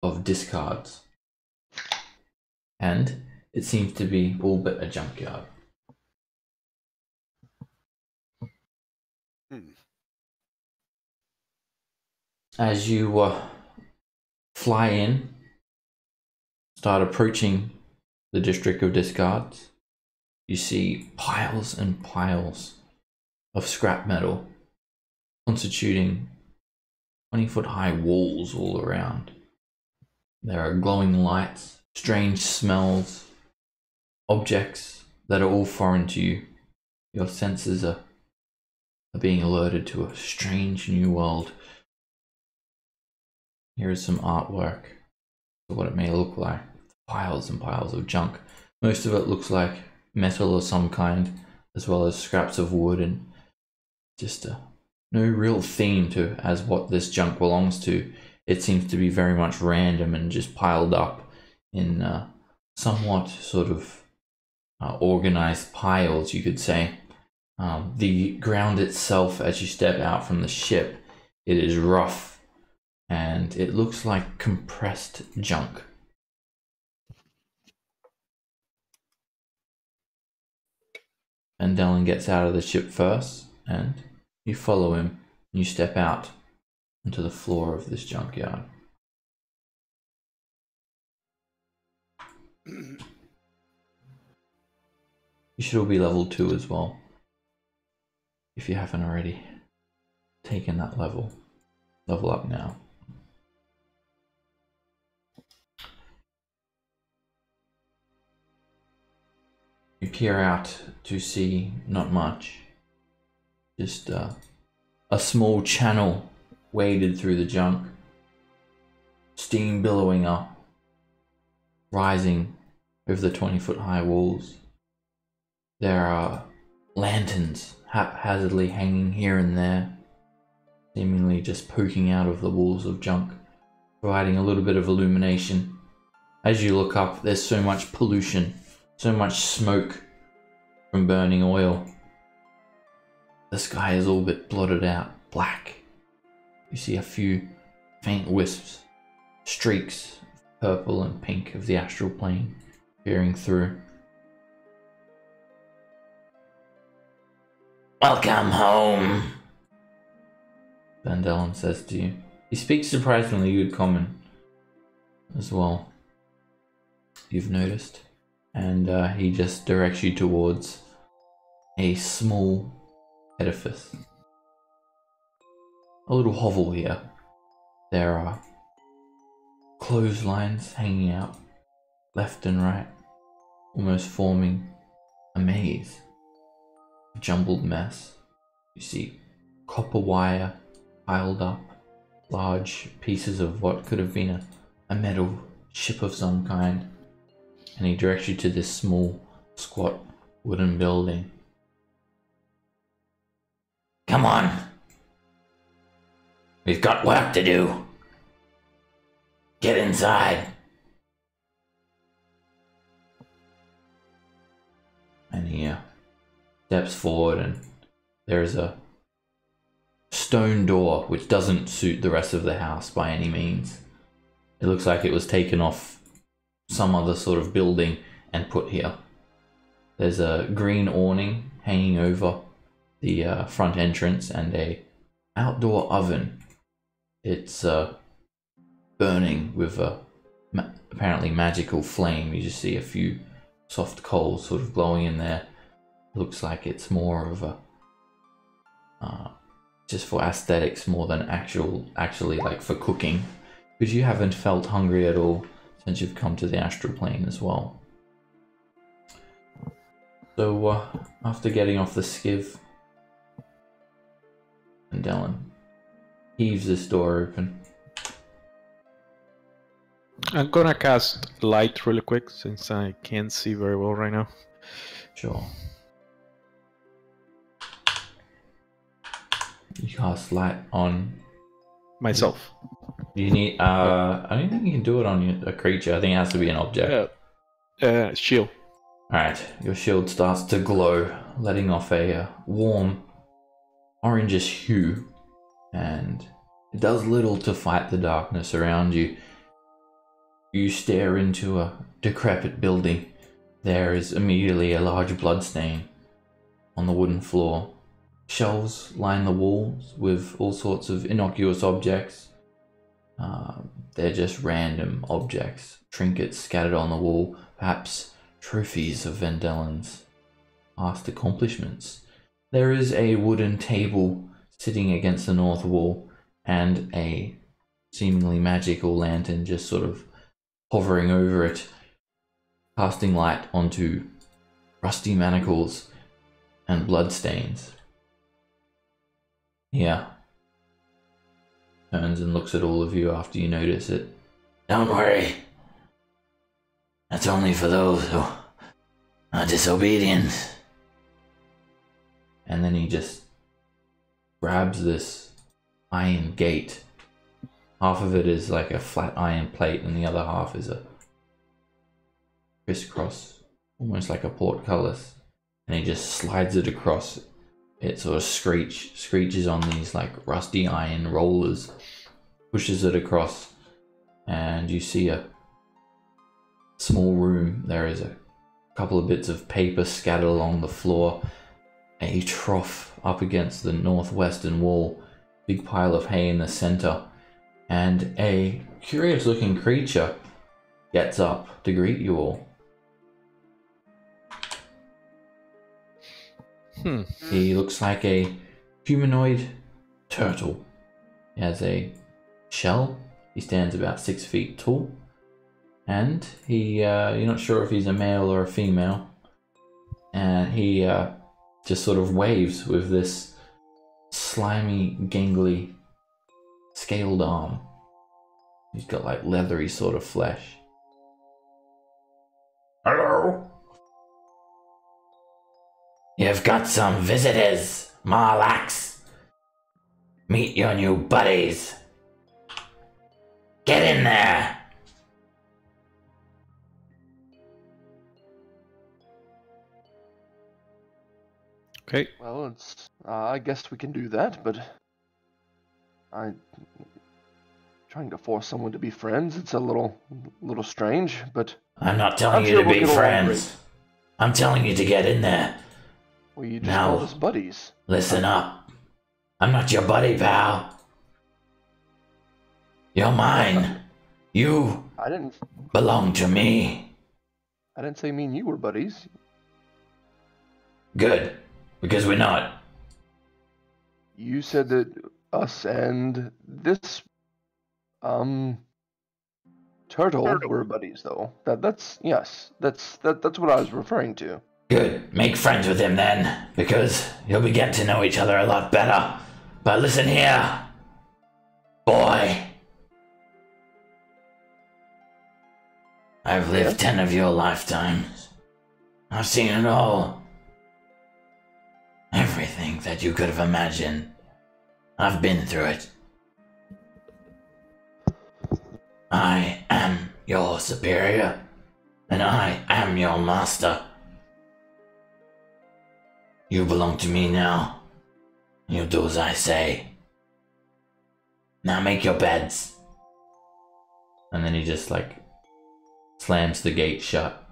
of discards. And it seems to be all but a junkyard. As you fly in, start approaching the district of discards, you see piles and piles of scrap metal constituting 20-foot high walls all around. There are glowing lights, strange smells, objects that are all foreign to you. Your senses are being alerted to a strange new world. Here is some artwork of what it may look like. Piles and piles of junk. Most of it looks like metal of some kind, as well as scraps of wood, and just no real theme to as what this junk belongs to. It seems to be very much random and just piled up in somewhat sort of organized piles, you could say. The ground itself, as you step out from the ship, it is rough and it looks like compressed junk. And Dylan gets out of the ship first, and you follow him. You step out onto the floor of this junkyard. You should all be level 2 as well, if you haven't already taken that level. Level up now. You peer out to see not much, just a small channel waded through the junk, steam billowing up, rising over the 20-foot high walls. There are lanterns haphazardly hanging here and there, seemingly just poking out of the walls of junk, providing a little bit of illumination. As you look up, there's so much pollution, so much smoke from burning oil. The sky is all but blotted out, black. You see a few faint wisps, streaks of purple and pink of the astral plane peering through. Welcome home, Van Dellen says to you. He speaks surprisingly good common as well, you've noticed. And he just directs you towards a small edifice. A little hovel here. There are clotheslines hanging out left and right, almost forming a maze. A jumbled mess. You see copper wire piled up, large pieces of what could have been a metal ship of some kind. And he directs you to this small, squat wooden building. Come on! We've got work to do! Get inside! And he steps forward, and there's a stone door which doesn't suit the rest of the house by any means. It looks like it was taken off some other sort of building and put here. There's a green awning hanging over the front entrance and a outdoor oven. It's burning with a apparently magical flame. You just see a few soft coals sort of glowing in there. Looks like it's more of a just for aesthetics more than actually like for cooking, because you haven't felt hungry at all since you've come to the astral plane as well. So after getting off the skiv, and Dylan heaves this door open. I'm gonna cast light really quick since I can't see very well right now. Sure. You cast light on myself. You need I don't think you can do it on a creature. I think it has to be an object. Shield. Alright, your shield starts to glow, letting off a warm orangish hue, and it does little to fight the darkness around you. You stare into a decrepit building. There is immediately a large bloodstain on the wooden floor. Shelves line the walls with all sorts of innocuous objects. They're just random objects, trinkets scattered on the wall, perhaps trophies of Vendellin's past accomplishments. There is a wooden table sitting against the north wall and a seemingly magical lantern just sort of hovering over it, casting light onto rusty manacles and bloodstains. Yeah. Turns and looks at all of you after you notice it. Don't worry. That's only for those who are disobedient. And then he just grabs this iron gate. Half of it is like a flat iron plate and the other half is a crisscross, almost like a portcullis. And he just slides it across. It sort of screeches on these like rusty iron rollers, pushes it across, and you see a small room. There is a couple of bits of paper scattered along the floor, a trough up against the northwestern wall, big pile of hay in the center, and a curious looking creature gets up to greet you all. He looks like a humanoid turtle. He has a shell. He stands about 6 feet tall. And you're not sure if he's a male or a female. And he just sort of waves with this slimy, gangly, scaled arm. He's got like leathery sort of flesh. Hello? You've got some visitors, Marlax. Meet your new buddies. Get in there. Okay. Well, it's. I guess we can do that, but trying to force someone to be friends. It's a little strange, but I'm not telling you to be friends. I'm telling you to get in there. Well, you just called us buddies. Listen up. I'm not your buddy, pal. You're mine. You belong to me. I didn't say me and you were buddies. Good, because we're not. You said that us and this turtle were buddies, though. That's what I was referring to. Good. Make friends with him then, because you'll be getting to know each other a lot better. But listen here, boy. I've lived 10 of your lifetimes. I've seen it all. Everything that you could have imagined. I've been through it. I am your superior, and I am your master. You belong to me now. You do as I say. Now make your beds. And then he just slams the gate shut.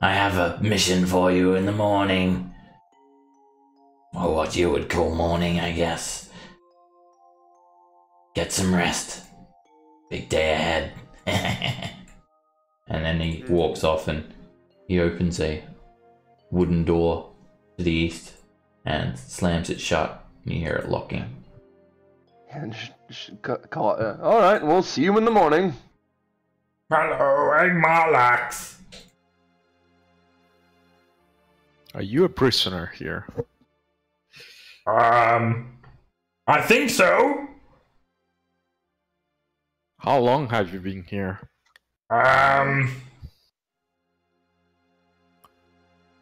I have a mission for you in the morning. Or what you would call morning, I guess. Get some rest. Big day ahead. And then he walks off and he opens a wooden door to the east and slams it shut. And you hear it locking. And call it. All right, we'll see you in the morning. Hello, I'm Marlax. Are you a prisoner here? I think so. How long have you been here?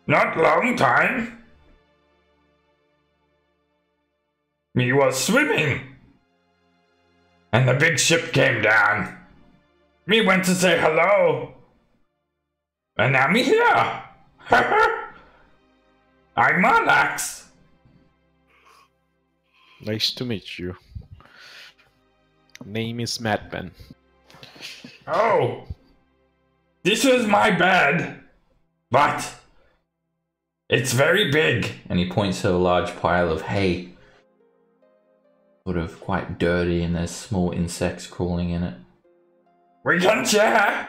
Not long time. Me was swimming. And the big ship came down. Me went to say hello. And now me here. I'm Marlax. Nice to meet you. Name is Madman. Oh, this was my bed, but it's very big. And he points to a large pile of hay, sort of quite dirty, and there's small insects crawling in it. We can share.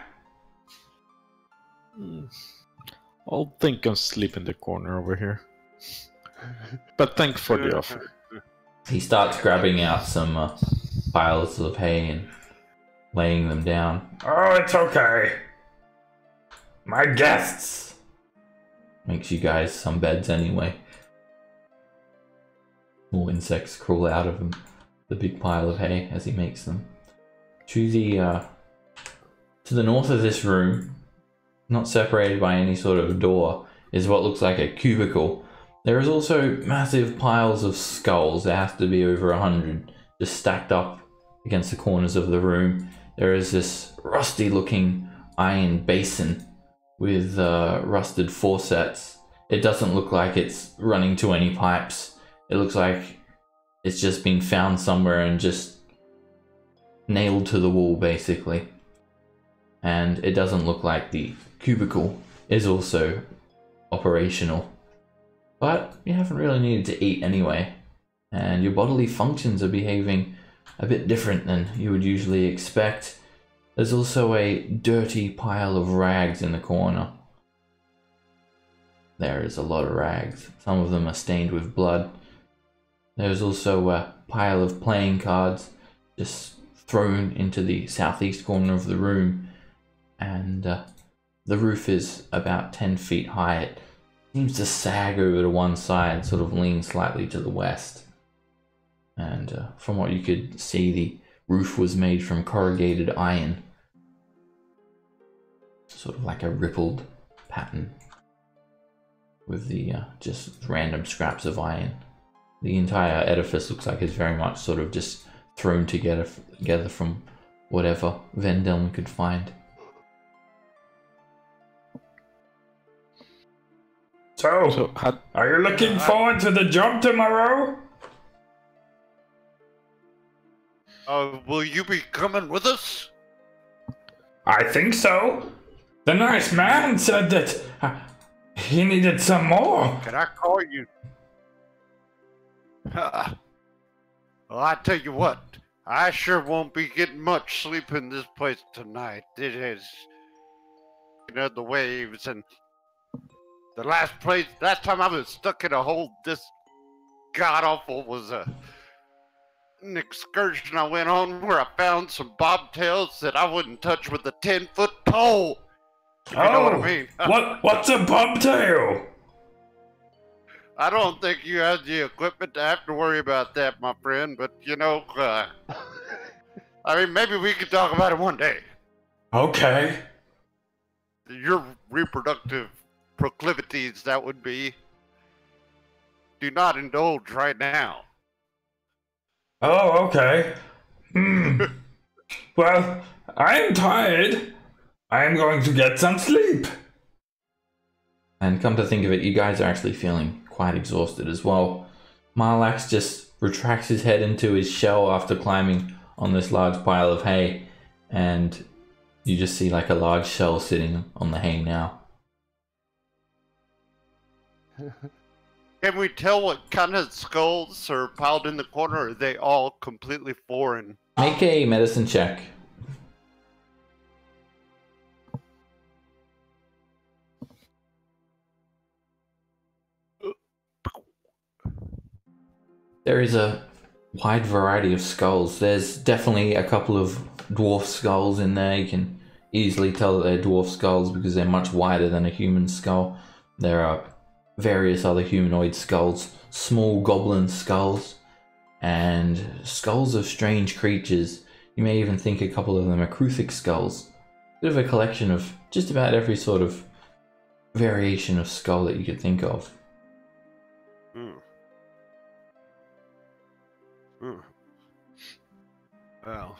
I'll think I'll sleep in the corner over here. But thanks for the offer. He starts grabbing out some piles of hay and laying them down. Oh, it's okay. My guests. Makes you guys some beds anyway. More insects crawl out of the big pile of hay as he makes them. To the north of this room, not separated by any sort of door, is what looks like a cubicle. There is also massive piles of skulls. There has to be over 100, just stacked up against the corners of the room. There is this rusty looking iron basin with rusted faucets. It doesn't look like it's running to any pipes. It looks like it's just been found somewhere and just nailed to the wall, basically. And it doesn't look like the cubicle is also operational. But you haven't really needed to eat anyway, and your bodily functions are behaving a bit different than you would usually expect. There's also a dirty pile of rags in the corner. There is a lot of rags. Some of them are stained with blood. There's also a pile of playing cards just thrown into the southeast corner of the room, and the roof is about 10 feet high. It seems to sag over to one side, sort of lean slightly to the west. And from what you could see, the roof was made from corrugated iron. Sort of like a rippled pattern with the just random scraps of iron. The entire edifice looks like it's very much sort of just thrown together from whatever Vendelm could find. So are you looking forward to the job tomorrow? Will you be coming with us? I think so. The nice man said that he needed some more. Can I call you? Well, I tell you what, I sure won't be getting much sleep in this place tonight. It is, the waves, and the last time I was stuck in a hole this god-awful was an excursion I went on where I found some bobtails that I wouldn't touch with a 10-foot pole. You know what I mean? What's a bobtail? I don't think you have the equipment to have to worry about that, my friend, but I mean, maybe we could talk about it one day. Okay. Your reproductive proclivities, that would be. Do not indulge right now. Oh, okay. Well, I'm tired. I'm going to get some sleep. And come to think of it, you guys are actually feeling quite exhausted as well. Marlax just retracts his head into his shell after climbing on this large pile of hay, and you just see like a large shell sitting on the hay now. Can we tell what kind of skulls are piled in the corner, or are they all completely foreign? Make a medicine check. There is a wide variety of skulls. There's definitely a couple of dwarf skulls in there. You can easily tell that they're dwarf skulls because they're much wider than a human skull. There are various other humanoid skulls, small goblin skulls, and skulls of strange creatures. You may even think a couple of them are Kruthic skulls. Bit of a collection of just about every sort of variation of skull that you could think of. Well.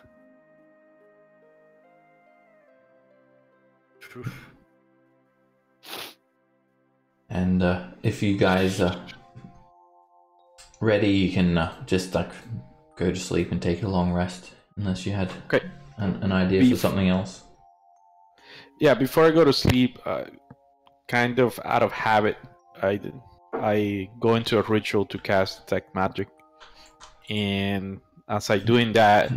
And if you guys are ready, you can just go to sleep and take a long rest, unless you had an idea for something else. Yeah, before I go to sleep, kind of out of habit, I go into a ritual to cast detect magic, and as I doing that,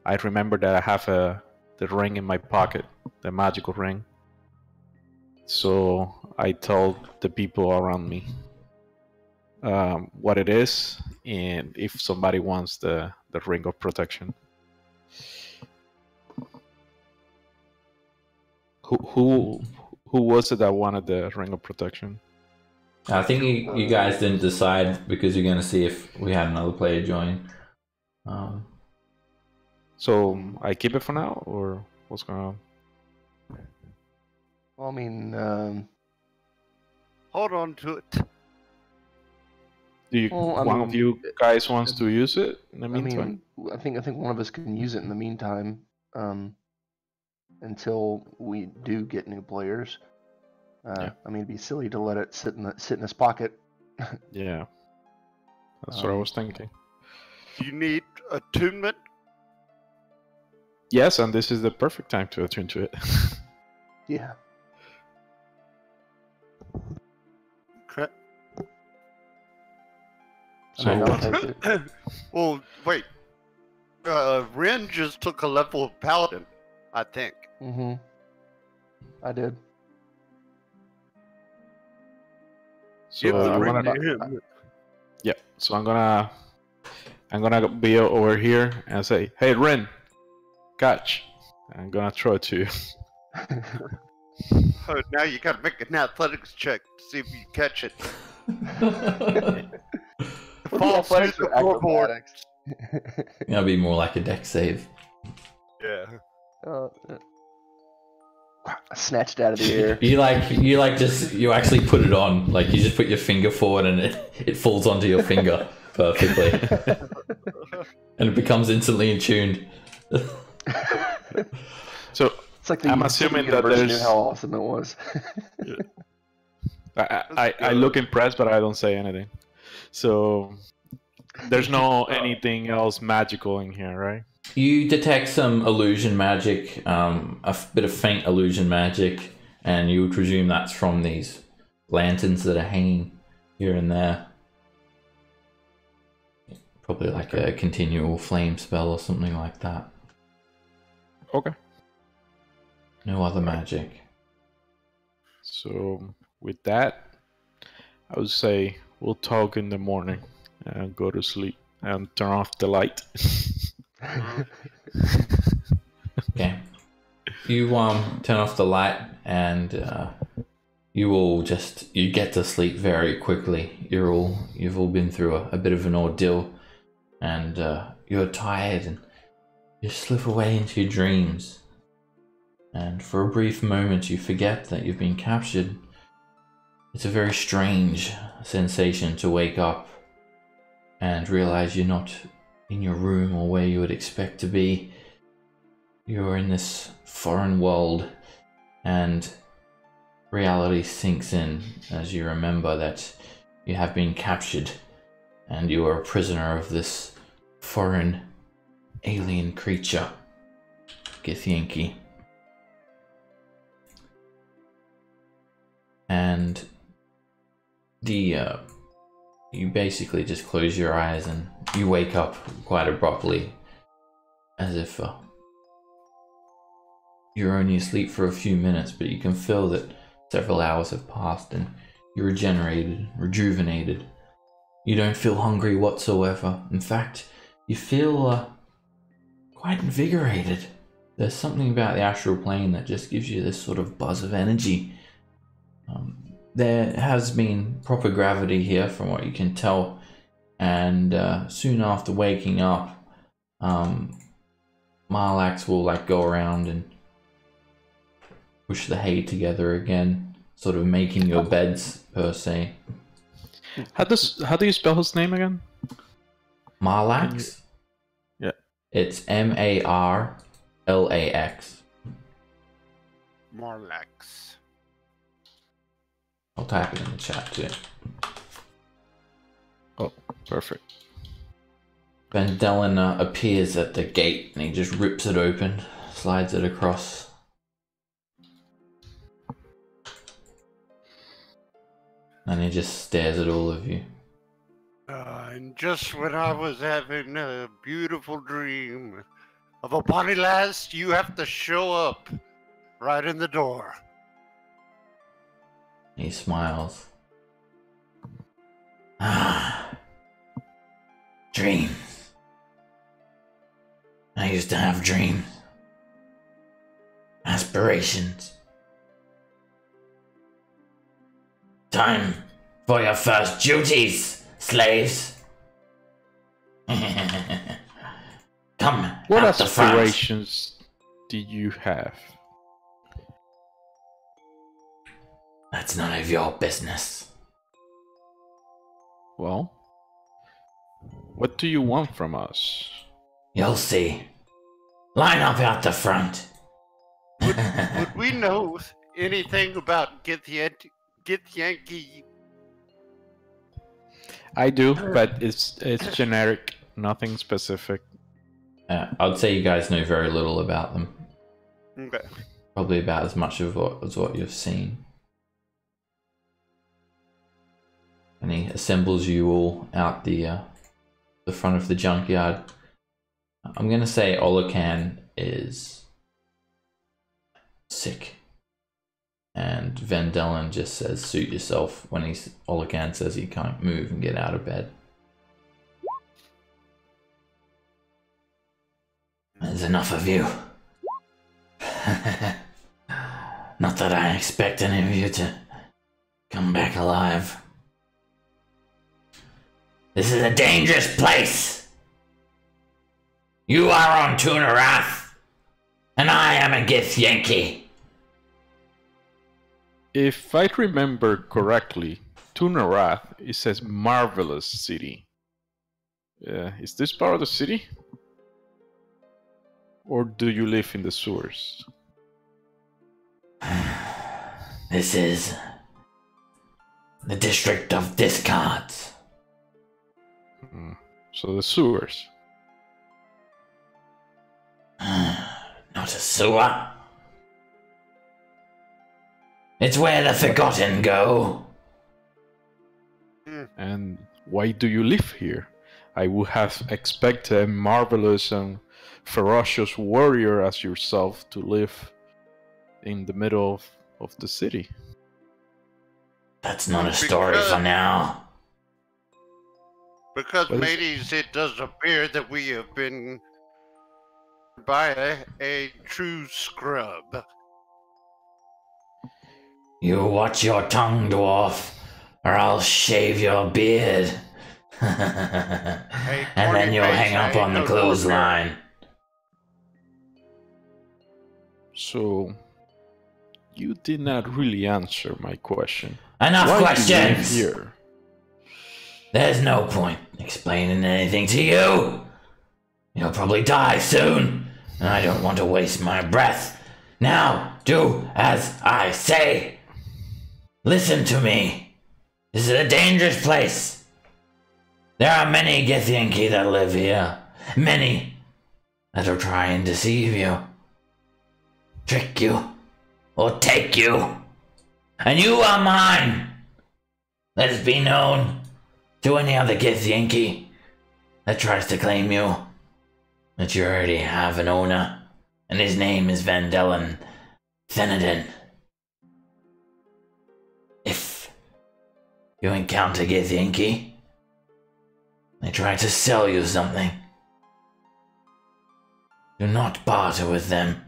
I remember that I have the ring in my pocket, the magical ring. So I tell the people around me what it is, and if somebody wants the ring of protection. Who was it that wanted the ring of protection? I think you guys didn't decide because you're going to see if we had another player join. So I keep it for now, or what's going on? Well, I mean, Hold on to it. Do you, Well, I one of mean, you guys wants to use it in the meantime? I think one of us can use it in the meantime, until we do get new players. Yeah. I mean, it'd be silly to let it sit in his pocket. Yeah, that's what I was thinking. Do you need attunement? Yes, and this is the perfect time to attune to it. Yeah. Okay. I mean, So I'll take it. Well, wait. Ren just took a level of paladin, I think. Mm-hmm. I did. So Give the you ring wanna? to him. Yeah. So I'm gonna be over here and say, "Hey, Ren, catch!" I'm gonna throw it to you. Oh, now you gotta make an athletics check to see if you catch it. Falls through Athletics the or floorboard. acrobatics? That'll be more like a deck save. Yeah. Snatched out of the air. You actually put it on. Like you just put your finger forward and it falls onto your finger perfectly, and it becomes instantly in tune. So It's like the I'm assuming that universe knew there's. how awesome it was. I look impressed, but I don't say anything. So there's no anything else magical in here, right? You detect some illusion magic, a bit of faint illusion magic, and you would presume that's from these lanterns that are hanging here and there. Probably like a continual flame spell or something like that. Okay. No other magic. So with that, I would say we'll talk in the morning and go to sleep and turn off the light. Okay. You turn off the light and you get to sleep very quickly. You've all been through a bit of an ordeal, and you're tired and you slip away into your dreams. And for a brief moment you forget that you've been captured. It's a very strange sensation to wake up and realize you're not in your room or where you would expect to be. You're in this foreign world, and reality sinks in as you remember that you have been captured and you are a prisoner of this foreign alien creature, Githyanki. And you basically just close your eyes and you wake up quite abruptly, as if you're only asleep for a few minutes, but you can feel that several hours have passed and you're regenerated, rejuvenated. You don't feel hungry whatsoever. In fact, you feel quite invigorated. There's something about the astral plane that just gives you this sort of buzz of energy. There has been proper gravity here from what you can tell, and soon after waking up, Marlax will go around and push the hay together again, sort of making your beds per se. How do you spell his name again? Marlax? Yeah. It's Marlax. Marlax. I'll type it in the chat too. Oh, perfect. Van Dellen appears at the gate and he just rips it open, slides it across And he just stares at all of you. And just when I was having a beautiful dream of a party last, you have to show up right in the door. He smiles. Ah, dreams. I used to have dreams. Aspirations. Time for your first duties, slaves. Come What out the front. aspirations did you have? That's none of your business. Well, what do you want from us? You'll see. Line up out the front. Would we know anything about Githyanki? I do, but it's generic, nothing specific. I'd say you guys know very little about them. Okay. Probably about as much of what you've seen. And he assembles you all out the front of the junkyard. I'm gonna say Olakan is sick, and Vandelen just says suit yourself when Olakan says he can't move and get out of bed. There's enough of you. Not that I expect any of you to come back alive. This is a dangerous place. You are on Toonarath, and I am a Githyanki. If I remember correctly, Toonarath is a marvelous city. Is this part of the city? Or do you live in the sewers? This is the district of discards. So the sewers. Not a sewer. It's where the forgotten go. And why do you live here? I would have expected a marvelous and ferocious warrior as yourself to live in the middle of the city. That's not a story for now. Because, mateys, it does appear that we have been by a true scrub. You watch your tongue, dwarf, or I'll shave your beard. And then you'll hang up on the clothesline. So, you did not really answer my question. Enough Why questions! do you live here? There's no point explaining anything to you. You'll probably die soon, and I don't want to waste my breath. Now, do as I say. Listen to me. This is a dangerous place. There are many Githyanki that live here. Many that'll try and deceive you, trick you, or take you. And you are mine. Let it be known to any other Githyanki that tries to claim you that you already have an owner, and his name is Vandelen Thenodin. If you encounter Githyanki, they try to sell you something, do not barter with them.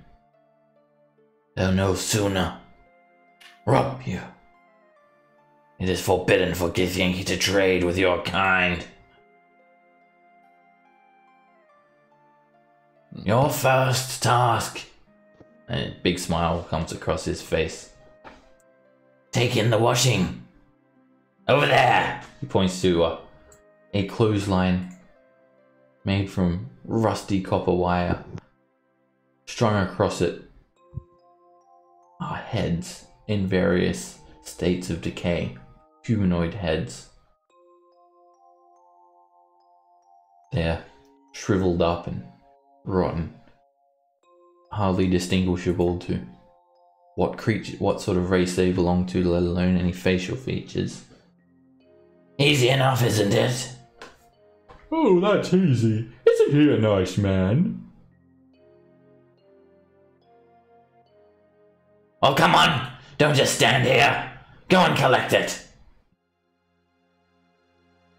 They'll no sooner rob you. It is forbidden for Githyanki to trade with your kind. Your first task, and a big smile comes across his face. Take in the washing. Over there. He points to a clothesline made from rusty copper wire. Strung across it are heads in various states of decay. Humanoid heads. They're shriveled up and rotten. Hardly distinguishable to what sort of race they belong to, let alone any facial features. Easy enough, isn't it? Oh, that's easy. Isn't he a nice man? Oh, come on! Don't just stand here! Go and collect it!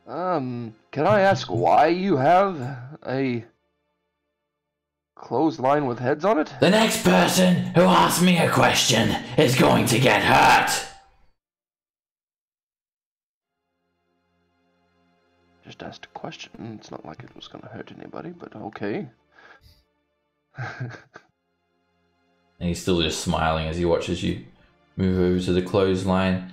Can I ask why you have a clothesline with heads on it? The next person who asks me a question is going to get hurt! Just asked a question. It's not like it was gonna hurt anybody, but okay. And he's still just smiling as he watches you move over to the clothesline.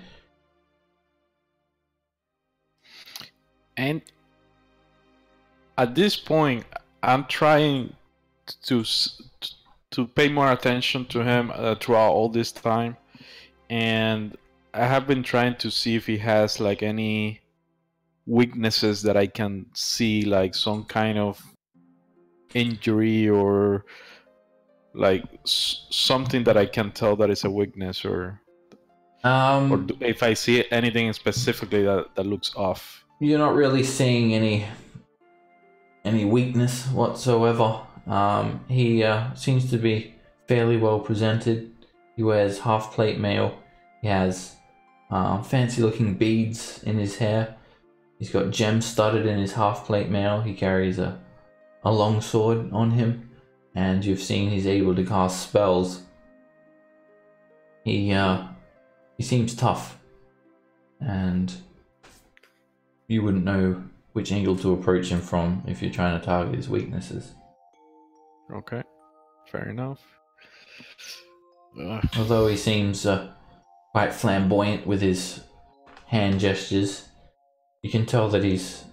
And at this point, I'm trying to pay more attention to him throughout all this time, and I have been trying to see if he has like any weaknesses that I can see, like some kind of injury or like something that I can tell that is a weakness, or if I see anything specifically that looks off. You're not really seeing any weakness whatsoever. He seems to be fairly well presented. He wears half plate mail. He has fancy looking beads in his hair. He's got gems studded in his half plate mail. He carries a long sword on him, and you've seen he's able to cast spells. He seems tough, and you wouldn't know which angle to approach him from if you're trying to target his weaknesses. Okay, fair enough. Although he seems quite flamboyant with his hand gestures, you can tell that he's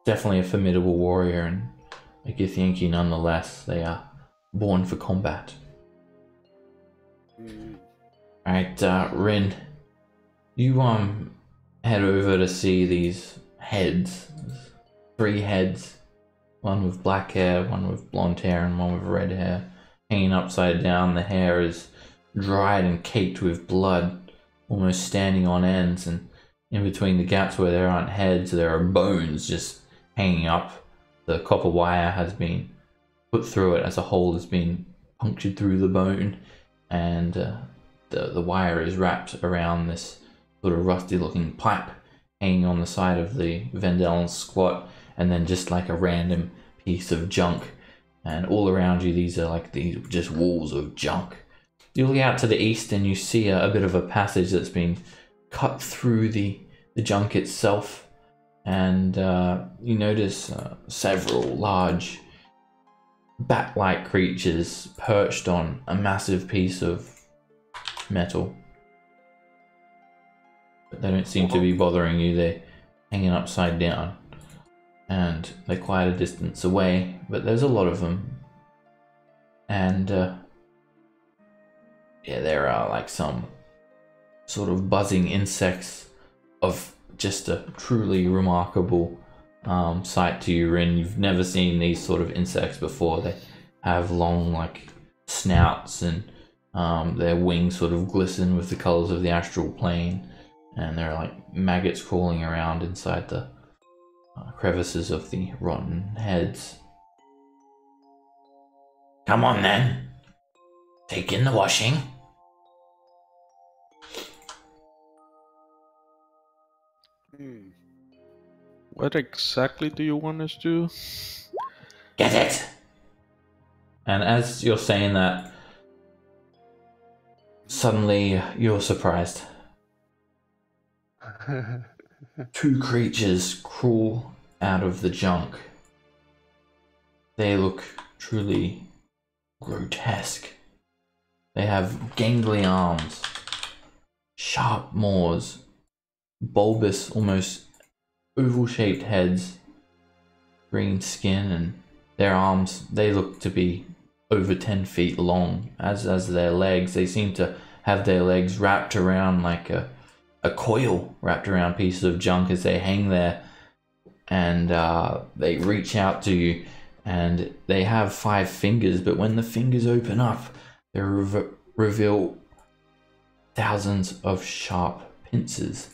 definitely a formidable warrior and a Githyanki nonetheless. They are born for combat. Alright, Rin, you head over to see these heads. 3 heads. One with black hair, one with blonde hair, and one with red hair. Hanging upside down, the hair is dried and caked with blood, almost standing on ends, and in between the gaps where there aren't heads, there are bones just hanging up. The copper wire has been put through it as a hole has been punctured through the bone, and the wire is wrapped around this sort of rusty looking pipe hanging on the side of the Vendel's squat, and then just like a random piece of junk. And all around you, these are like these just walls of junk. You look out to the east and you see a bit of a passage that's been cut through the junk itself, and you notice several large bat-like creatures perched on a massive piece of metal. But they don't seem to be bothering you. They're hanging upside down, and they're quite a distance away, but there's a lot of them. And yeah, there are like some sort of buzzing insects of just a truly remarkable sight to you, Rin. You've never seen these sort of insects before. They have long like snouts, and their wings sort of glisten with the colors of the astral plane, and there are like maggots crawling around inside the crevices of the rotten heads. Come on then, take in the washing. What exactly do you want us to do? Get it! And as you're saying that, suddenly you're surprised. 2 creatures crawl out of the junk. They look truly grotesque. They have gangly arms, sharp maws, bulbous, almost oval-shaped heads, green skin, and their arms, they look to be over 10 feet long, as their legs. They seem to have their legs wrapped around like a coil wrapped around pieces of junk as they hang there, and they reach out to you, and they have 5 fingers, but when the fingers open up, they reveal thousands of sharp pincers.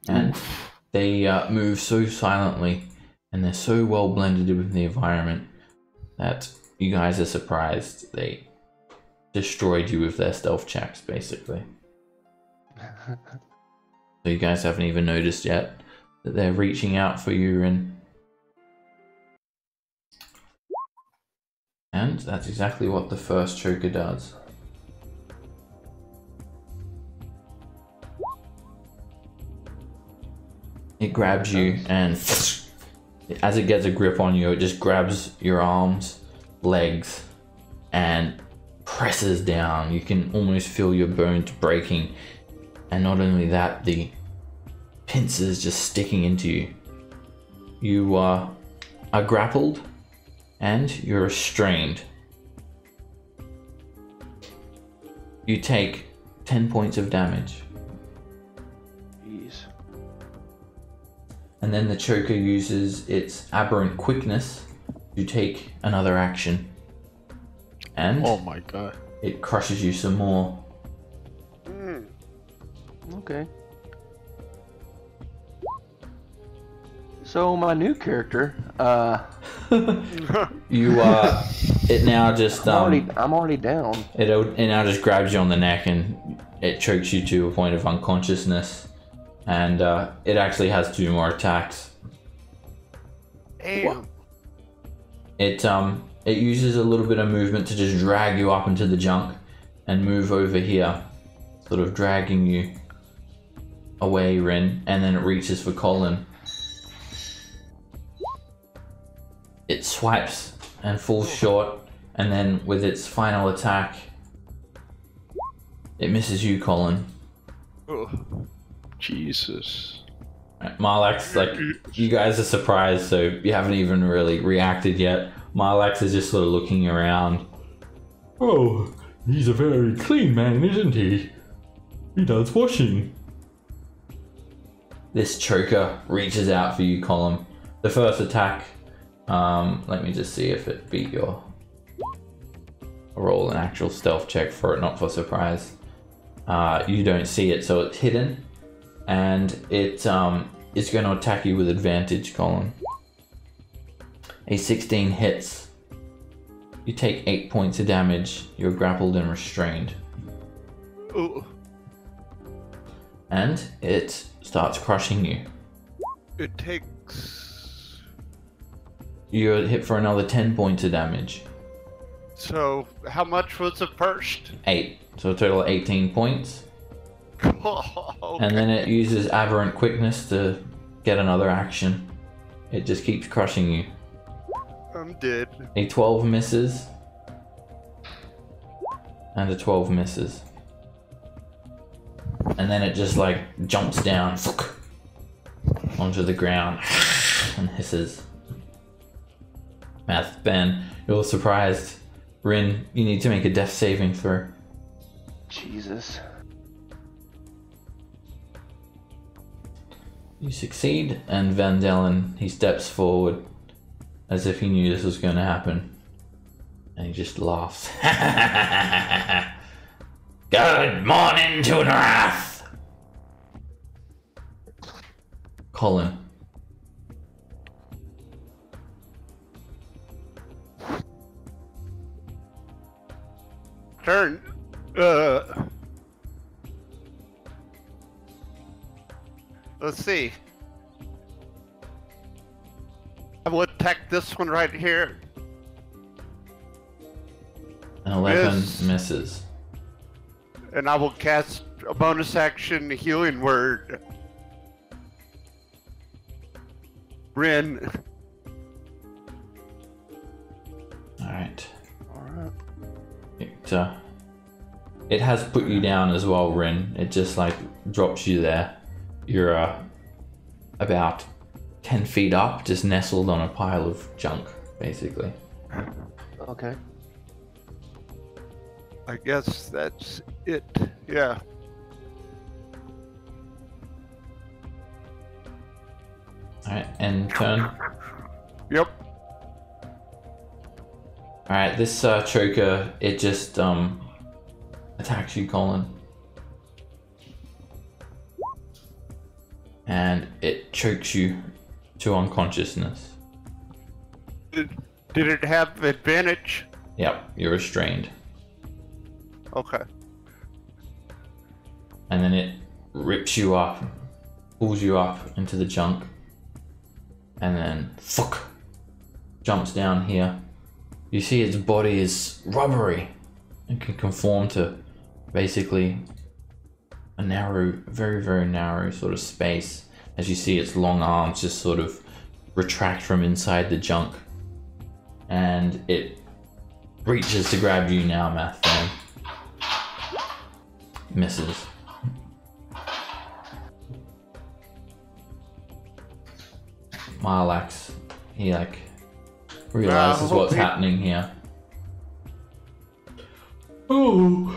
And they move so silently, and they're so well blended with the environment that you guys are surprised they destroyed you with their stealth checks, basically. So you guys haven't even noticed yet that they're reaching out for you, and that's exactly what the first choker does. It grabs you, and as it gets a grip on you, it just grabs your arms, legs, and presses down. You can almost feel your bones breaking, and not only that, the pincers just sticking into you. You are grappled, and you're restrained. You take 10 points of damage. Jeez. And then the choker uses its aberrant quickness to take another action. And Oh my god. it crushes you some more. Okay. So my new character, You it now just I'm already down. it now just grabs you on the neck and it chokes you to a point of unconsciousness, and it actually has 2 more attacks. Damn. It uses a little bit of movement to just drag you up into the junk and move over here, sort of dragging you away, Rin, and then it reaches for Colin. It swipes and falls short, and then with its final attack, it misses you, Colin. Jesus. Marlax, like, you guys are surprised, so you haven't even really reacted yet. Marlax is just sort of looking around. Oh, he's a very clean man, isn't he? He does washing. This choker reaches out for you, Colin. The first attack, let me just see if it beat your... roll an actual stealth check for it, not for surprise. You don't see it, so it's hidden, and it's going to attack you with advantage, Colin. A 16 hits. You take 8 points of damage. You're grappled and restrained. Ooh. And it starts crushing you. It takes. You're hit for another 10 points of damage. So, how much was the first? 8. So a total of 18 points. Okay. And then it uses aberrant quickness to get another action. It just keeps crushing you. I'm dead. A 12 misses. And a 12 misses. And then it just like jumps down onto the ground and hisses. Math, Ben, you're surprised. Rin, you need to make a death saving throw. Jesus. You succeed, and Van Dellen, he steps forward as if he knew this was going to happen. And he just laughs. Good morning, Toonerath! Colin. Turn. Let's see. I will attack this one right here. An 11 Miss. misses. And I will cast a bonus action healing word. Rin. Alright. Alright. It has put you down as well, Rin. It just like drops you there. You're about 10 feet up, just nestled on a pile of junk, basically. Okay. I guess that's it. Yeah. Alright, end turn. Yep. Alright, this choker, it just attacks you, Colin. and it chokes you to unconsciousness. Did it have advantage? Yep, you're restrained. Okay. And then it rips you up, pulls you up into the junk, and then fuck, jumps down here. You see its body is rubbery and can conform to basically a narrow, very, very narrow sort of space. As you see its long arms just sort of retract from inside the junk. And it reaches to grab you now, Mathman. Misses. Marlax, he like realizes what's happening here. Oh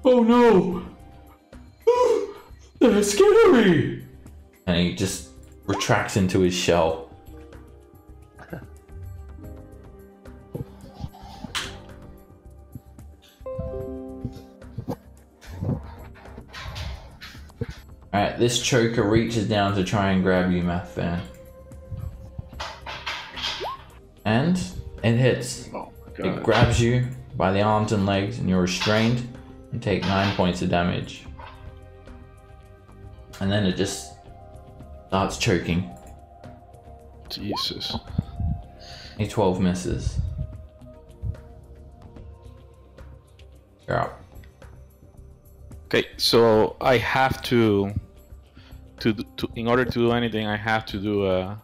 no! They're scary! And he just retracts into his shell. Alright, this choker reaches down to try and grab you, Mathvan. And it hits. Oh my It god. grabs you by the arms and legs and you're restrained and take 9 points of damage. And then it just starts choking. Jesus. A 12 misses. You're up. Okay, so I have to in order to do anything, I have to do a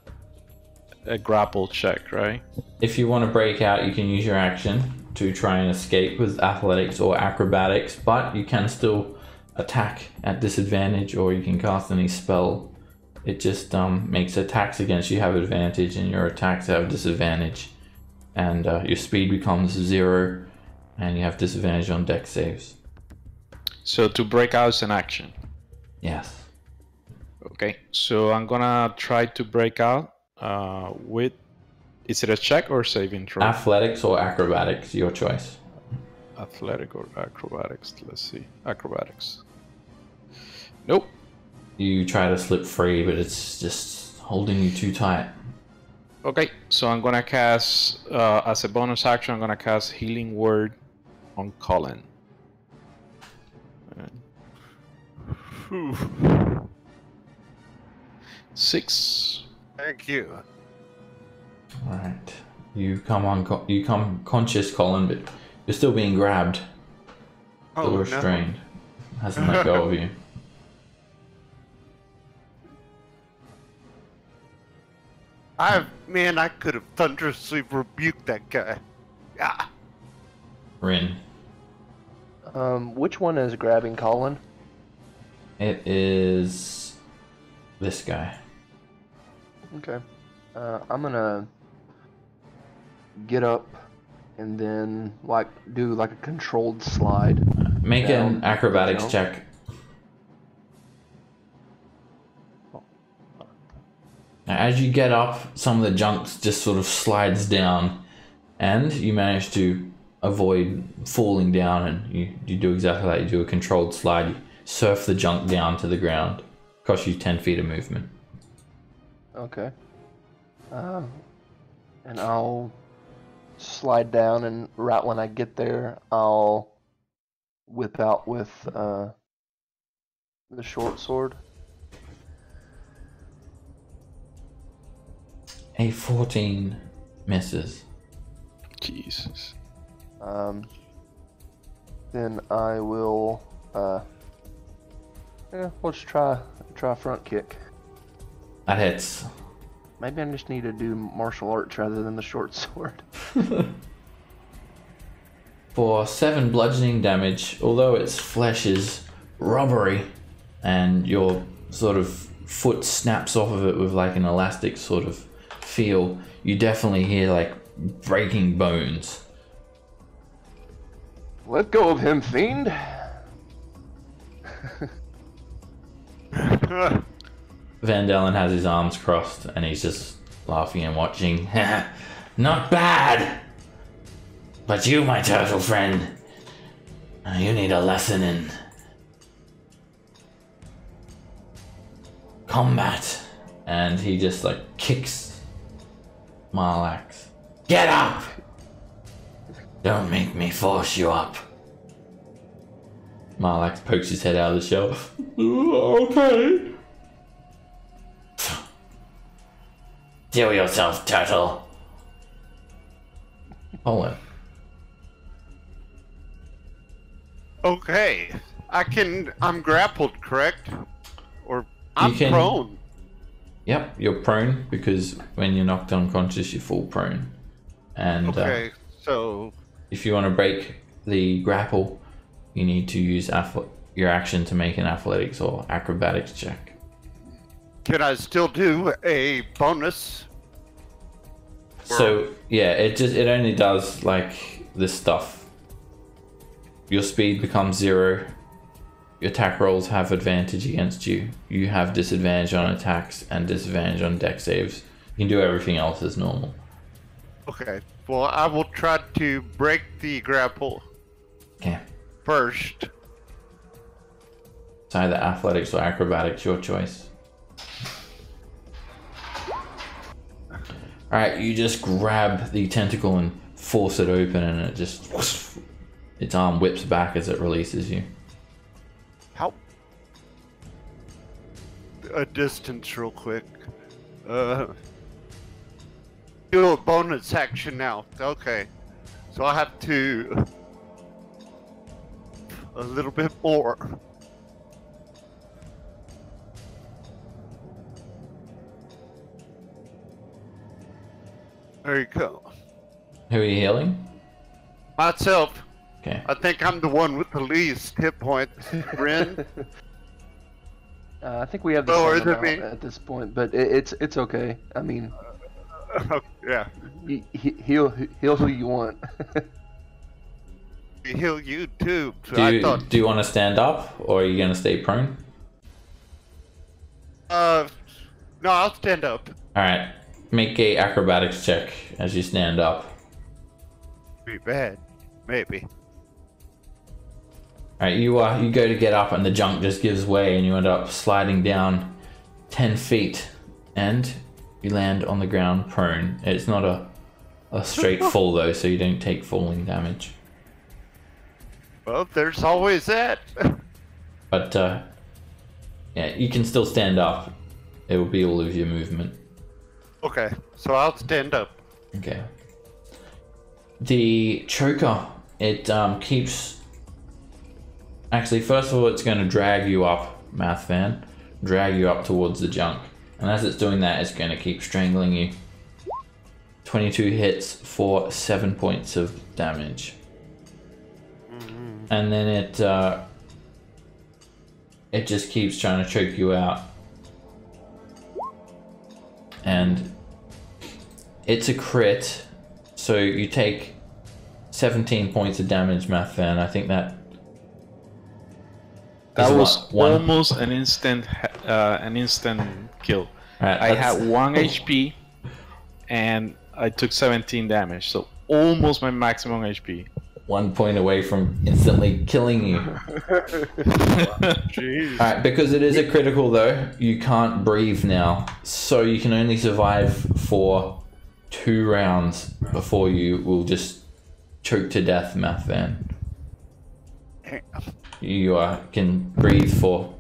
grapple check, right? If you want to break out, you can use your action to try and escape with athletics or acrobatics, but you can still attack at disadvantage, or you can cast any spell. It just makes attacks against you have advantage and your attacks have disadvantage, and your speed becomes 0 and you have disadvantage on dex saves. So to break out is an action. Yes. Okay, so I'm gonna try to break out with, is it a check or saving throw? Athletics or acrobatics, your choice. Athletic or acrobatics? Let's see. Acrobatics. Nope. You try to slip free, but it's just holding you too tight. Okay, so I'm gonna cast, as a bonus action, I'm gonna cast Healing Word on Colin. Phew. 6. Thank you. All right. You come conscious, Colin, but you're still being grabbed. Still restrained. Hasn't let go of you. I could have thunderously rebuked that guy. Ah. Rin. Which one is grabbing Colin? It is this guy. Okay. I'm gonna get up and then do a controlled slide. Make Down, an acrobatics down. check. Now, as you get up, some of the junk just sort of slides down, and you manage to avoid falling down, and you do exactly that. You do a controlled slide. You surf the junk down to the ground. Costs you 10 feet of movement. Okay. And I'll slide down, and right when I get there, I'll whip out with the short sword. A 14 misses. Jesus. Then I will let's try a front kick. That hits. Maybe I just need to do martial arts rather than the short sword. For 7 bludgeoning damage, although its flesh is rubbery and your sort of foot snaps off of it with like an elastic sort of feel, you definitely hear like breaking bones. Let go of him, fiend. Van Dalen has his arms crossed and he's just laughing and watching. Not bad! But you, my turtle friend, you need a lesson in combat. And he just like kicks Marlax. Get up! Don't make me force you up. Marlax pokes his head out of the shell. Okay. Deal yourself, turtle. Hold on. Okay. I'm grappled, correct? Or I'm prone. Yep, you're prone because when you're knocked unconscious, you fall prone. And okay, so if you want to break the grapple, you need to use your action to make an athletics or acrobatics check. Can I still do a bonus? So yeah, it only does like this stuff. Your speed becomes 0. Your attack rolls have advantage against you. You have disadvantage on attacks and disadvantage on dex saves. You can do everything else as normal. Okay. Well, I will try to break the grapple. Okay. First. It's either athletics or acrobatics, your choice. Alright, you just grab the tentacle and force it open and it just... its arm whips back as it releases you. How? A distance real quick. Do a bonus action now. Okay. So I have to... a little bit more. There you go. Who are you healing? Myself. Okay. I think I'm the one with the least hit points. Rin? I think we have the same amount at this point, but it's okay. I mean, yeah. Heal who you want. Heal you too. Do you want to stand up, or are you gonna stay prone? No, I'll stand up. All right. Make a acrobatics check as you stand up. Be bad, maybe. Alright, you go to get up and the junk just gives way and you end up sliding down 10 feet and you land on the ground prone. It's not a straight fall though, so you don't take falling damage. Well, there's always that. But yeah, you can still stand up. It will be all of your movement. Okay, so I'll stand up. Okay. The choker, it keeps... Actually, first of all, it's going to drag you up, Mathvan. Drag you up towards the junk. And as it's doing that, it's going to keep strangling you. 22 hits for 7 points of damage. And then it just keeps trying to choke you out. And it's a crit, so you take 17 points of damage, Mathvan. I think that was almost an instant kill. Right, I had 1 HP and I took 17 damage, so almost my maximum HP. 1 point away from instantly killing you. Jeez. Alright, because it is a critical though, you can't breathe now. So you can only survive for 2 rounds before you will just choke to death, Mathvan. You can breathe for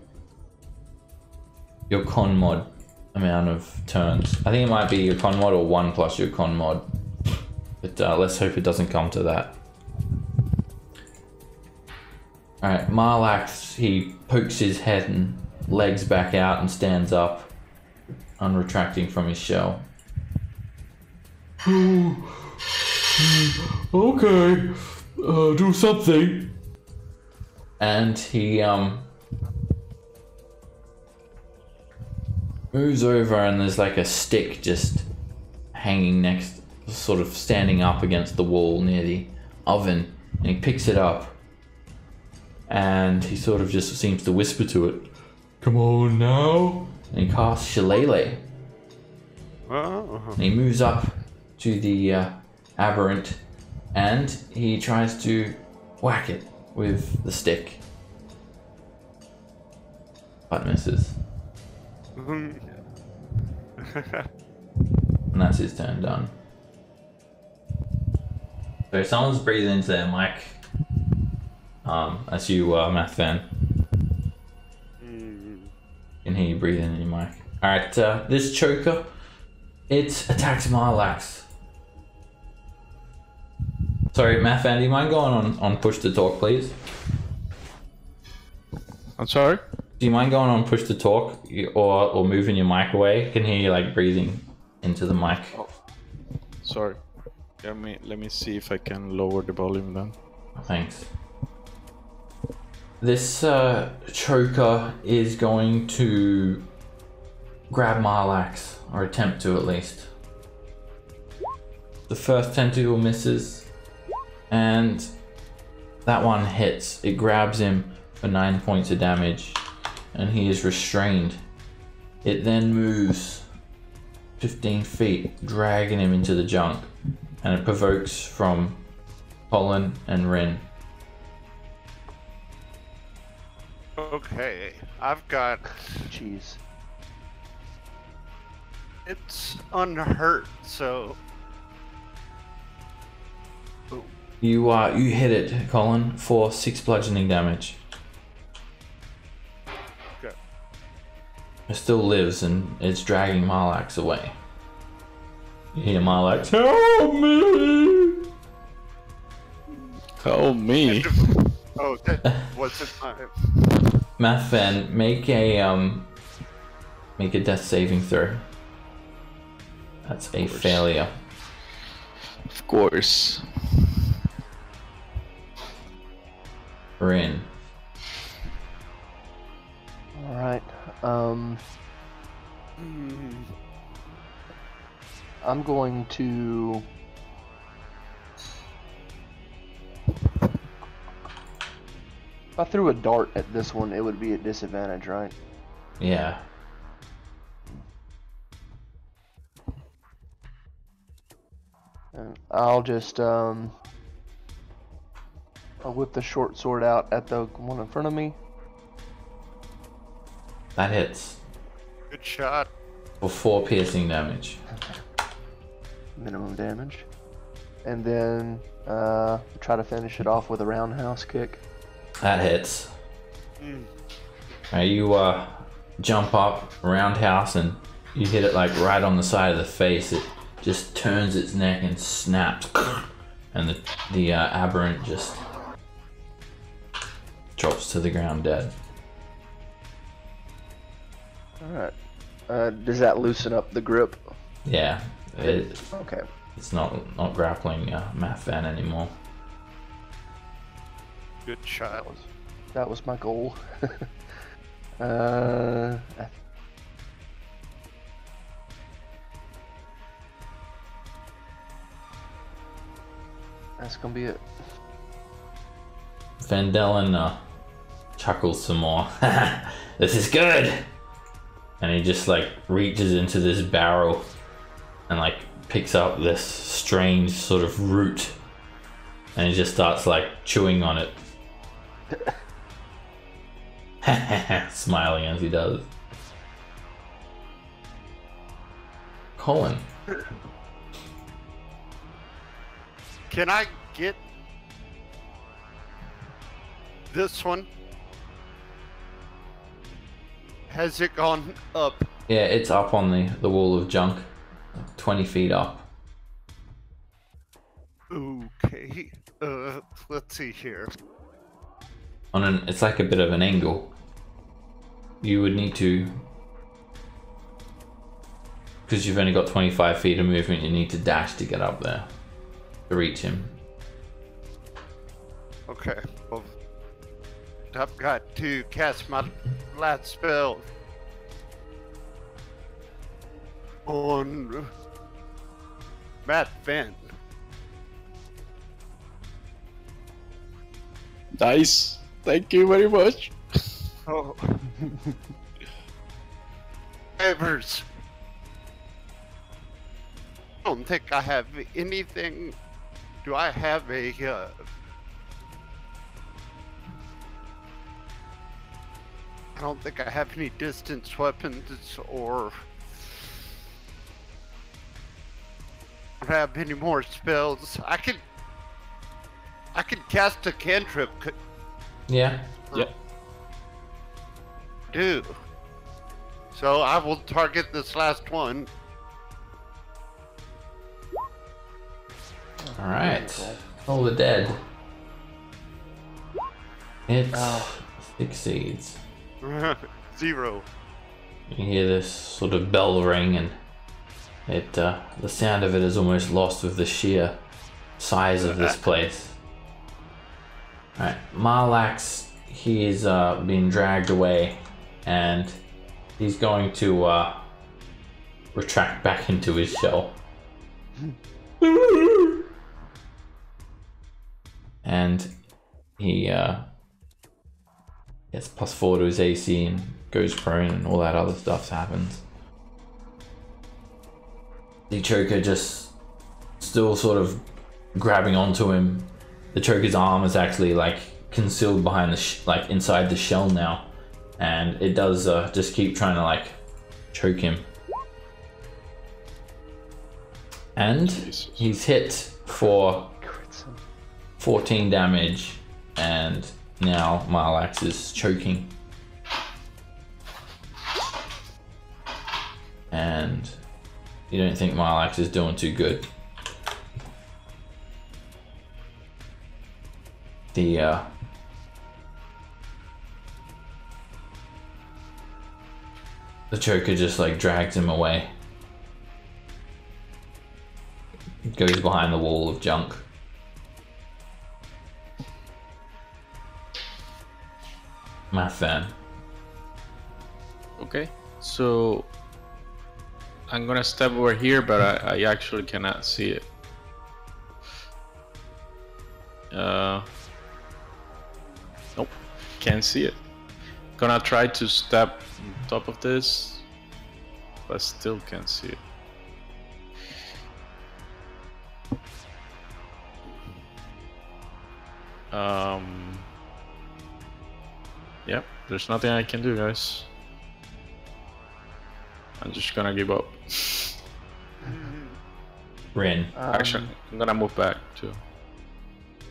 your con mod amount of turns. I think it might be your con mod or 1 plus your con mod. But let's hope it doesn't come to that. Alright, Marlax, he pokes his head and legs back out and stands up, unretracting from his shell. Okay, do something. And he moves over and there's like a stick just hanging next, sort of standing up against the wall near the oven. And he picks it up and he sort of just seems to whisper to it. Come on now. And he casts Shillelagh. And he moves up to the aberrant and he tries to whack it with the stick, but misses. And that's his turn done. So if someone's breathing into their mic, that's you, Math Fan. Can hear you breathing in your mic. Alright, this choker, it attacks Marlax. Sorry, Math Fan, do you mind going on push to talk, please? I'm sorry? Do you mind going on push to talk or moving your mic away? I can hear you like breathing into the mic. Oh, sorry. Let me see if I can lower the volume then. Thanks. This choker is going to grab Marlax, or attempt to at least. The first tentacle misses, and that one hits. It grabs him for 9 points of damage, and he is restrained. It then moves 15 feet, dragging him into the junk, and it provokes from Colin and Rin. Okay, I've got. Jeez. It's unhurt, so. You hit it, Colin, for 6 bludgeoning damage. Okay. It still lives and it's dragging Marlax away. You hear Marlax, help me! Oh, me. Oh, that wasn't my. Math Fan, make a death saving throw. That's a failure. Of course. Rin. Alright, I'm going to... If I threw a dart at this one, it would be at disadvantage, right? Yeah. And I'll just, I'll whip the short sword out at the one in front of me. That hits. Good shot. For 4 piercing damage. Minimum damage. And then, try to finish it off with a roundhouse kick. That hits. You jump up, roundhouse, and you hit it like right on the side of the face. It just turns its neck and snaps, and the aberrant just drops to the ground dead. Alright. Does that loosen up the grip? Yeah, Okay. it's not grappling Math Fan anymore. Good shot. That was my goal. That's gonna be it. Vandelen chuckles some more. This is good! And he just like reaches into this barrel and like picks up this strange sort of root, and he just starts like chewing on it. Smiling as he does. Colin. Can I get this one? Has it gone up? Yeah, it's up on the wall of junk. 20 feet up. Okay. Let's see here. It's like a bit of an angle. You would need to, because you've only got 25 feet of movement, you need to dash to get up there to reach him. Okay. Well, I've got to cast my last spell on Matt Finn. Nice. Thank you very much. Oh. Favors. I don't think I have anything. Do I have a don't think I have any distance weapons or have any more spells. I can cast a cantrip. Yeah. Yeah. Do. So I will target this last one. All right. All the dead. It succeeds. 0. You hear this sort of bell ring, and it the sound of it is almost lost with the sheer size of this place. Alright, Marlax, he is being dragged away, and he's going to retract back into his shell. And he gets +4 to his AC and goes prone, and all that other stuff happens. The choker just still sort of grabbing onto him. The choker's arm is actually like concealed behind the like inside the shell now, and it does just keep trying to like choke him. And he's hit for 14 damage, and now Marlax is choking. And you don't think Marlax is doing too good. The choker just like drags him away. Goes behind the wall of junk. Mathan. Okay, so I'm gonna step over here, but I actually cannot see it. Nope, can't see it. Gonna try to step on top of this, but still can't see it. Yep, there's nothing I can do, guys. I'm just gonna give up. Rin. Actually, I'm gonna move back too.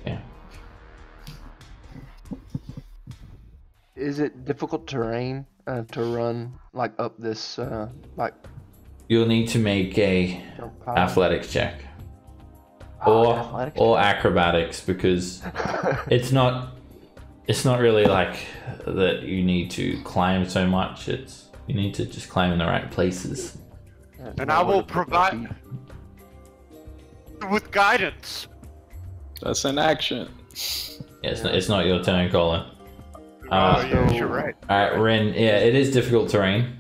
Yeah. Is it difficult terrain to run like up this like You'll need to make a jump pile? athletics check. Athletics Or check? acrobatics, because it's not really like that you need to climb so much. It's you need to just climb in the right places. And I will provide with guidance. That's an action. Yeah, it's not your turn, Colin. Oh, yeah, you're right. Alright, Rin, yeah, it is difficult terrain.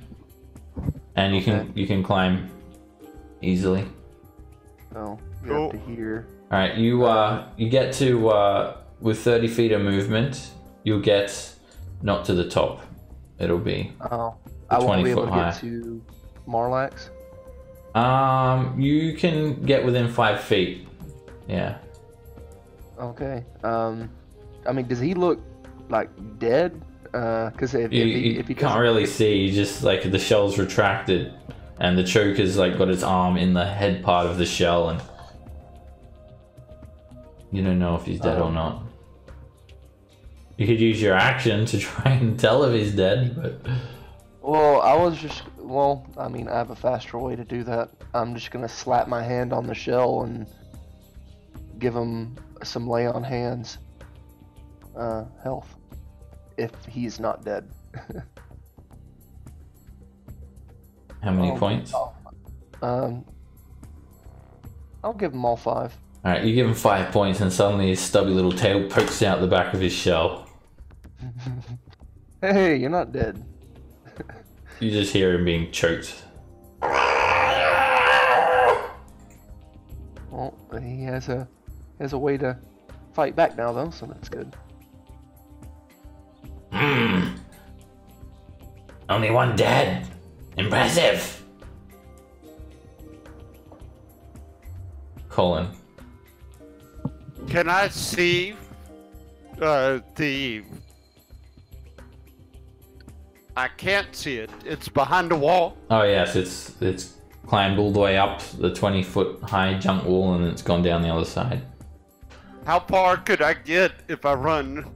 And you can climb easily. Oh, you Cool. have to hear. Alright, you get to with 30 feet of movement, you'll get not to the top. It'll be Oh, I won't 20 be able foot to high. get to Marlax. You can get within 5 feet. Yeah. Okay. I mean, does he look like dead? Because if You he can't doesn't- really see, just like the shell's retracted, and the choker's like got its arm in the head part of the shell, and you don't know if he's dead or not. You could use your action to try and tell if he's dead, but Well, I mean, I have a faster way to do that. I'm just gonna slap my hand on the shell and give him some lay on hands health if he's not dead. how many Oh, points? I'll give him all 5. Alright, you give him 5 points, and suddenly his stubby little tail pokes out the back of his shell. Hey, you're not dead. You just hear him being choked. Well, he has a way to fight back now, though, so that's good. Only one dead. Impressive. Colin. Can I see the I can't see it. It's behind the wall. Oh yes, it's climbed all the way up the 20-foot high junk wall and it's gone down the other side. How far could I get if I run?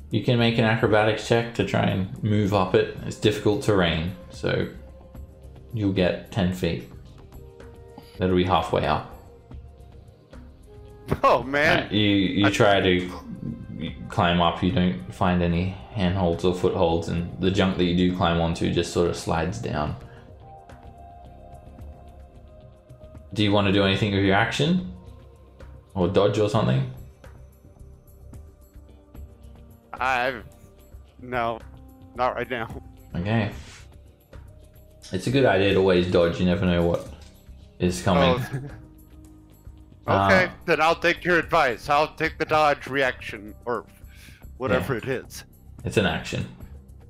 You can make an acrobatics check to try and move up it. It's difficult terrain, so you'll get 10 feet. That'll be halfway up. Oh man. You try to climb up, you don't find any handholds or footholds, and the junk that you do climb onto just sort of slides down. Do you want to do anything with your action? Or dodge or something? No, not right now. Okay. It's a good idea to always dodge, you never know what is coming. Okay, then I'll take your advice. I'll take the dodge reaction, or whatever it is. It's an action.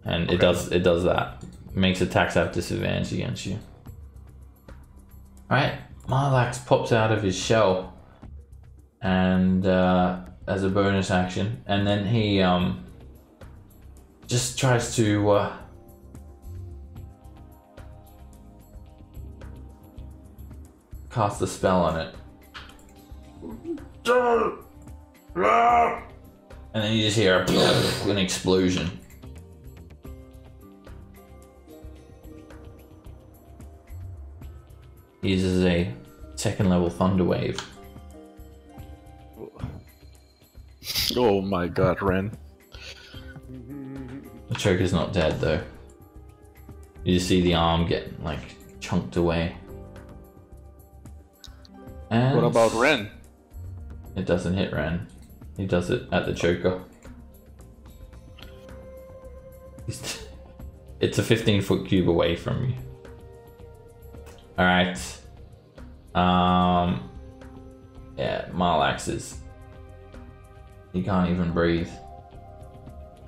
And Okay. it does that. It makes attacks have disadvantage against you. Alright, Marlax pops out of his shell and as a bonus action, and then he just tries to cast a spell on it. And then you just hear an explosion. He uses a second level thunder wave. Oh my god, Ren. The choker's not dead though. You just see the arm get like chunked away. And What about Ren? it doesn't hit Ren. He does it at the choker. It's a 15-foot cube away from you. Alright. Yeah, Marlax is... He can't even breathe.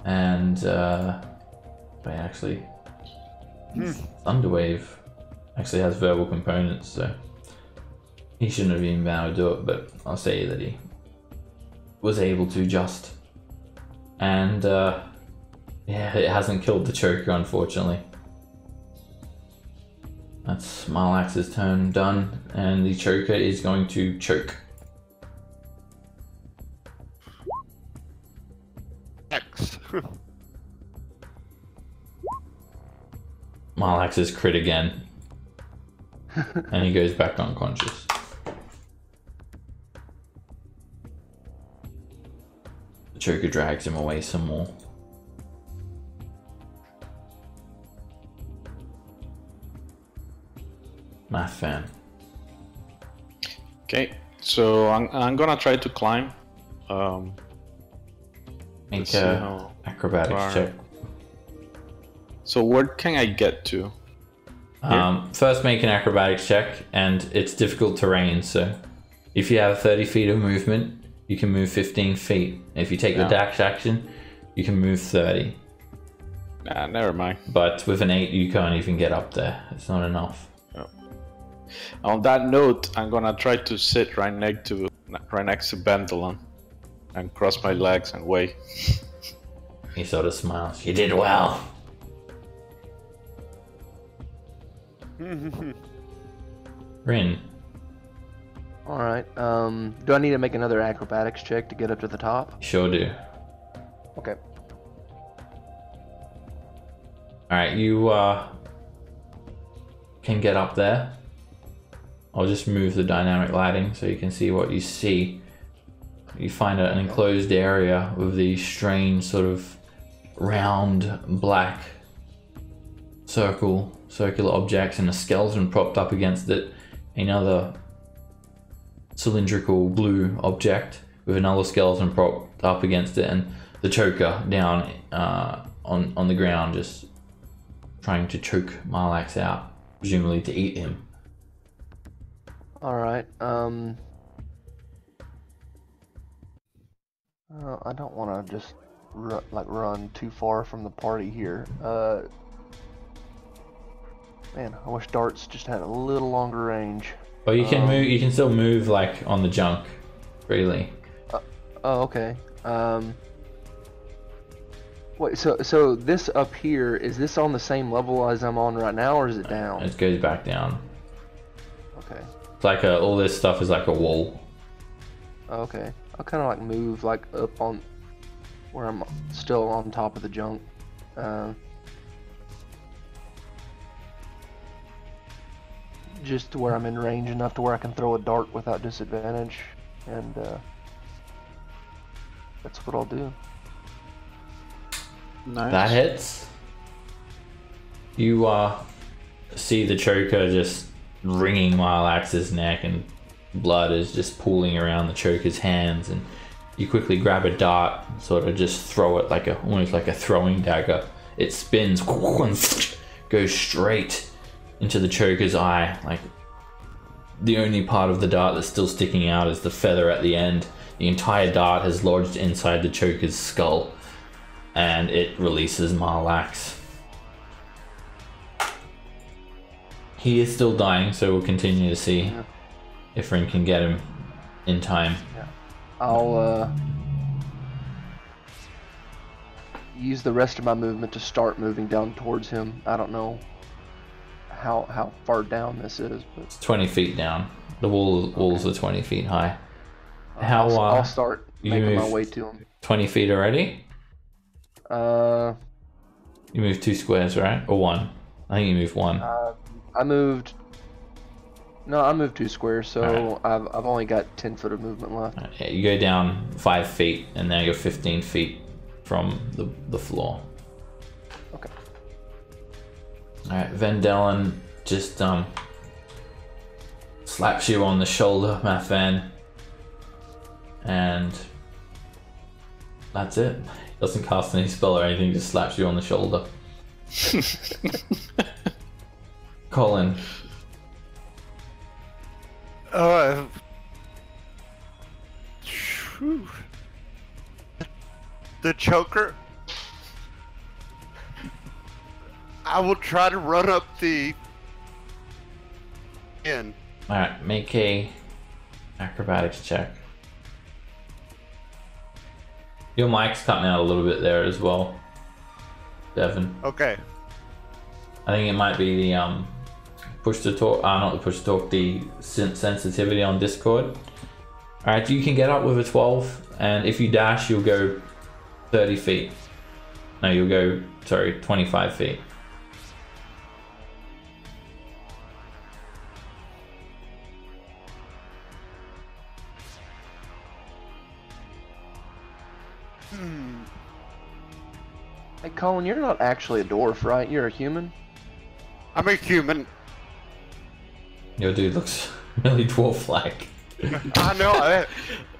And, wait, actually... Thunderwave actually has verbal components, so... He shouldn't have even been able to do it, but I'll say that he was able to just. And, yeah, it hasn't killed the choker, unfortunately. That's Marlax's turn done, and the choker is going to choke. X. Marlax's crit again. And he goes back unconscious. The choker drags him away some more. Math fan. Okay, so I'm gonna try to climb. Make Let's see a how acrobatics far. check. So where can I get to? First make an acrobatics check, and it's difficult terrain, so if you have 30 feet of movement, you can move 15 feet. If you take the dash action, you can move 30. Nah, never mind. But with an 8, you can't even get up there. It's not enough. On that note, I'm gonna try to sit right next to Bendelon and cross my legs and wait. He sort of smiles. You did well. Rin. Alright, do I need to make another acrobatics check to get up to the top? Sure do. Okay. Alright, you can get up there. I'll just move the dynamic lighting so you can see what you see. You find an enclosed area with these strange sort of round black circular objects and a skeleton propped up against it. Another cylindrical blue object with another skeleton propped up against it, and the choker down on the ground, just trying to choke Marlax out, presumably to eat him. Alright, I don't want to just run too far from the party here. Man, I wish darts just had a little longer range. Well, you can move. You can still move like on the junk, freely. Oh, okay. Wait, so this up here, is this on the same level as I'm on right now, or is it down? It goes back down. Okay. It's like all this stuff is like a wall. Okay. I'll kind of like move like up on where I'm still on top of the junk. Just to where I'm in range enough to where I can throw a dart without disadvantage, and that's what I'll do. Nice. That hits. You see the choker just wringing Milax's neck, and blood is just pooling around the choker's hands, and you quickly grab a dart, sort of just throw it like almost like a throwing dagger. It spins, goes straight into the choker's eye. Like, the only part of the dart that's still sticking out is the feather at the end. The entire dart has lodged inside the choker's skull, and it releases Milax. He is still dying, so we'll continue to see if Rin can get him in time. Yeah. I'll use the rest of my movement to start moving down towards him. I don't know how far down this is, but It's 20 feet down. The walls are 20 feet high. I'll start you making my move way to him. 20 feet already? You moved 2 squares, right? Or 1? I think you moved 1. I moved 2 squares, so I've only got 10 foot of movement left. Yeah, you go down 5 feet, and now you're 15 feet from the floor. Okay. Alright, Vendellen just slaps you on the shoulder, Mathan. And that's it. Doesn't cast any spell or anything, just slaps you on the shoulder. Colin. The choker. I will try to run up the in. Alright, make a acrobatics check. Your mic's cutting out a little bit there as well, Devin. Okay. I think it might be the push to talk, not the push to talk, the sensitivity on Discord. Alright, you can get up with a 12, and if you dash, you'll go 30 feet. No, you'll go, sorry, 25 feet. Hey, Colin, you're not actually a dwarf, right? You're a human? I'm a human. Your dude looks really dwarf-like. I know.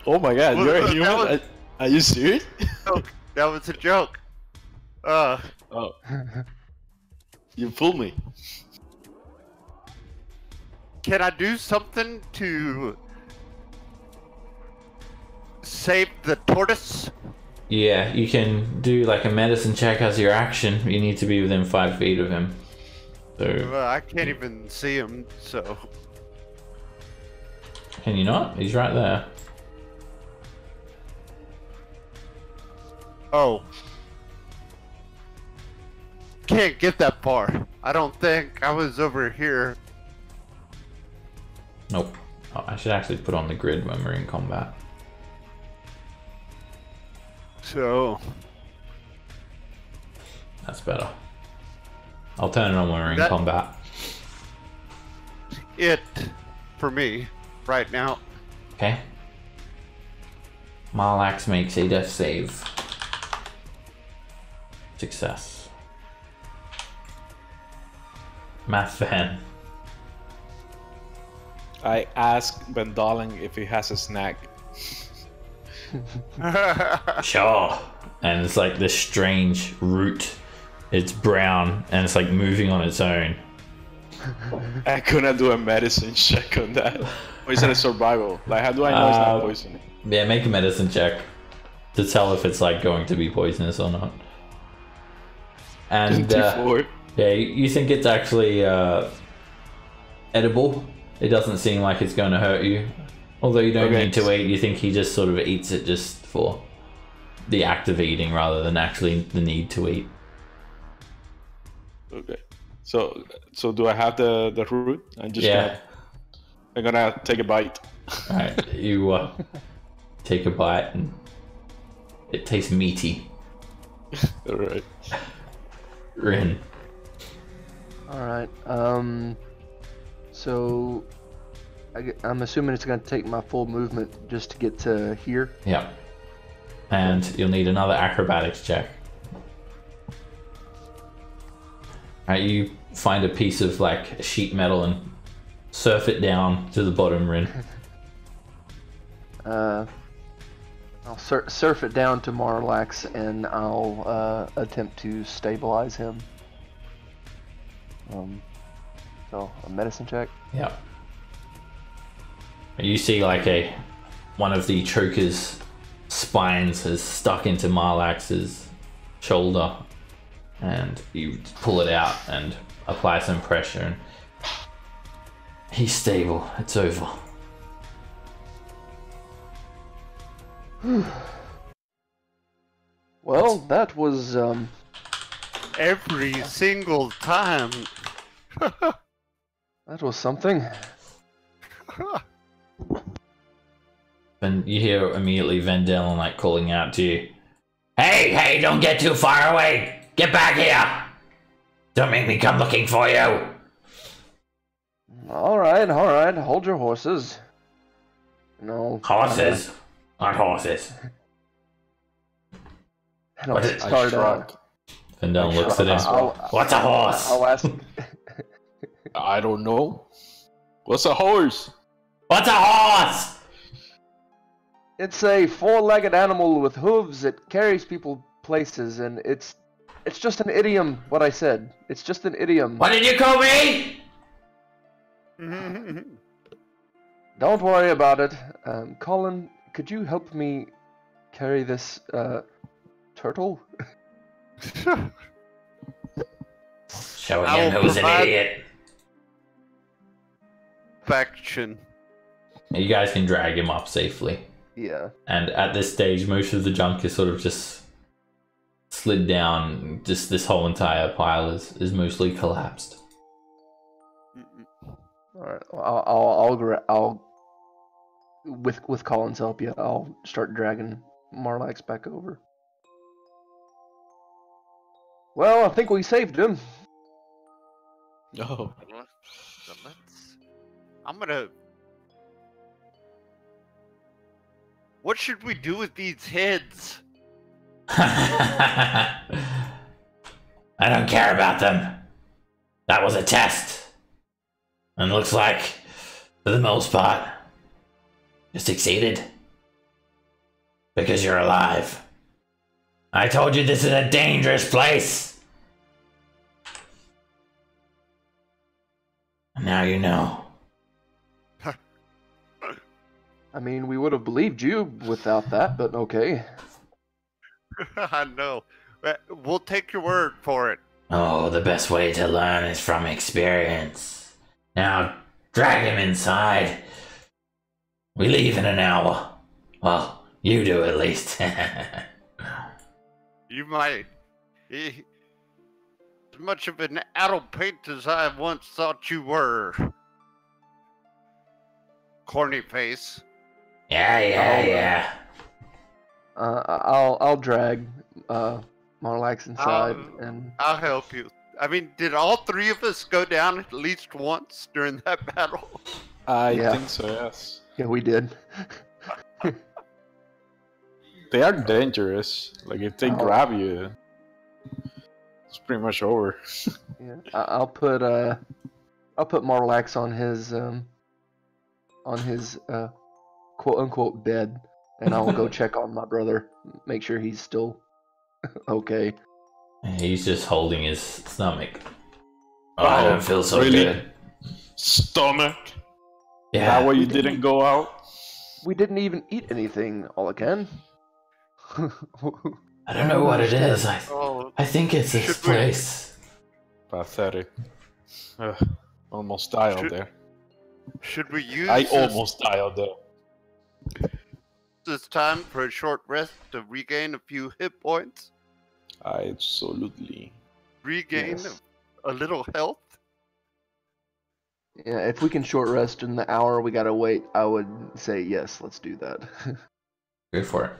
Oh my god, Well, you're a that human? was- Are you serious? That was a joke. Oh. You fooled me. Can I do something to save the tortoise? Yeah, you can do like a medicine check as your action. You need to be within 5 feet of him. So, Well, I can't even see him, so. can you not? He's right there. Oh. Can't get that far. I don't think. I was over here. Nope. Oh, I should actually put on the grid when we're in combat. So. That's better. I'll turn it on when we're in That- combat. It for me right now. Okay. Marlax makes a death save. Success. Mathan. I asked Vendalen if he has a snack. Sure. And it's like this strange root. It's brown and it's like moving on its own. I couldn't do a medicine check on that. Or is it a survival? Like, how do I know it's not poison? Yeah, make a medicine check to tell if it's like going to be poisonous or not. And T4. yeah, you think it's actually edible. It doesn't seem like it's going to hurt you. Although you don't Okay. need to eat, you think he just sort of eats it just for the act of eating rather than actually the need to eat. Okay. So do I have the root? I'm gonna take a bite. All right, you take a bite and it tastes meaty. All right. Rin. Alright, so I'm assuming it's going to take my full movement just to get to here. Yeah. And you'll need another acrobatics check. Alright, you find a piece of like sheet metal and surf it down to the bottom, Rin. I'll surf it down to Marlax and I'll attempt to stabilize him. So a medicine check. Yeah. You see like one of the choker's spines is stuck into Marlax's shoulder, and you pull it out and apply some pressure, and he's stable. It's over. Well, that was Every single time. that was something. And you hear immediately Vendel like calling out to you, Hey, don't get too far away! Get back here! Don't make me come looking for you! Alright, hold your horses. No. Horses aren't horses. And I'll What did- start Vendel looks at him. What's a horse? I'll ask. I don't know. What's a horse? What's a horse? It's a four-legged animal with hooves. It carries people places, and it's just an idiom. What I said. It's just an idiom. What did you call me? Don't worry about it. Colin, could you help me carry this turtle? Showing I him will who's an provide- idiot. Faction. You guys can drag him up safely. Yeah. And at this stage, most of the junk is sort of just slid down. Just this whole entire pile is mostly collapsed. All right. I'll with Colin's help, yeah, I'll start dragging Marlax back over. Well, I think we saved him. Oh. I'm gonna. What should we do with these heads? I don't care about them. That was a test. And looks like, for the most part, you succeeded. Because you're alive. I told you this is a dangerous place. And now you know. I mean, we would have believed you without that, but okay. I know. We'll take your word for it. Oh, the best way to learn is from experience. Now, drag him inside. We leave in an hour. Well, you do at least. You might. As much of an addle-paint as I once thought you were. Corny face. Yeah. I'll drag Marlax inside, and I'll help you. I mean, did all three of us go down at least once during that battle? I Yeah. think so, yes. yeah, we did. They are dangerous. Like, if they grab you, it's pretty much over. Yeah, I'll put Marlax on his quote unquote bed, and I'll go check on my brother, make sure he's still okay. He's just holding his stomach. Oh, I Oh, don't feel so really? good. Stomach? Yeah. That way you didn't go out? We didn't even eat anything, Olakan. I don't know what it is. Oh, I think it's this Should we- place. Pathetic. Almost died out Should- there. should we use I this- almost died out there. this time for a short rest to regain a few hit points? Absolutely. Regain Yes. a little health? Yeah, if we can short rest in the hour we gotta wait, I would say yes, let's do that. Go for it.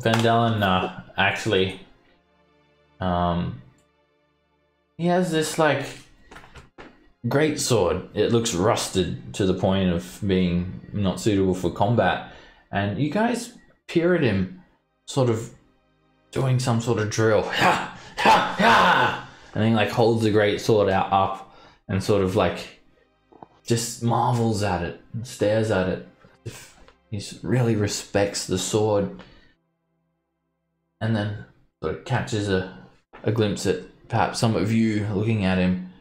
Vandalen actually, he has this like great sword. It looks rusted to the point of being not suitable for combat, and you guys peer at him, sort of doing some sort of drill. Ha ha ha! And he like holds the great sword out up and sort of like just marvels at it and stares at it. If he really respects the sword, and then sort of catches a glimpse at perhaps some of you looking at him,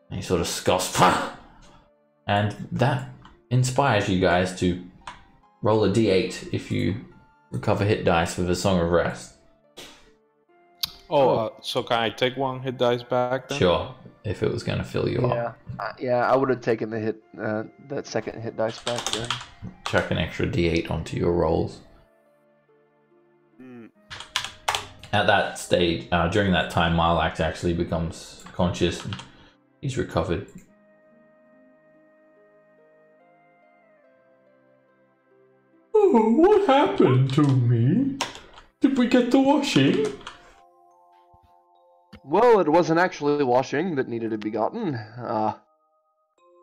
and he sort of scoffs, and that inspires you guys to roll a d8 if you recover hit dice with a Song of Rest. So can I take one hit dice back then? Sure, if it was going to fill you up. Yeah, I would have taken the hit, that second hit dice back then. Chuck an extra d8 onto your rolls. At that stage, during that time, Marlax actually becomes conscious and he's recovered. Oh, what happened to me? Did we get the washing? Well, it wasn't actually washing that needed to be gotten.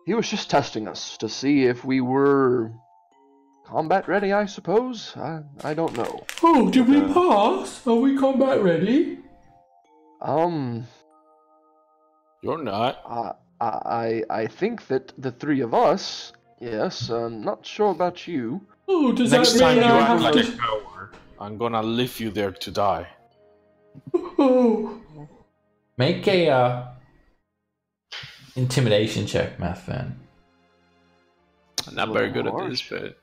He was just testing us to see if we were combat ready, I suppose. I don't know. Oh, did we pass? Are we combat ready? You're not. I think that the three of us, yes, not sure about you. Oh, does Next that time mean you I act have like to... a coward, I'm gonna leave you there to die. Oh, Make a intimidation check, Math Fan. I'm not very good at this, but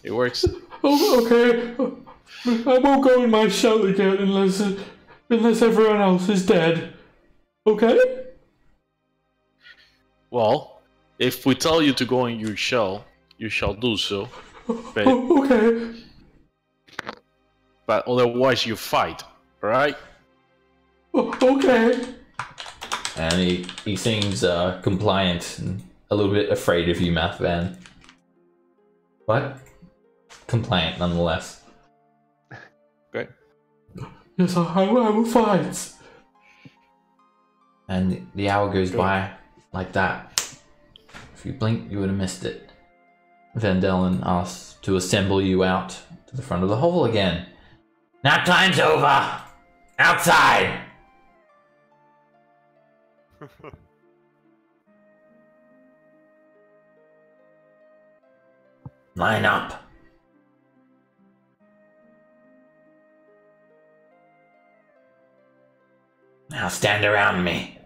it works. oh, okay. I won't go in my shell again unless everyone else is dead. Okay? Well, if we tell you to go in your shell, you shall do so. But, Oh, okay. but otherwise you fight, right? Oh, okay. And he seems compliant and a little bit afraid of you, Math Van. But compliant nonetheless. Okay. Yes, I will fight. And the hour goes by like that. If you blink, you would have missed it. Vandalen asks to assemble you out to the front of the hole again. Nap time's over! Outside! Line up. Now stand around me.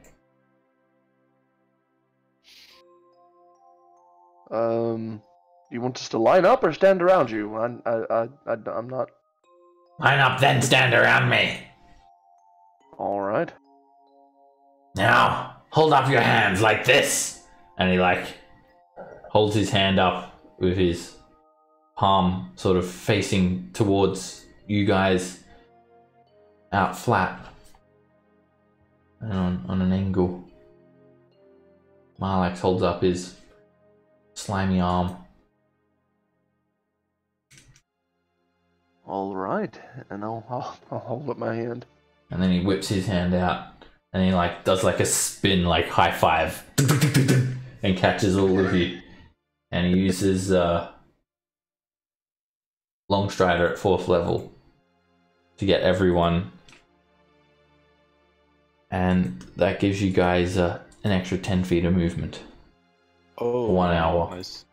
You want us to line up or stand around you? I'm not. Line up, then stand around me. All right. Now, hold up your hands like this. And he holds his hand up with his palm sort of facing towards you guys, out flat and on an angle. Marlax holds up his slimy arm. All right, and I'll hold up my hand. And then he whips his hand out and he does a spin, high five, and catches all of you. And he uses Long Strider at 4th level to get everyone. And that gives you guys an extra 10 feet of movement. Oh, For 1 hour. Nice.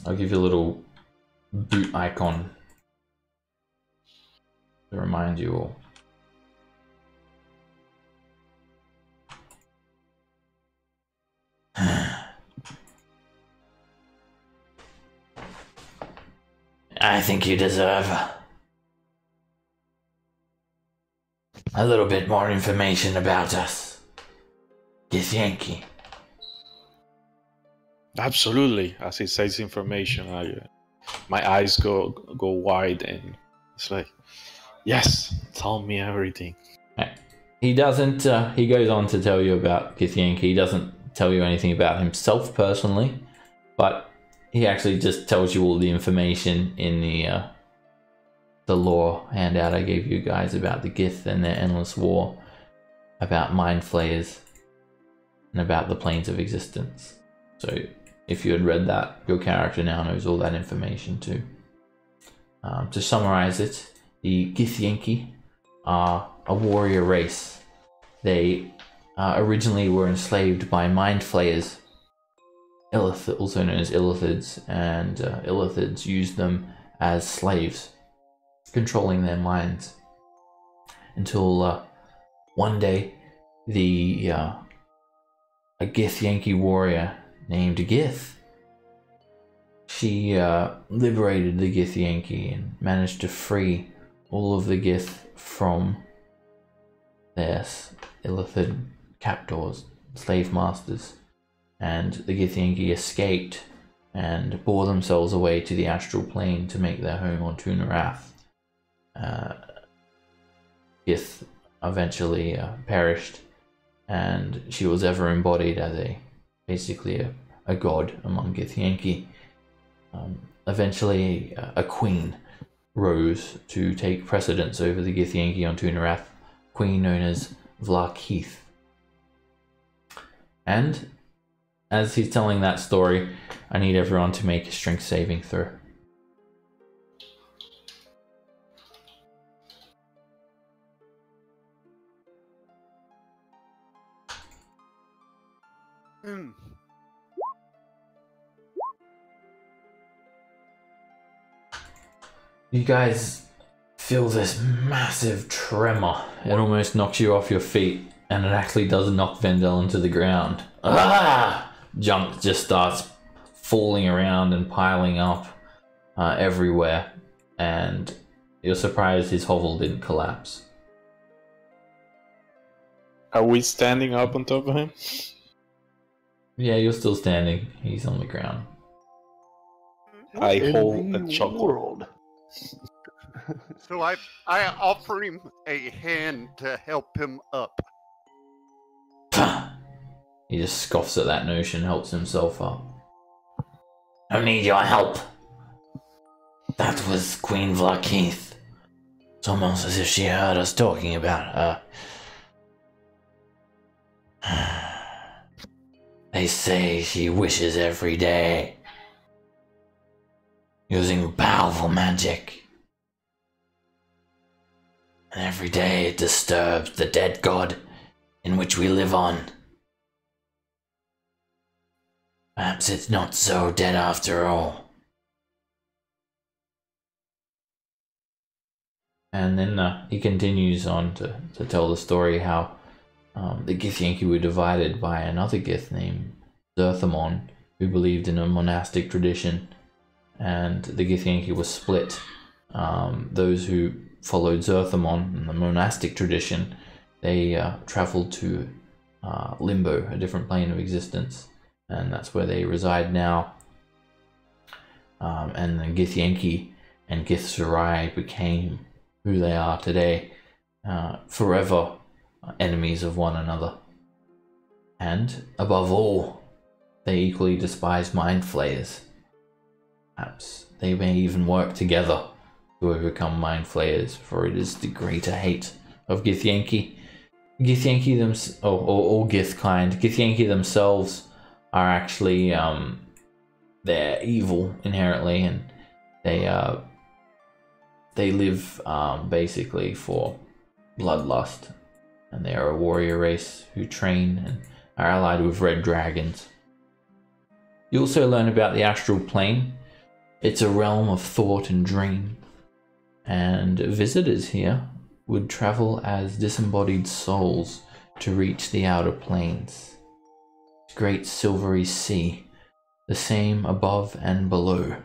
I'll give you a little boot icon to remind you all. I think you deserve a little bit more information about us. Githyanki. Absolutely. As he says information, my eyes go wide, and it's like, yes, tell me everything. He doesn't. He goes on to tell you about Githyanki. He doesn't tell you anything about himself personally, but he actually just tells you all the information in the lore handout I gave you guys about the Gith and their endless war, about mind flayers, and about the planes of existence. So if you had read that, your character now knows all that information too. To summarize it, the Githyanki are a warrior race. They originally were enslaved by mind flayers, also known as illithids, and illithids used them as slaves, controlling their minds, until one day a Githyanki warrior named Gith, she liberated the Githyanki and managed to free all of the Gith from their illithid captors, slave masters, and the Githyanki escaped and bore themselves away to the astral plane to make their home on Tunarath. Gith eventually perished, and she was ever embodied as basically a god among Githyanki. Eventually, a queen rose to take precedence over the Githyanki on Tunarath, queen known as Vlakeith. And as he's telling that story, I need everyone to make a strength saving throw. You guys feel this massive tremor. It almost knocks you off your feet, and it actually does knock Vendel into the ground. Ah! Junk just starts falling around and piling up everywhere, and you're surprised his hovel didn't collapse. Are we standing up on top of him? Yeah, you're still standing. He's on the ground. I In hold the a chocolate. world. So I offer him a hand to help him up. He just scoffs at that notion, helps himself up. I need your help. That was Queen Vlakeith. It's almost as if she heard us talking about her. They say she wishes every day, using powerful magic. And every day it disturbs the dead god in which we live on. Perhaps it's not so dead after all. And then he continues on to tell the story how the Githyanki were divided by another Gith named Zerthamon, who believed in a monastic tradition, and the Githyanki was split. Those who followed Zerthamon and the monastic tradition, they traveled to Limbo, a different plane of existence, and that's where they reside now. And the Githyanki and Githzerai became who they are today, forever enemies of one another. And above all, they equally despise mind flayers. Perhaps they may even work together to overcome mind flayers, for it is the greater hate of Githyanki. Githyanki or Gith kind. Githyanki themselves are actually they're evil inherently, and they live basically for bloodlust, and they are a warrior race who train and are allied with red dragons. You also learn about the astral plane. It's a realm of thought and dream, and visitors here would travel as disembodied souls to reach the outer planes. Great silvery sea, the same above and below.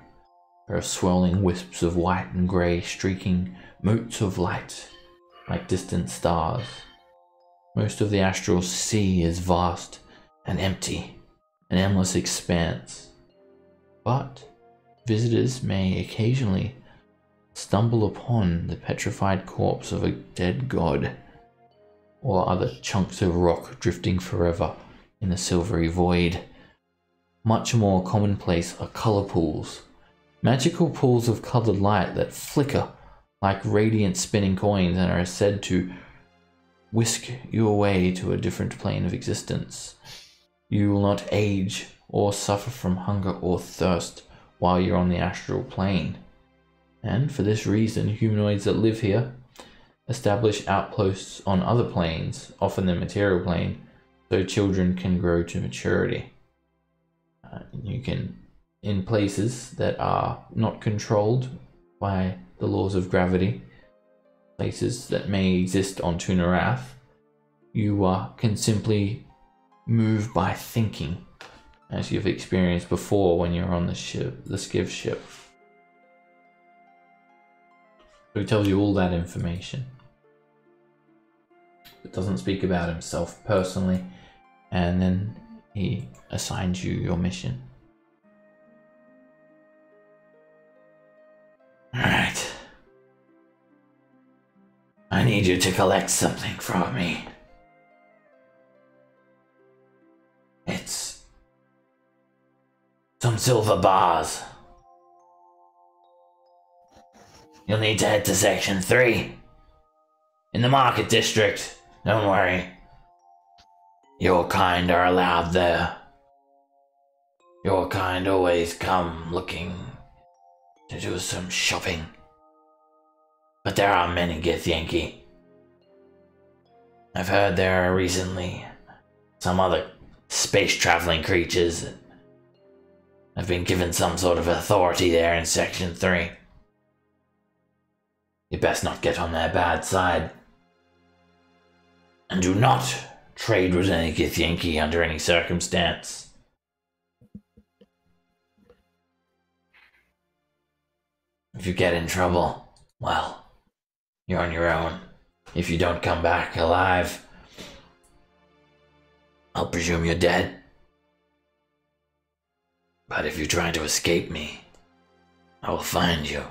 There are swirling wisps of white and grey streaking motes of light like distant stars. Most of the astral sea is vast and empty, an endless expanse. But visitors may occasionally stumble upon the petrified corpse of a dead god, or other chunks of rock drifting forever in a silvery void. Much more commonplace are color pools, magical pools of colored light that flicker like radiant spinning coins and are said to whisk you away to a different plane of existence. You will not age or suffer from hunger or thirst while you're on the astral plane. And for this reason, humanoids that live here establish outposts on other planes, often the material plane, so children can grow to maturity. You can, in places that are not controlled by the laws of gravity, places that may exist on Tunarath, you can simply move by thinking, as you've experienced before when you're on the ship, the Skiv ship. So he tells you all that information. It doesn't speak about himself personally, and then he assigns you your mission. Alright. I need you to collect something from me. It's some silver bars. You'll need to head to Section 3 in the Market District. Don't worry. Your kind are allowed there. Your kind always come looking to do some shopping. But there are many Githyanki. I've heard there are recently some other space-traveling creatures that have been given some sort of authority there in Section 3. You best not get on their bad side. And do not trade with any Githyanki under any circumstance. If you get in trouble, well, you're on your own. If you don't come back alive, I'll presume you're dead. But if you're trying to escape me, I will find you.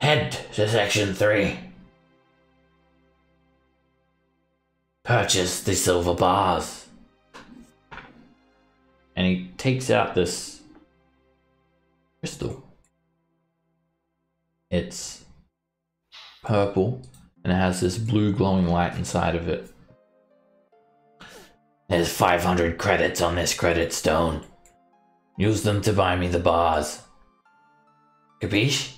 Head to Section 3. Purchase the silver bars. And he takes out this crystal. It's purple and it has this blue glowing light inside of it. There's 500 credits on this credit stone. Use them to buy me the bars. Capiche?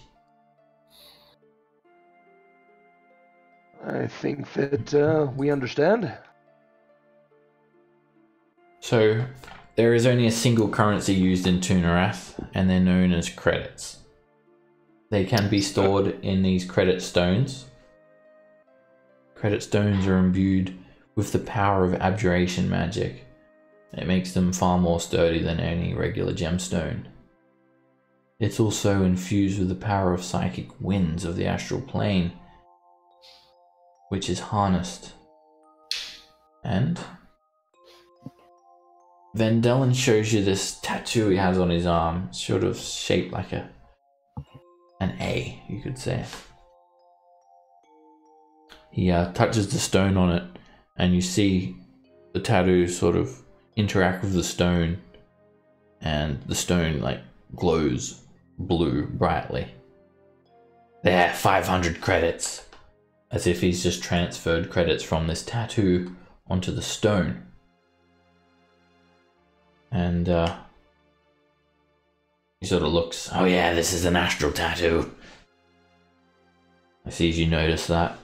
I think that we understand. So, there is only a single currency used in Tunarath, and they're known as credits. They can be stored in these credit stones. Credit stones are imbued with the power of abjuration magic. It makes them far more sturdy than any regular gemstone. It's also infused with the power of psychic winds of the astral plane, which is harnessed. And Vendellen shows you this tattoo he has on his arm, sort of shaped like an A, you could say. He touches the stone on it, and you see the tattoo sort of interact with the stone, and the stone like glows blue brightly. There, 500 credits. As if he's just transferred credits from this tattoo onto the stone. And he sort of looks, oh yeah, this is an astral tattoo. I see you notice that.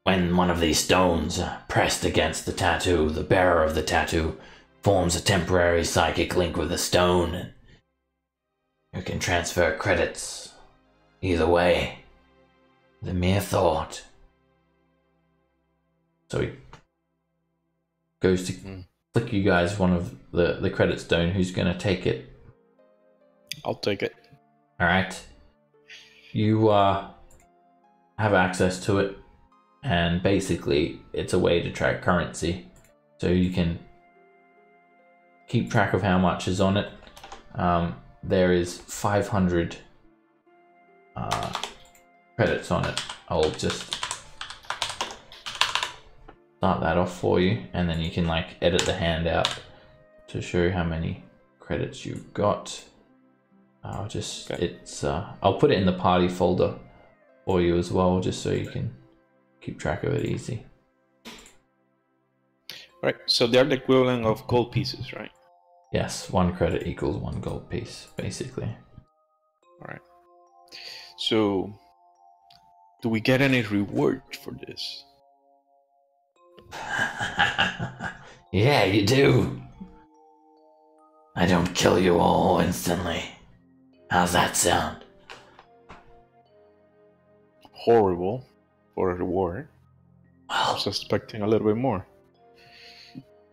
When one of these stones pressed against the tattoo, the bearer of the tattoo forms a temporary psychic link with the stone. And you can transfer credits either way. The mere thought. So he goes to flick you guys one of the credit stone. Who's going to take it? I'll take it. Alright. You have access to it. and basically it's a way to track currency, so you can keep track of how much is on it. There is 500 credits on it. I'll just start that off for you, and then you can like edit the handout to show how many credits you've got. I'll just I'll put it in the party folder for you as well, just so you can keep track of it easy. Right, so they're the equivalent of gold pieces, right? Yes, 1 credit equals 1 gold piece, basically. All right. So, do we get any reward for this? Yeah, you do. I don't kill you all instantly. How's that sound? Horrible for a reward. I was expecting a little bit more.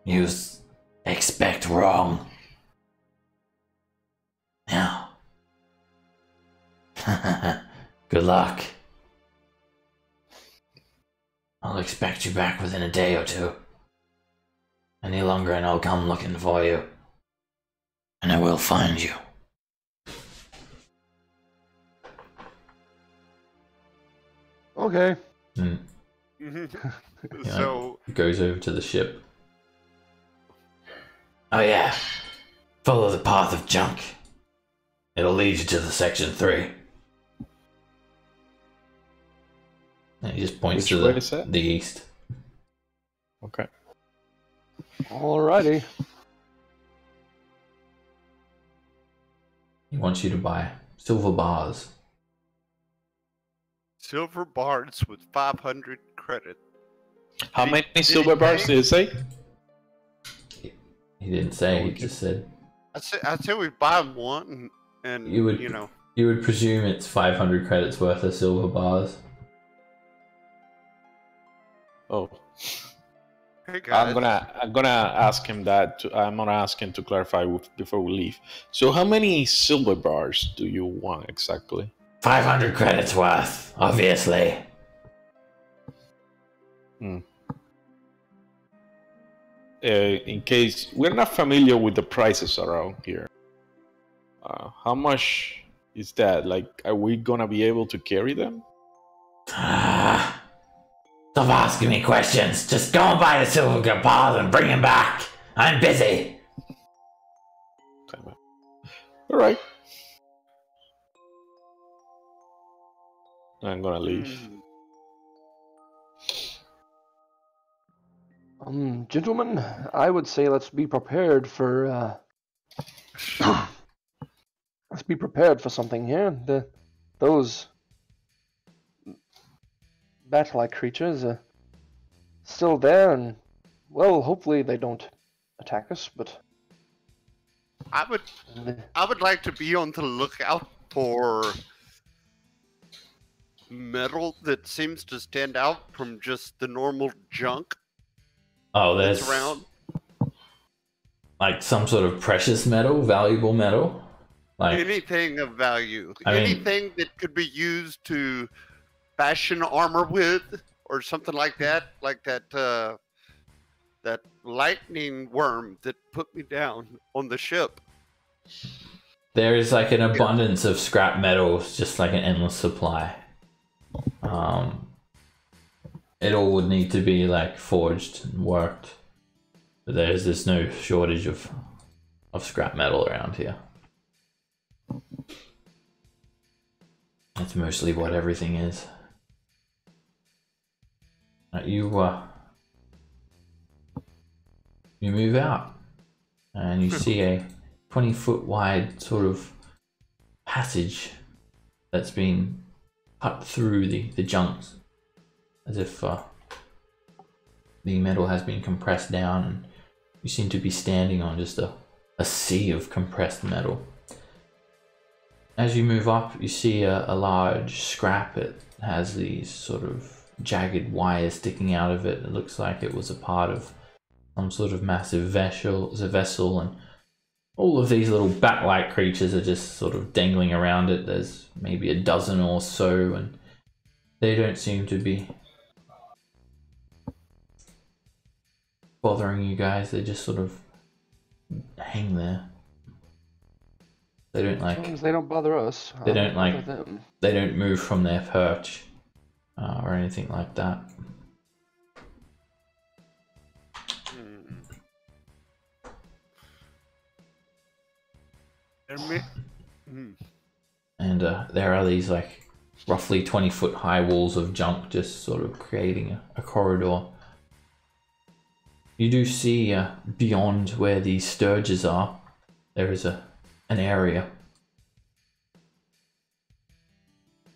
You expect wrong. Now. Good luck. I'll expect you back within a day or two. Any longer and I'll come looking for you. And I will find you. Okay. So It goes over to the ship. Oh yeah. Follow the path of junk. It'll lead you to the section 3. And he just points Which to way is that? the east. Okay. Alrighty. He wants you to buy silver bars. silver bars with 500 credit. How Did many he silver bars say? did it say? He didn't say, he Okay. just said. I say we buy him one, and You would- you know. You would presume it's 500 credits worth of silver bars. Oh, Hey guys. I'm gonna ask him that. I'm gonna ask him to clarify before we leave. So, how many silver bars do you want exactly? 500 credits worth, obviously. In case we're not familiar with the prices around here, how much is that? Like, are we gonna be able to carry them? Stop asking me questions. Just go and buy the silver bars and bring them back. I'm busy. All right. I'm gonna leave. Gentlemen, I would say let's be prepared for let's be prepared for something here. Those bat-like creatures are still there, and well, hopefully they don't attack us. But I would like to be on the lookout for metal that seems to stand out from just the normal junk Oh, that's there's around. like some sort of precious metal, valuable metal. Like, Anything of value. I mean- Anything that could be used to fashion armor with, or something like that. Like that lightning worm that put me down on the ship. there is like an abundance of scrap metals, just like an endless supply. It all would need to be like forged and worked. But there's no shortage of scrap metal around here. That's mostly what everything is. You move out and you see a 20-foot wide sort of passage that's been cut through the junks, as if the metal has been compressed down, and you seem to be standing on just a sea of compressed metal. As you move up, you see a large scrap. It has these sort of jagged wires sticking out of it. It looks like it was a part of some sort of massive vessel, and all of these little bat-like creatures are just sort of dangling around it. There's maybe a dozen or so, and they don't seem to be bothering you guys. They just sort of hang there. They don't As long like. as they don't bother us. They I don't bother like. them. They don't move from their perch or anything like that. And there are these like roughly 20-foot high walls of junk just sort of creating a corridor. You do see beyond where these sturges are, there is an area.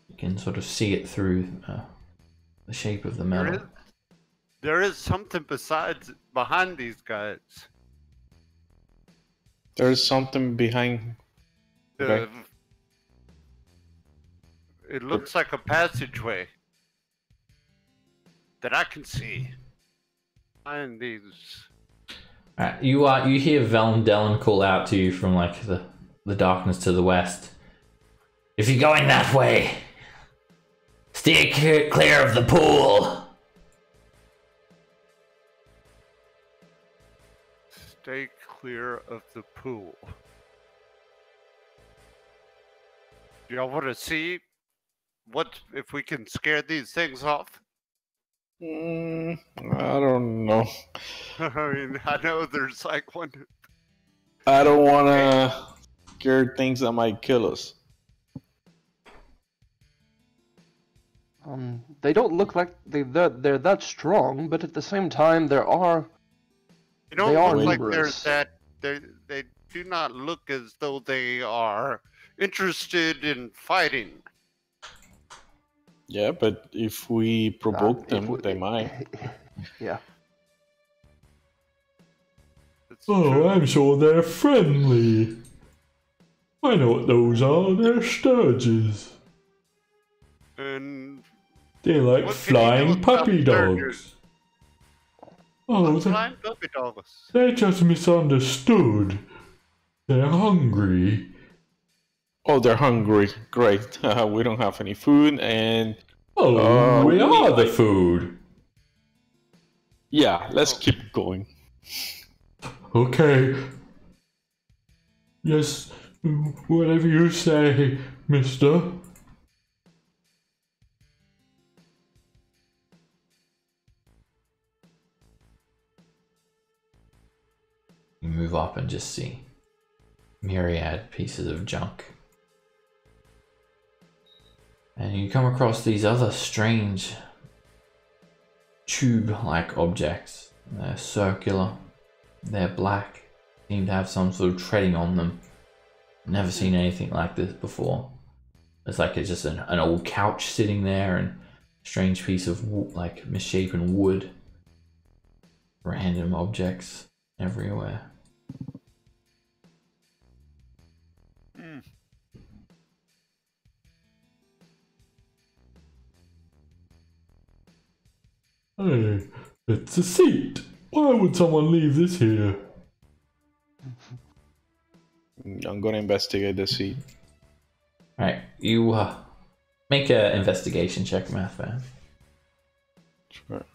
You can sort of see it through the shape of the metal. There is something behind these guys. There's something behind. Okay. It looks like a passageway that I can see behind these. Alright, you hear Valendellen call out to you from like the darkness to the west. If you're going that way, steer clear of the pool. Stay clear of the pool. Do y'all want to see if we can scare these things off? I don't know. I mean, I know there's like one. I don't want to scare things that might kill us. They don't look like they're that strong, but at the same time, there are. They don't They are look like numerous. they do not look as though they are interested in fighting. Yeah, but if we provoke them, they might. Yeah. It's Oh, true. I'm sure they're friendly. I know what those are. They're sturges. And They're like what can you tell us flying about puppy sturges? dogs. Oh, Flying puppy dogs. they're just misunderstood. They're hungry. Oh, they're hungry. Great. We don't have any food, and Oh, we are the food. yeah, let's keep going. Okay. Yes, whatever you say, mister. You move up and just see myriad pieces of junk. And you come across these other strange tube-like objects. They're circular, they're black, seem to have some sort of treading on them. Never seen anything like this before. It's like it's just an old couch sitting there and a strange piece of like misshapen wood. Random objects everywhere. Hey, it's a seat. Why would someone leave this here? I'm gonna investigate the seat. Alright, you make an investigation check, math man. Sure.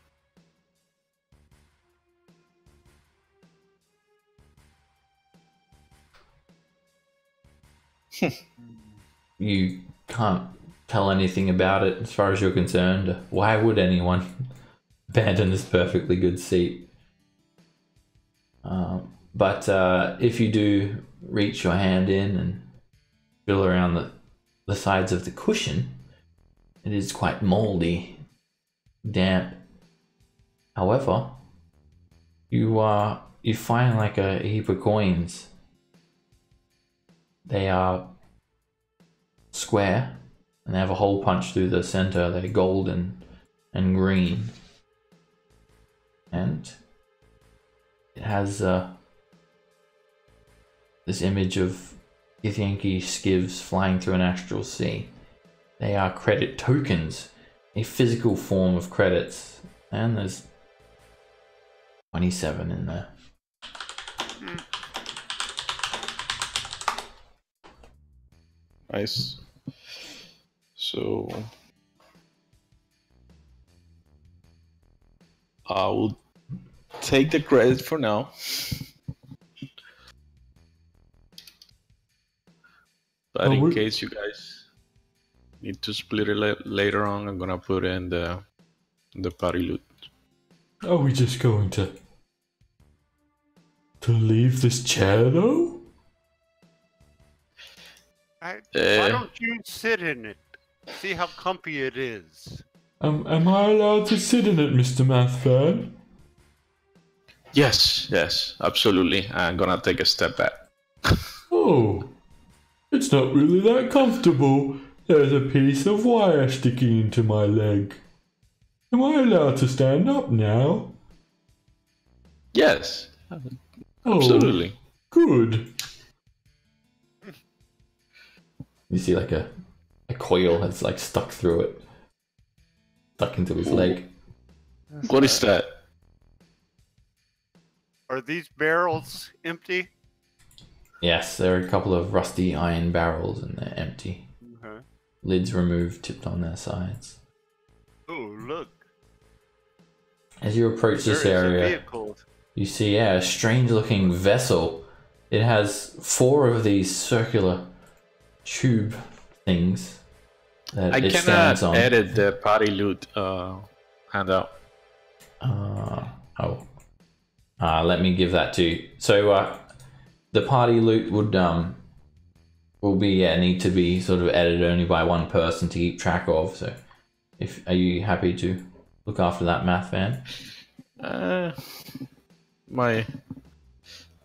You can't tell anything about it as far as you're concerned. Why would anyone abandon this perfectly good seat? But if you do reach your hand in and feel around the sides of the cushion, it is quite moldy, damp. However, you find like a heap of coins. They are square and they have a hole punched through the center. They're golden and green, and it has this image of Githyanki skivs flying through an astral sea. They are credit tokens, a physical form of credits, and there's 27 in there. Nice. So I will take the credit for now. But in case you guys need to split it later on, I'm gonna put in the party loot. Are we just going to leave this chair though? Why don't you sit in it? See how comfy it is. Am I allowed to sit in it, Mr. Mathfan? Yes, absolutely. I'm gonna take a step back. Oh, it's not really that comfortable. There's a piece of wire sticking into my leg. Am I allowed to stand up now? Yes, Oh, absolutely. good. You see like a coil has like stuck through it. Stuck into his leg. What is that? Are these barrels empty? Yes, there are a couple of rusty iron barrels and they're empty. Okay. Lids removed, tipped on their sides. Oh, look. As you approach this There is a area, vehicle. you see a strange looking vessel. It has 4 of these circular tube things that I it cannot stands on. edit the party loot handout. Let me give that to you. So the party loot will be need to be sort of edited only by one person to keep track of. So are you happy to look after that, Math Van? Might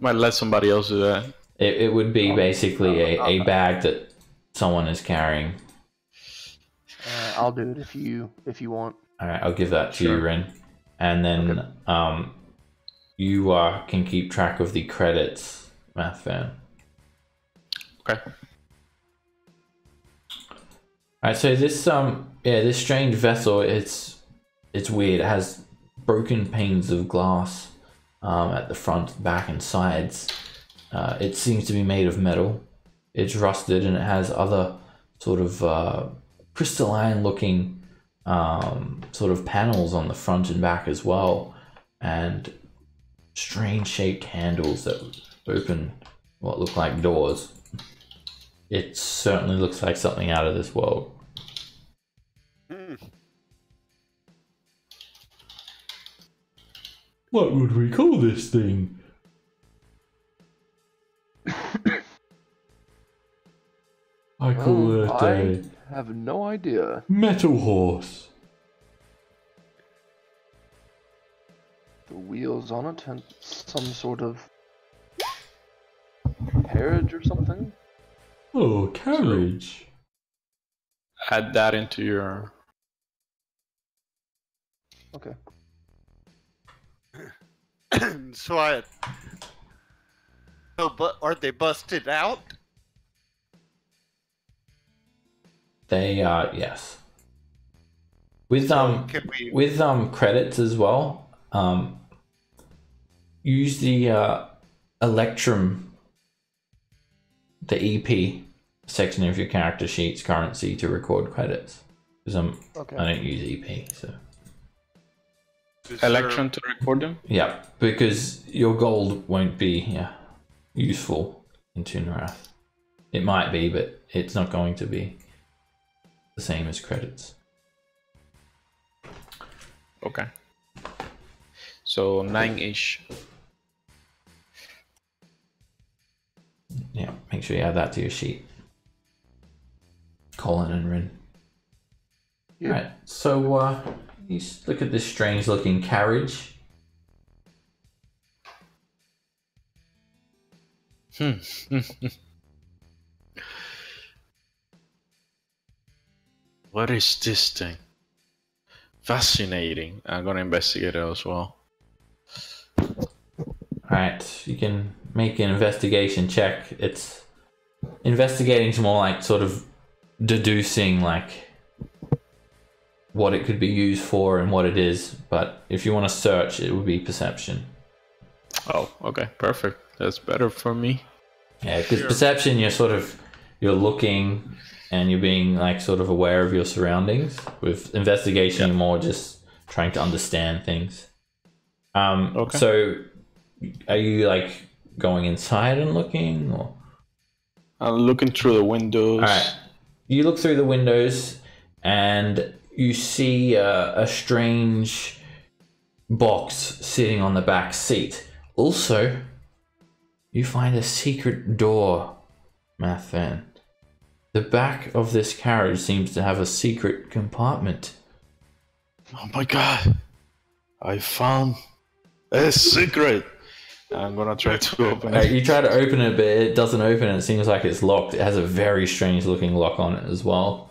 let somebody else do that. It would be basically a bag that someone is carrying. I'll do it if you want. Alright, I'll give that to you, Rin. And then you can keep track of the credits, Math Fan. Okay. Alright, so this this strange vessel, it's weird. It has broken panes of glass at the front, back, and sides. It seems to be made of metal. It's rusted and it has other sort of crystalline looking sort of panels on the front and back as well, and strange shaped handles that open what look like doors. It certainly looks like something out of this world. What would we call this thing? I call it I a have no idea. metal horse. The wheels on it and some sort of carriage or something. Oh, carriage. Add that into your... Okay. So but are they busted out? They are, yes. With Can we... with credits as well. Use the Electrum, the EP section of your character sheet's currency to record credits. Because I don't use EP, so. Electron to record them? Yeah, because your gold won't be useful in Toonwrath. It might be, but it's not going to be the same as credits. Okay. So 9-ish. Yeah, make sure you add that to your sheet. Colin and Rin. Yeah. Right, so you look at this strange looking carriage. What is this thing? Fascinating. I'm gonna investigate it as well. Alright, you can make an investigation check. It's investigating's more like sort of deducing like what it could be used for and what it is, but if you want to search, it would be perception. Oh, okay, perfect. That's better for me. Yeah, because perception, you're looking and you're being like sort of aware of your surroundings. With investigation, you're more just trying to understand things. Okay. So, are you like going inside and looking, or? I'm looking through the windows. All right. You look through the windows, and you see a strange box sitting on the back seat. Also, you find a secret door, Mathan. The back of this carriage seems to have a secret compartment. Oh my god! I found a secret. I'm gonna try to open it. You try to open it, but it doesn't open. It seems like it's locked. It has a very strange looking lock on it as well.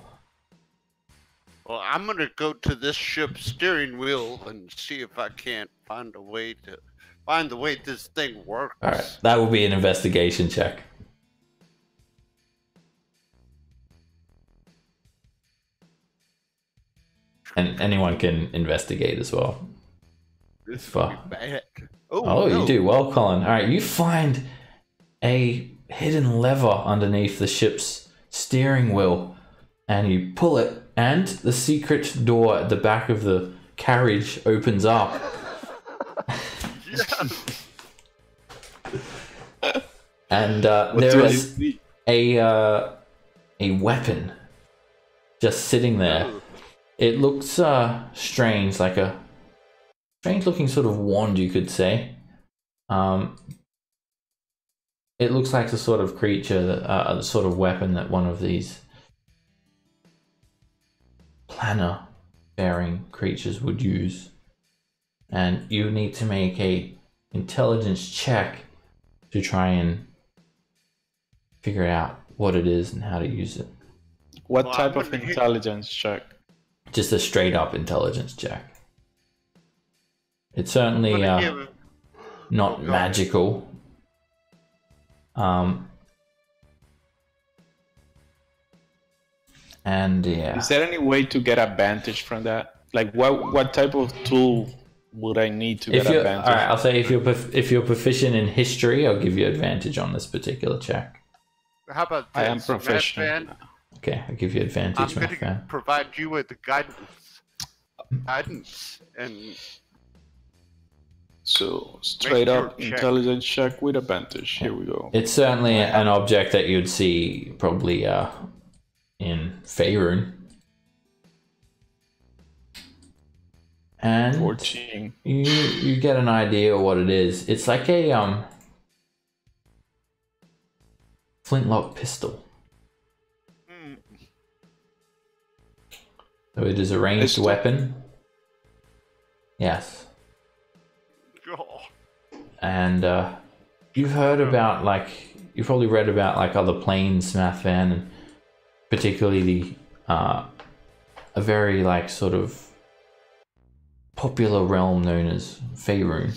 Well, I'm gonna go to this ship's steering wheel and see if I can't find the way this thing works. All right, that will be an investigation check. And anyone can investigate as well. This is Fuck. bad. Oh, no. you do well, Colin. All right, you find a hidden lever underneath the ship's steering wheel, and you pull it, and the secret door at the back of the carriage opens up. And there is a weapon just sitting there. It looks strange, like a strange looking sort of wand, you could say. It looks like the sort of creature, the sort of weapon that one of these planner bearing creatures would use. And you need to make a intelligence check to try and figure out what it is and how to use it. What Well, type I'm of gonna hit- intelligence check? Just a straight up intelligence check. It's certainly I'm gonna give- not Oh, go ahead. magical. And yeah, Is there any way to get advantage from that? Like, what type of tool would I need to if get you're advantage? all right, I'll say if you're proficient in history, I'll give you advantage on this particular check. How about this? I am proficient. Matt Okay, I'll give you Van, I'm advantage, going my to fan. provide you with the guidance, and So straight your up check. intelligence check with advantage. Here we go. It's certainly an object that you'd see probably in Faerun. And 14. you get an idea of what it is. It's like a flintlock pistol. So it is a ranged Pistol? weapon. Yes. oh, And you've heard about, like, you've probably read about like other planes, Mathvan, and particularly the a very like sort of popular realm known as Faerun,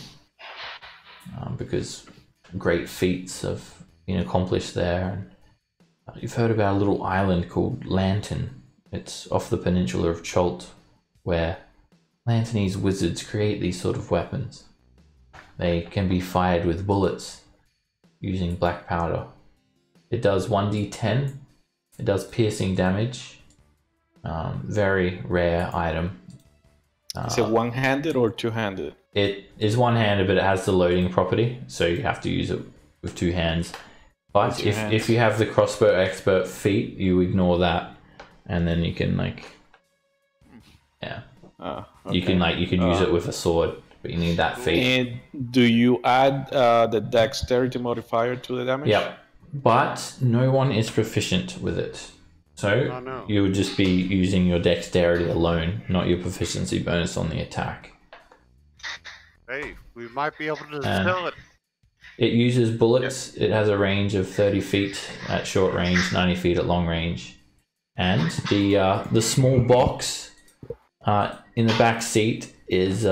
because great feats have been accomplished there. And you've heard about a little island called Lantern. It's off the peninsula of Cholt, where Lanternese wizards create these sort of weapons. They can be fired with bullets using black powder. It does 1d10. It does piercing damage. Very rare item. Is it one-handed or two-handed? It is one-handed, but it has the loading property, so you have to use it with two hands. But With two hands. if you have the crossbow expert feat, you ignore that, and then you can like, yeah, you can use it with a sword, but you need that feat. And do you add the dexterity modifier to the damage? Yep. But no one is proficient with it. So Oh, no. you would just be using your dexterity alone, not your proficiency bonus on the attack. hey, we might be able to And- sell it. It uses bullets. It has a range of 30 feet at short range, 90 feet at long range. And the small box in the back seat is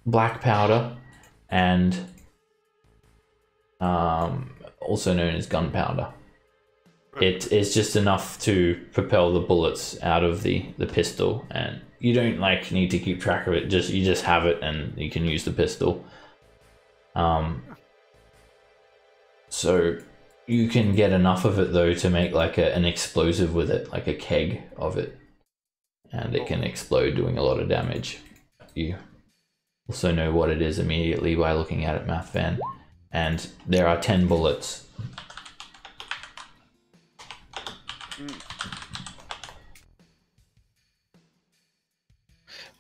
black powder and also known as gunpowder. It is just enough to propel the bullets out of the pistol, and you don't like need to keep track of it. You just have it, and you can use the pistol. So you can get enough of it though to make like an explosive with it, like a keg of it, and it can explode, doing a lot of damage. You also know what it is immediately by looking at it, Mathvan. And there are 10 bullets.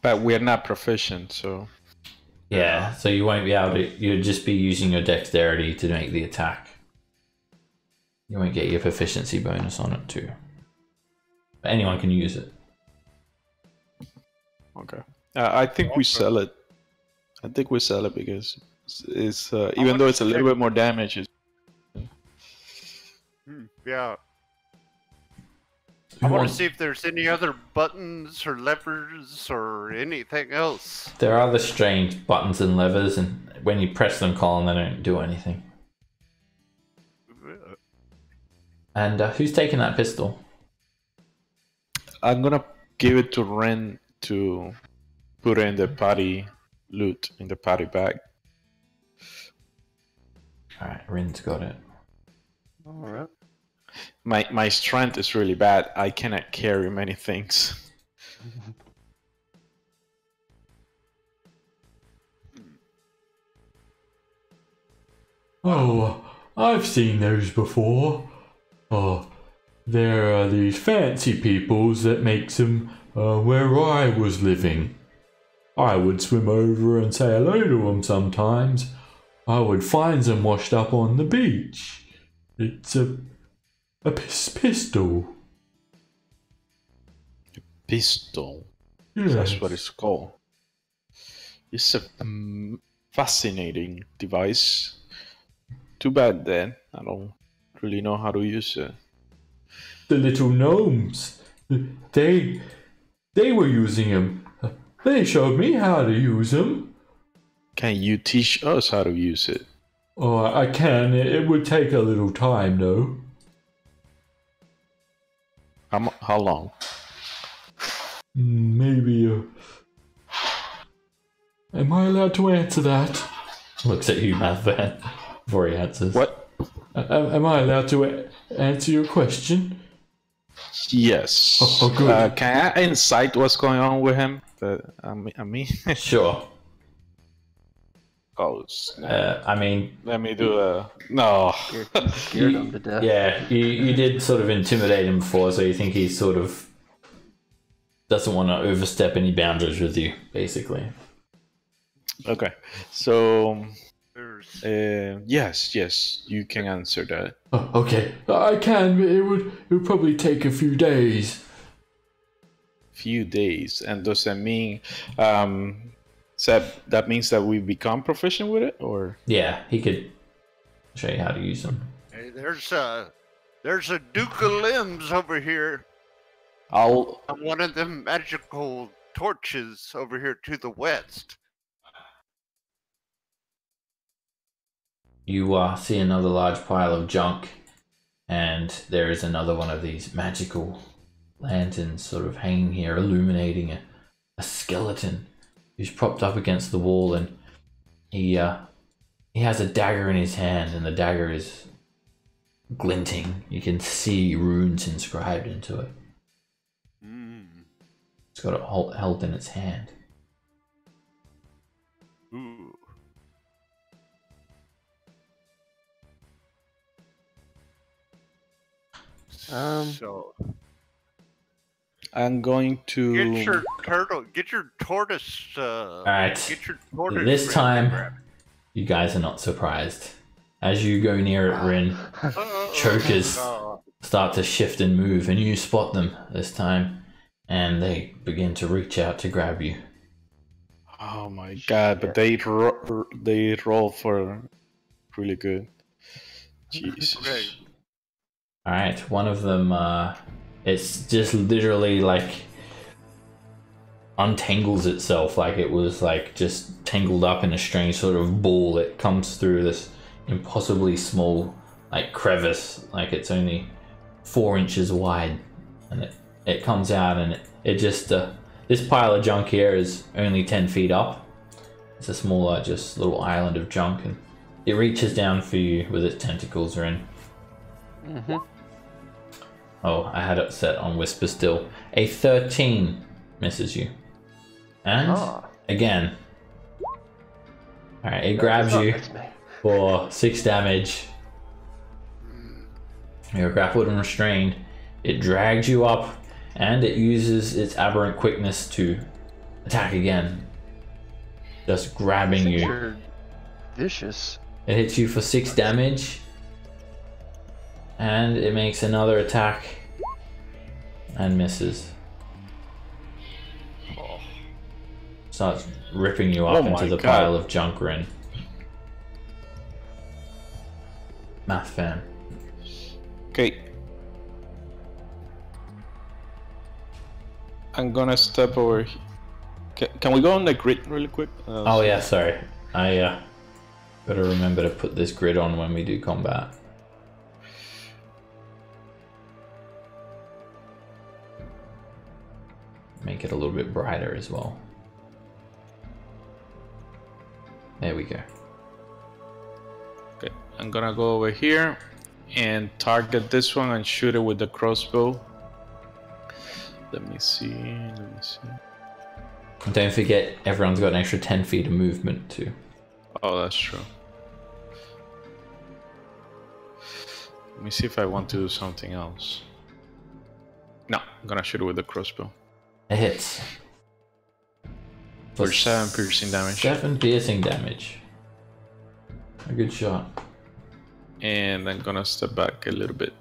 But we're not proficient, so... Yeah, so you won't be able to... You'll just be using your dexterity to make the attack. You won't get your proficiency bonus on it too. But anyone can use it. Okay. I think we sell it. I think we sell it because it's even though it's a little bit more damage. Yeah. I want to see if there's any other buttons or levers or anything else. There are the strange buttons and levers, and when you press them, Colin, they don't do anything. And who's taking that pistol? I'm gonna give it to Ren to put in the party loot in the party bag. Alright, Rin's got it. Alright. My strength is really bad. I cannot carry many things. Oh, I've seen those before. Oh, there are these fancy peoples that makes them where I was living. I would swim over and say hello to them sometimes. I would find them washed up on the beach. It's a pistol. Pistol. Yes. That's what it's called. It's a fascinating device. Too bad then. I don't really know how to use it. The little gnomes. They were using them. They showed me how to use them. Can you teach us how to use it? Oh, I can. It would take a little time, though. How long? Maybe. Am I allowed to answer that? Looks at you, Mathvan, before he answers. What? Am I allowed to answer your question? Yes. Oh, good. Can I insight what's going on with him? Me? Sure. Oh, I mean... let me do a... No. Scared him to death. Yeah, you did sort of intimidate him before, so you think he sort of doesn't want to overstep any boundaries with you, basically. Okay. So... There's... yes, you can answer that. Oh, okay, I can, but it would probably take a few days. Few days, and does that mean so that means that we become proficient with it, or? Yeah, he could show you how to use them. Hey, there's a Duke of Limbs over here. I'll One of them magical torches over here to the west. You see another large pile of junk, and there is another one of these magical lanterns sort of hanging here, illuminating a skeleton who's propped up against the wall, and he has a dagger in his hand, and the dagger is glinting. You can see runes inscribed into it. It's got it held in its hand. Ooh. So I'm going to get your turtle, get your tortoise. Alright, Get your tortoise. this ready, time Brad. you guys are not surprised. As you go near it, Rin, chokers start to shift and move, and you spot them this time, and they begin to reach out to grab you. Oh my god! But they roll for really good. Jesus. Okay. Alright, one of them, it's just literally like untangles itself, like it was like just tangled up in a strange sort of ball. It comes through this impossibly small like crevice, like it's only 4 inches wide, and it comes out, and it just this pile of junk here is only 10 feet up. It's a smaller just little island of junk, and it reaches down for you with its tentacles, Rin. Oh, I had it set on Whisper still. A 13 misses you. And again, Alright, it grabs you That's me. for 6 damage. You're grappled and restrained. It drags you up, and it uses its aberrant quickness to attack again. Just grabbing you. You're vicious. It hits you for 6 damage. And it makes another attack. And misses. Starts ripping you up into the pile of junk we're in. Math fan. Okay. I'm gonna step over here. Can we go on the grid really quick? Oh yeah, sorry. I gotta remember to put this grid on when we do combat. Make it a little bit brighter as well. There we go. Okay, I'm gonna go over here and target this one and shoot it with the crossbow. Let me see. And don't forget, everyone's got an extra 10 feet of movement too. Oh, that's true. Let me see if I want to do something else. No, I'm gonna shoot it with the crossbow. It hits. For 7 piercing damage. 7 piercing damage. A good shot. And I'm gonna step back a little bit.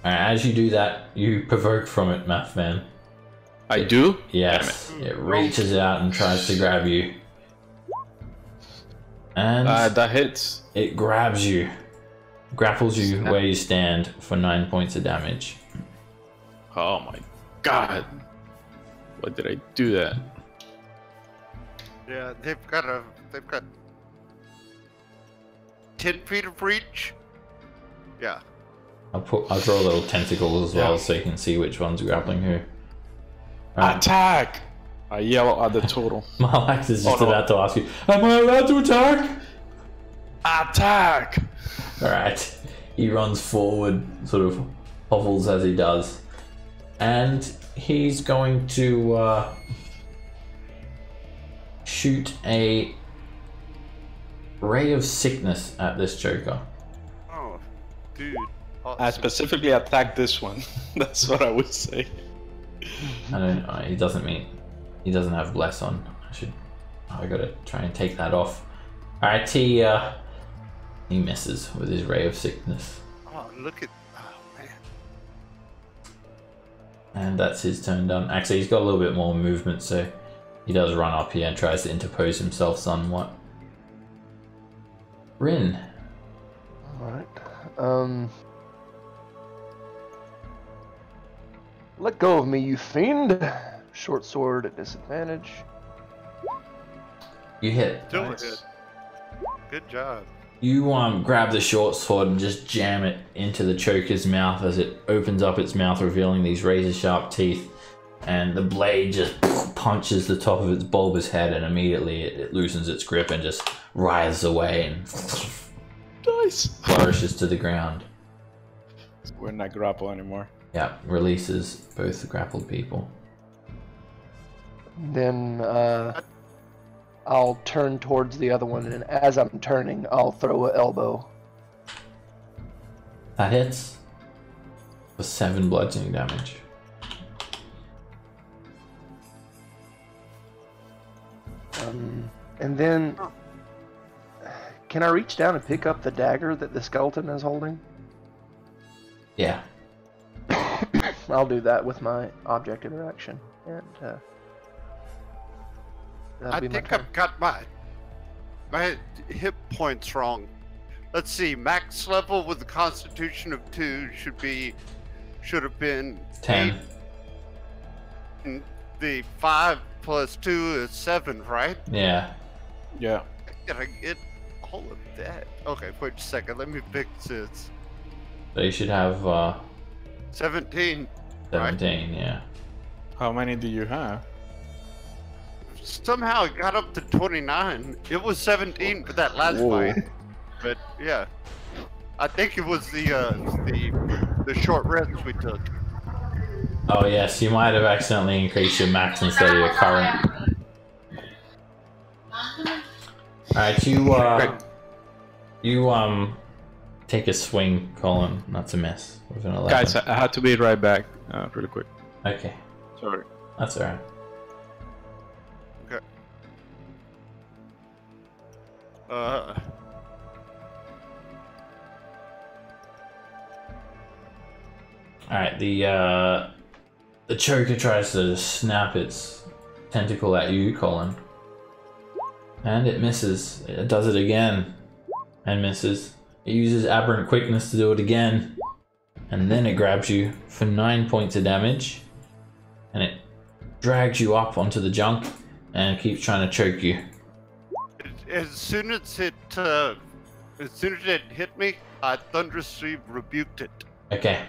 Alright, as you do that, you provoke from it, Mathman. I do? Yes. It reaches out and tries to grab you. And that hits. it grabs you. Grapples you where you stand for 9 points of damage. Oh my god. Why did I do that? Yeah, they've got 10 feet of reach. Yeah. I'll draw little tentacles as well so you can see which one's grappling who. Right. Attack! I yell at the total. Malax is just about to ask you, am I allowed to attack? Attack! Alright. He runs forward, sort of hovels as he does. And he's going to shoot a ray of sickness at this Joker. Oh, dude. I specifically attacked this one. That's what I would say. He doesn't have bless on. I gotta try and take that off. Alright, he misses with his ray of sickness. Oh, look at. Oh, man. And that's his turn done. Actually, he's got a little bit more movement, so he does run up here and tries to interpose himself somewhat. Rin. Alright. Let go of me, you fiend! Short sword at disadvantage. You hit. Still Nice. hit. Good job. You grab the short sword and just jam it into the choker's mouth as it opens up its mouth, revealing these razor sharp teeth. And the blade just punches the top of its bulbous head, and immediately it loosens its grip and just writhes away and Nice! flourishes to the ground. We're not grapple anymore. Yeah, releases both the grappled people. Then I'll turn towards the other one, and as I'm turning, I'll throw an elbow. That hits for 7 bludgeoning damage. And then, can I reach down and pick up the dagger that the skeleton is holding? Yeah. I'll do that with my object interaction, and that'll I be my think turn. I've got my hit points wrong. Let's see. Max level with the Constitution of 2 should have been 10. 8, and the 5 plus 2 is 7, right? Yeah. Yeah. Did I get all of that? Okay, wait a second. Let me fix this. So you should have 17. 17, yeah. How many do you have? Somehow it got up to 29. It was 17 for that last Whoa. fight. But yeah, I think it was the short rest we took. Oh yes, you might have accidentally increased your max instead of your current. Alright, you take a swing, Colin. That's a miss with an 11. Guys, I had to be right back, really quick. Okay, Sorry. that's alright. Okay. Alright, the choker tries to snap its tentacle at you, Colin. And it misses. It does it again. And misses. It uses aberrant quickness to do it again. And then it grabs you for 9 points of damage. And it drags you up onto the junk and keeps trying to choke you. As soon as it hit me, I thunderously rebuked it. Okay.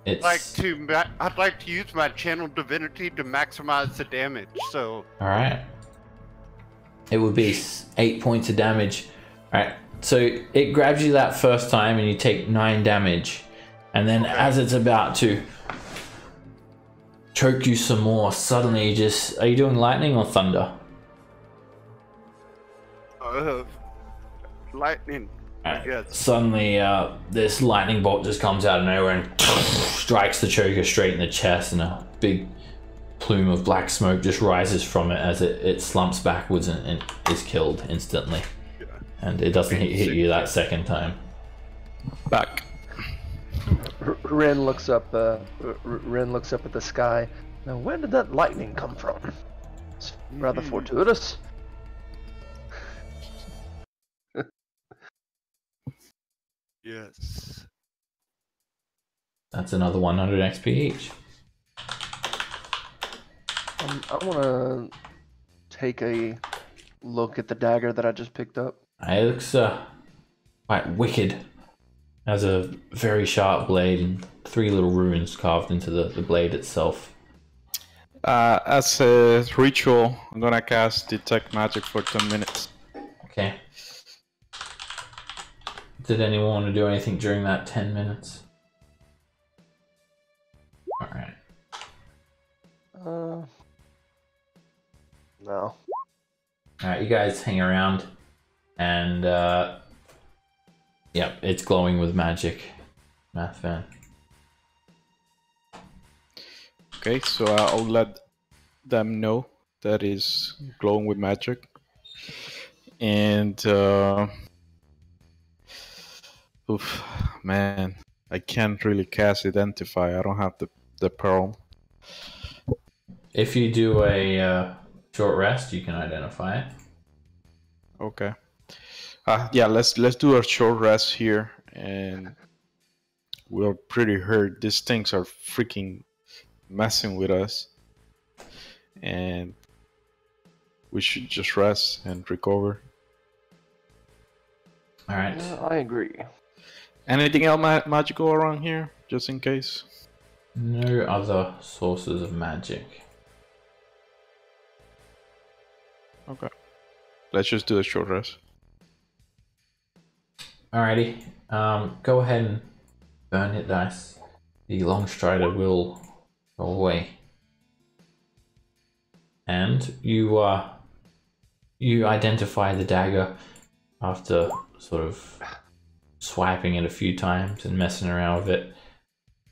It's... I'd like to use my channel divinity to maximize the damage. So. Alright. It would be 8 points of damage. Alright, so it grabs you that first time and you take 9 damage. And then as it's about to choke you some more, suddenly you just... Are you doing lightning or thunder? Lightning. Right. Yes. Suddenly this lightning bolt just comes out of nowhere and strikes the choker straight in the chest, and a big plume of black smoke just rises from it as it slumps backwards and is killed instantly. Yeah. And it doesn't hit you that second time. Back. Ren looks up. Ren looks up at the sky. Now, where did that lightning come from? It's rather fortuitous. Yes. That's another 100 XP each. I want to take a look at the dagger that I just picked up. It looks quite wicked. Has a very sharp blade and 3 little runes carved into the blade itself. As a ritual, I'm gonna cast Detect Magic for 10 minutes. Okay. Did anyone want to do anything during that 10 minutes? Alright. No. Alright, you guys hang around, and yep, it's glowing with magic. Math fan. Okay, so I'll let them know that is glowing with magic. And oof, man, I can't really cast Identify. I don't have the pearl. If you do a short rest, you can identify it. Okay. Yeah, let's do a short rest here, and we're pretty hurt. These things are freaking messing with us, and we should just rest and recover. All right. Yeah, I agree. Anything else magical around here, just in case? No other sources of magic. Okay. Let's just do a short rest. Alrighty. Go ahead and burn hit dice. The long strider will go away. And you identify the dagger after sort of swiping it a few times and messing around with it.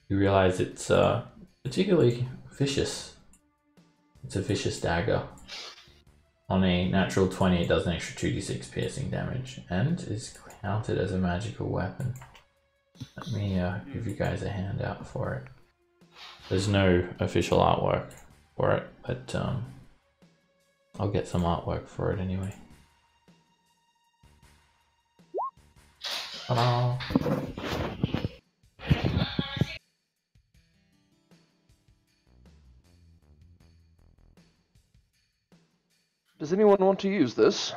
You realize it's particularly vicious. It's a vicious dagger. On a natural 20, it does an extra 2d6 piercing damage and is counted as a magical weapon. Let me give you guys a handout for it. There's no official artwork for it, but I'll get some artwork for it anyway. Ta-da! Does anyone want to use this?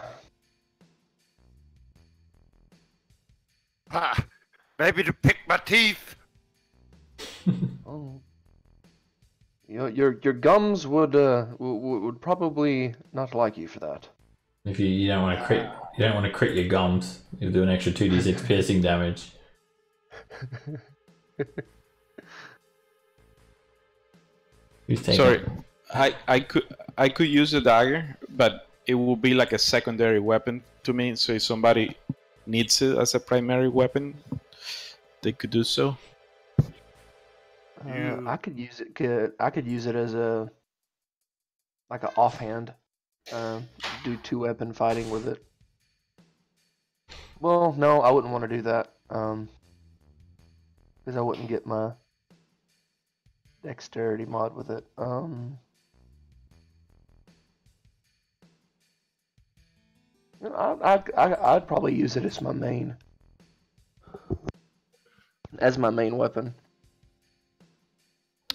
Maybe to pick my teeth. Oh. Your gums would probably not like you for that. If you don't want to crit your gums, you'll do an extra 2d6 piercing damage. Who's taking Sorry, it? I could use the dagger, but it will be like a secondary weapon to me. So if somebody needs it as a primary weapon, they could do so. I could use it. I could use it as a like an offhand. Do 2-weapon fighting with it. Well, no, I wouldn't want to do that. Because I wouldn't get my dexterity mod with it. I'd probably use it as my main weapon.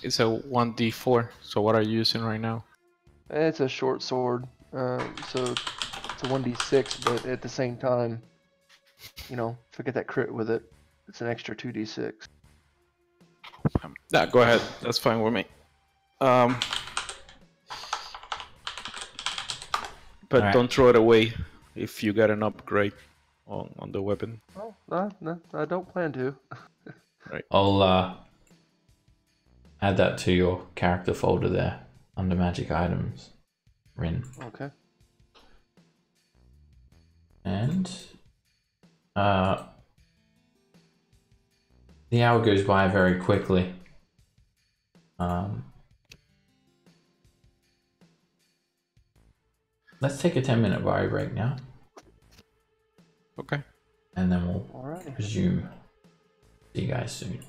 It's a 1d4. So what are you using right now? It's a short sword, so it's a 1d6, but at the same time, you know, if I get that crit with it, it's an extra 2d6. Yeah, go ahead. That's fine with me. But Alright. don't throw it away if you get an upgrade on the weapon. Oh, no, I don't plan to. I'll add that to your character folder there under magic items, Rin. Okay. And the hour goes by very quickly. Let's take a 10-minute bio break now, Okay. and then we'll Alrighty. resume. See you guys soon.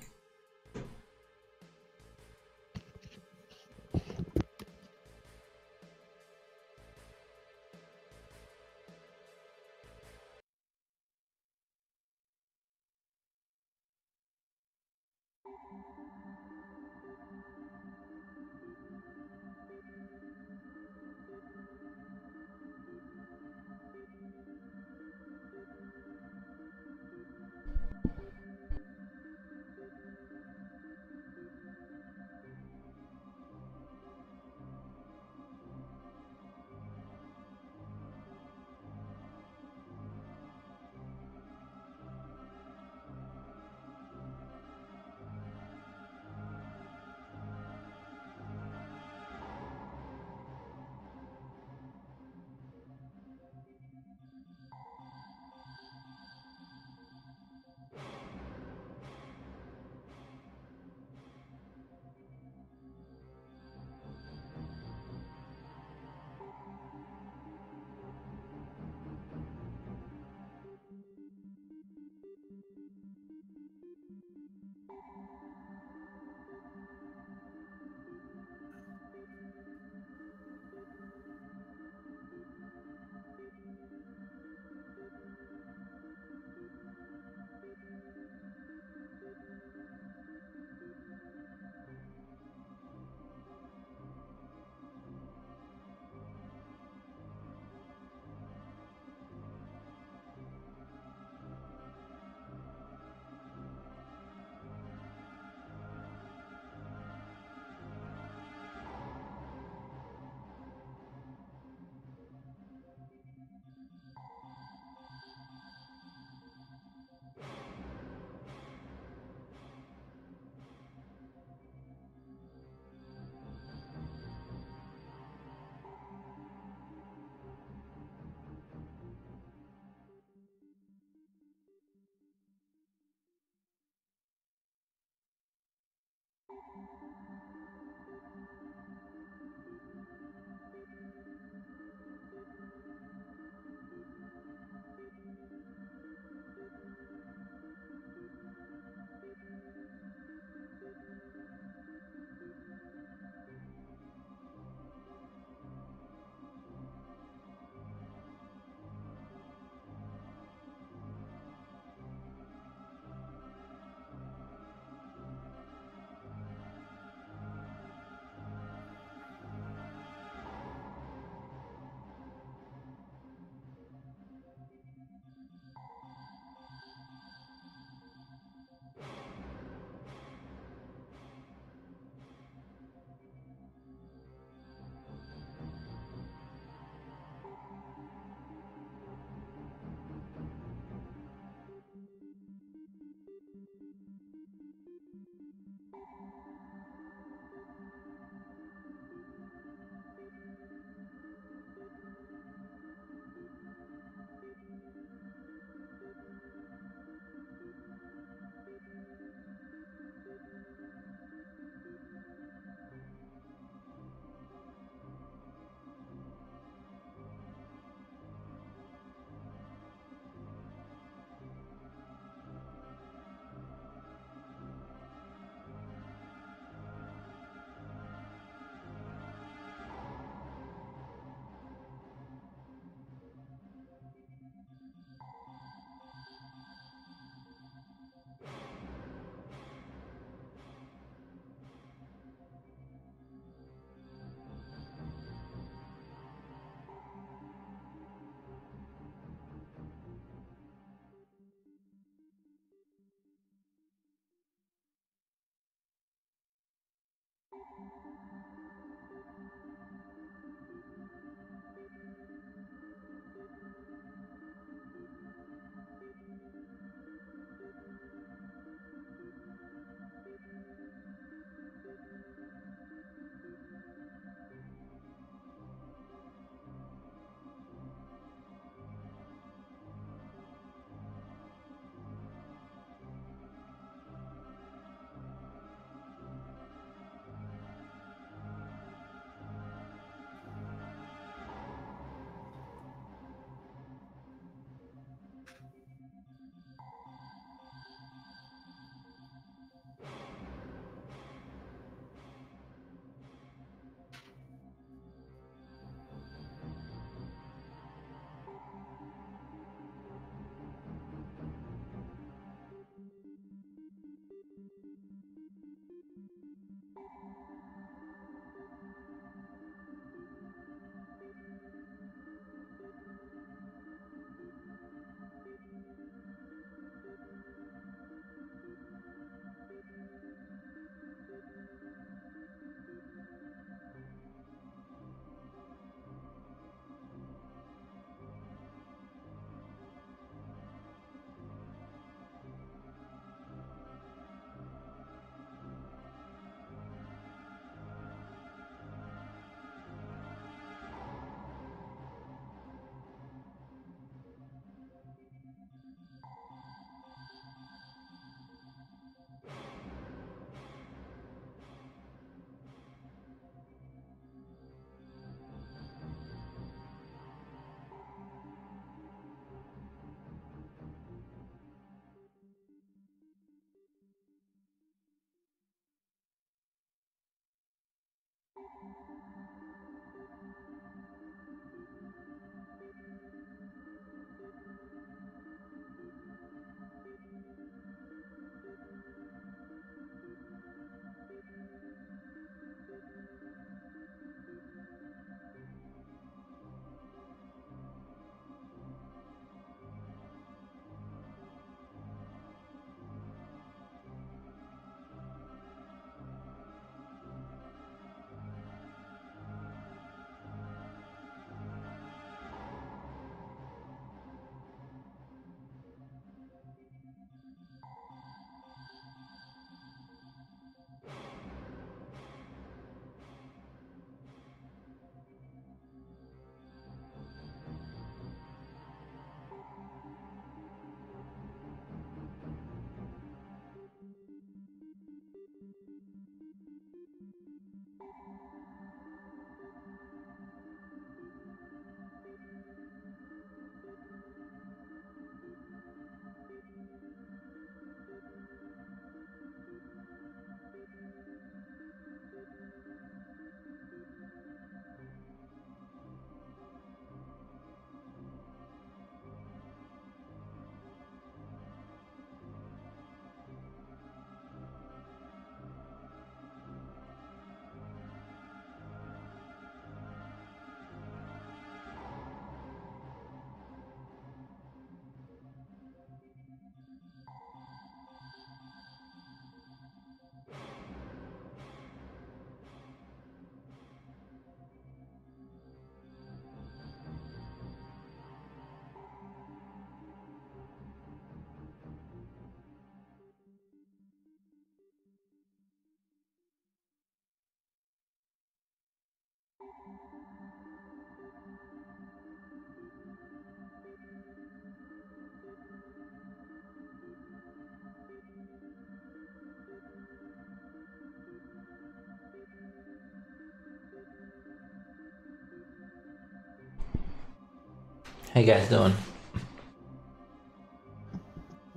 How you guys doing?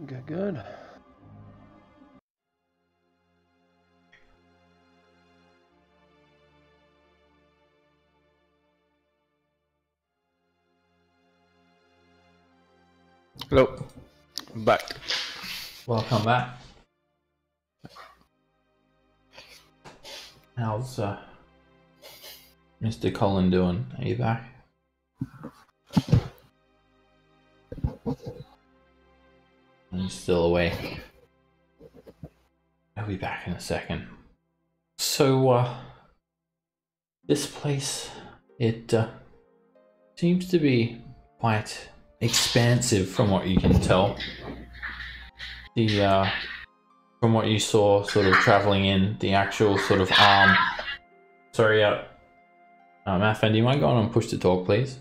Good, good. Hello. I'm back. Welcome back. How's Mr. Colin doing? Are you back? He's still away. I'll be back in a second. So, this place, it seems to be quite expansive from what you can tell. The from what you saw sort of traveling in, the actual sort of arm. Sorry, Mathan, do you mind going on push to talk, please?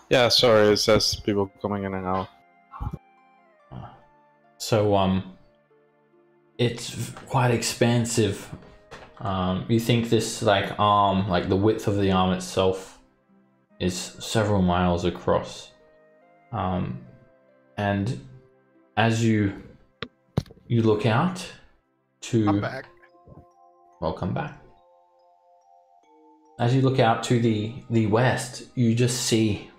Yeah, sorry, it says people coming in and out. So, it's quite expansive. You think this like arm, like the width of the arm itself, is several miles across. And as you look out to... I'm back. Welcome back. As you look out to the west, you just see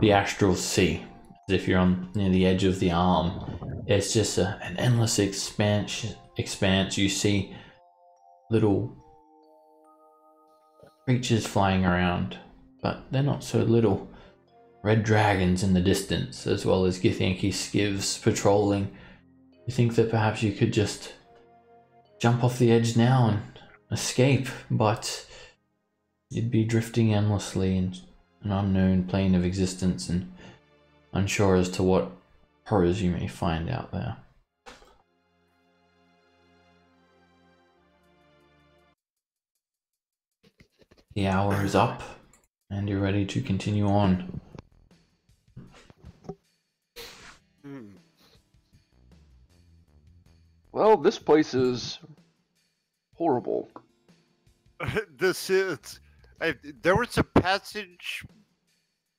the astral sea, as if you're on near the edge of the arm. It's just an endless expanse. You see little creatures flying around, but they're not so little. Red dragons in the distance, as well as Githyanki skivs patrolling. You think that perhaps you could just jump off the edge now and escape, but you'd be drifting endlessly in an unknown plane of existence and unsure as to what horrors you may find out there. The hour is up, and you're ready to continue on. Well, this place is horrible. This is. There was a passage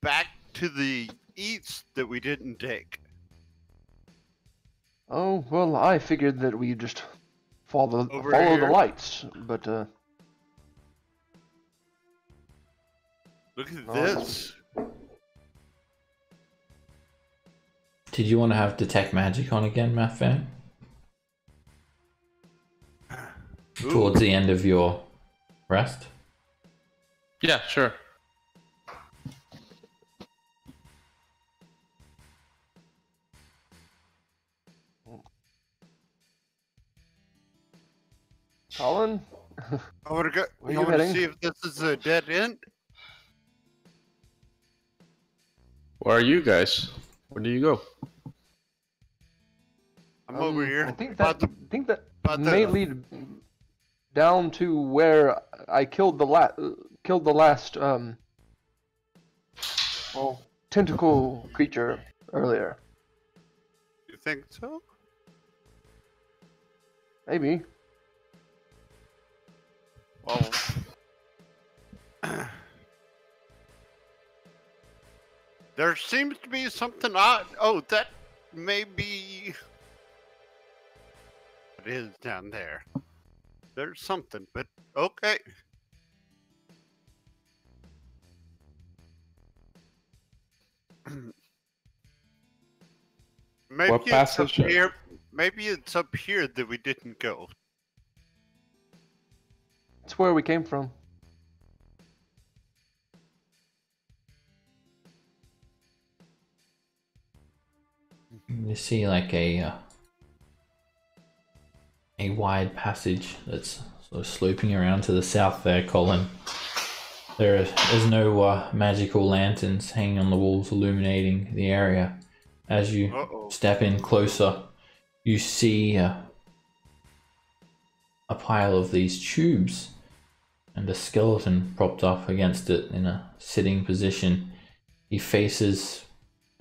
back to the east that we didn't take. Oh, well, I figured that we just follow the here. lights, but Look at Oh. this. Did you want to have detect magic on again, Mathan? Towards the end of your rest? Yeah, sure. Colin? I want to go. Where You you want to heading? see if this is a dead end? Where are you guys? Where do you go? I'm over here. I think About that the- about may the- lead down to where I killed the last tentacle creature earlier. You think so? Maybe. Well, there seems to be something odd. Oh, that may be. It is down there. There's something, but okay. Maybe What it's passage? up here. Maybe it's up here that we didn't go. It's where we came from. You see like a wide passage that's sort of sloping around to the south there, Colin. There's no magical lanterns hanging on the walls illuminating the area. As you Uh-oh. step in closer, you see a pile of these tubes and a skeleton propped up against it in a sitting position. He faces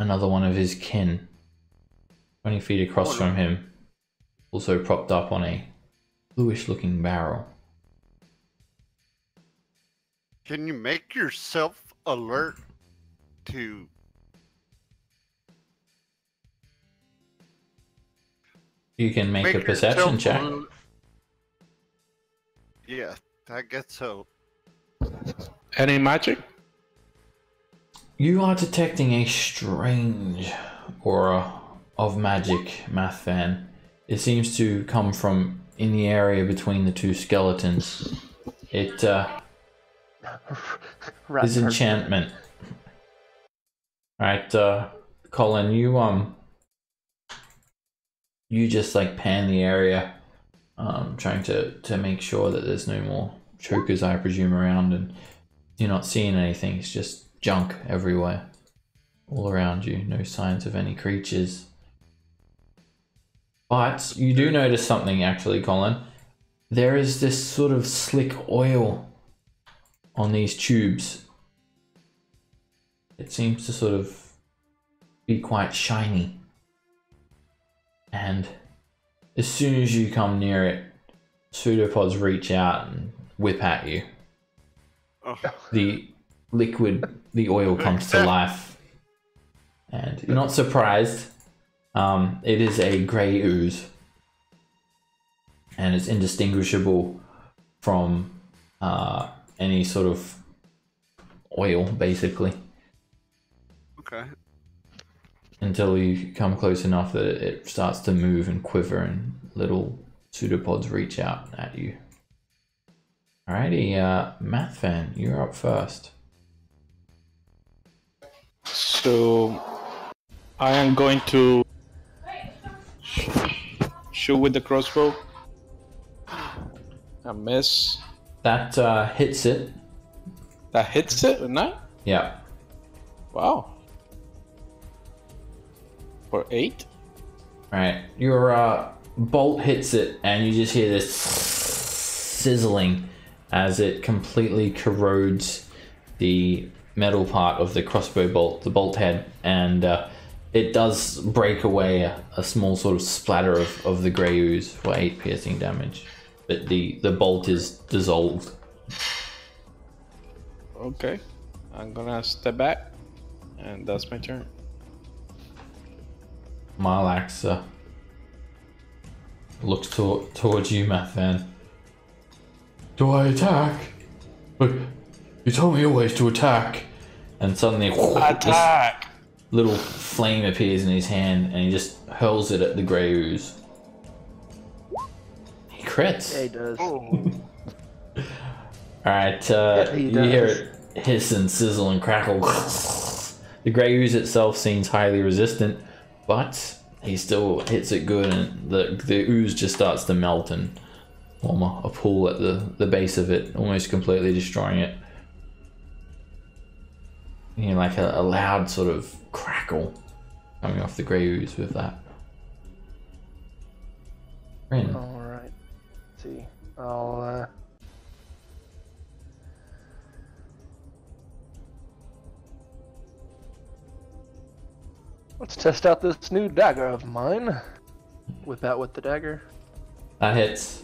another one of his kin, 20 feet across from him, also propped up on a bluish looking barrel. Can you make yourself alert to You can make a make perception yourself check. Yeah, I guess so. Any magic? You are detecting a strange aura of magic, Mathvan. It seems to come from in the area between the two skeletons. It is enchantment. Alright, Colin, you just like pan the area, trying to make sure that there's no more chokers, I presume, around, and you're not seeing anything. It's just junk everywhere, all around you. No signs of any creatures. But you do notice something, actually, Colin. There is this sort of slick oil on these tubes. It seems to sort of be quite shiny. And as soon as you come near it, pseudopods reach out and whip at you. Oh. The oil comes to life. And you're not surprised. It is a grey ooze. And it's indistinguishable from any sort of oil, basically. Okay. Until you come close enough that it starts to move and quiver and little pseudopods reach out at you. Alrighty, Mathvan, you're up first. So I am going to shoot with the crossbow. A miss. That hits it. That hits it, right? Yeah. Wow. For 8? Alright, your bolt hits it and you just hear this sizzling as it completely corrodes the metal part of the crossbow bolt, the bolt head, and it does break away a small sort of splatter of the grey ooze for 8 piercing damage. But the bolt is dissolved. Okay. I'm gonna step back, and that's my turn. Marlax looks towards you, Mathvan. Do I attack? But you told me always to attack. And suddenly, Attack! this little flame appears in his hand, and he just hurls it at the grey ooze. He crits. Yeah, he does. Alright, he you does. hear it hiss and sizzle and crackle. The grey ooze itself seems highly resistant, but he still hits it good, and the ooze just starts to melt and form a pool at the base of it, almost completely destroying it. You hear like a loud sort of crackle coming off the grey ooze with that. Rin. Alright. Let's see. I'll let's test out this new dagger of mine. Whip out with the dagger. That hits.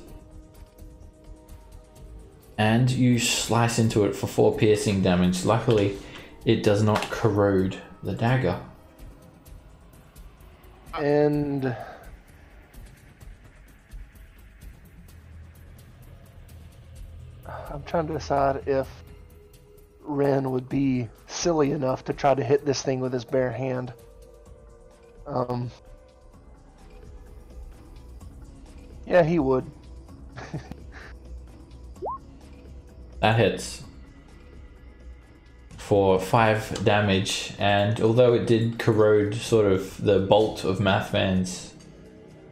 And you slice into it for 4 piercing damage. Luckily, it does not corrode the dagger. And I'm trying to decide if Ren would be silly enough to try to hit this thing with his bare hand. Yeah, he would. That hits for 5 damage, and although it did corrode sort of the bolt of Mathvan's,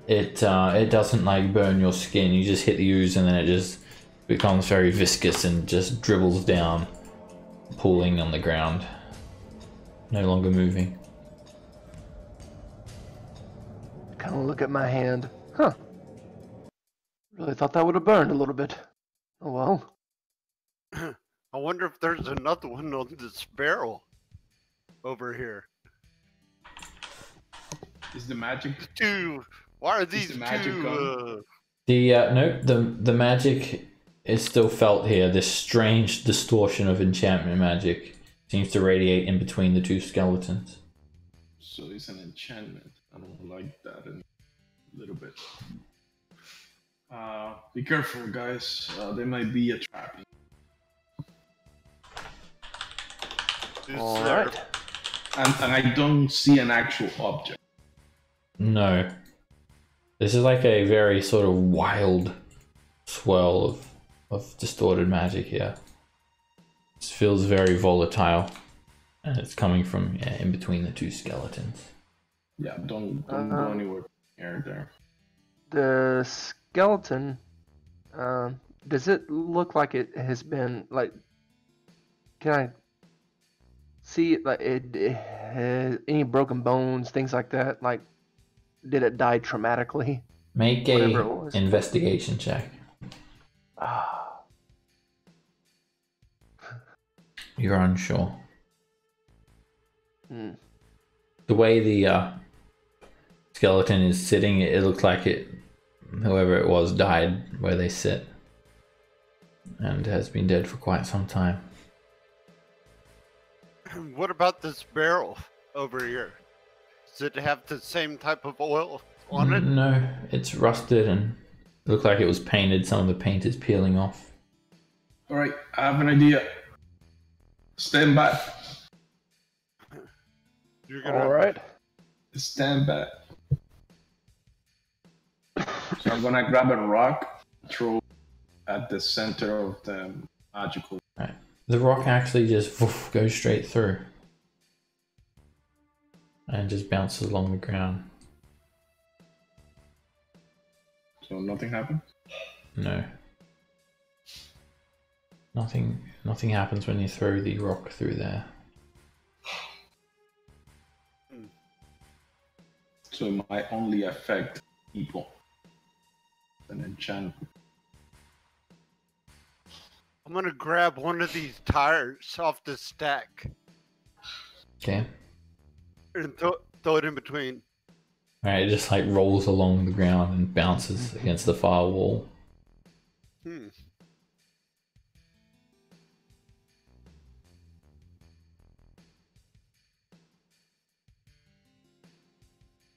it doesn't like burn your skin. You just hit the ooze and then it just becomes very viscous and just dribbles down, pooling on the ground, no longer moving. Kind of look at my hand. Huh. Really thought that would have burned a little bit. Oh well. I wonder if there's another one on this barrel over here. Is the magic? Why are these the magic two? No, the magic is still felt here. This strange distortion of enchantment magic seems to radiate in between the two skeletons. So it's an enchantment. I don't like that a little bit. Be careful, guys. There might be a trap. All right. And I don't see an actual object. No. This is like a very sort of wild swirl of distorted magic here. This feels very volatile. And it's coming from in between the two skeletons. Yeah, don't go anywhere near there. The skeleton, does it look like it has been, like, can I see, like, it has any broken bones, things like that? Like, did it die traumatically? Make a investigation check. Ah. You're unsure. Hmm. The way the skeleton is sitting, it looks like whoever it was died where they sit and has been dead for quite some time. What about this barrel over here? Does it have the same type of oil on it? No, it's rusted and looked like it was painted. Some of the paint is peeling off. Alright, I have an idea. Stand back. All right. Stand back. So I'm gonna grab a rock, throw at the center of the magical. Right. The rock actually just goes straight through and just bounces along the ground. So nothing happened? No. Nothing happens when you throw the rock through there. So it might only affect people. An enchantment. I'm gonna grab one of these tires off the stack Okay. and throw it in between. Alright, it just like rolls along the ground and bounces against the far wall.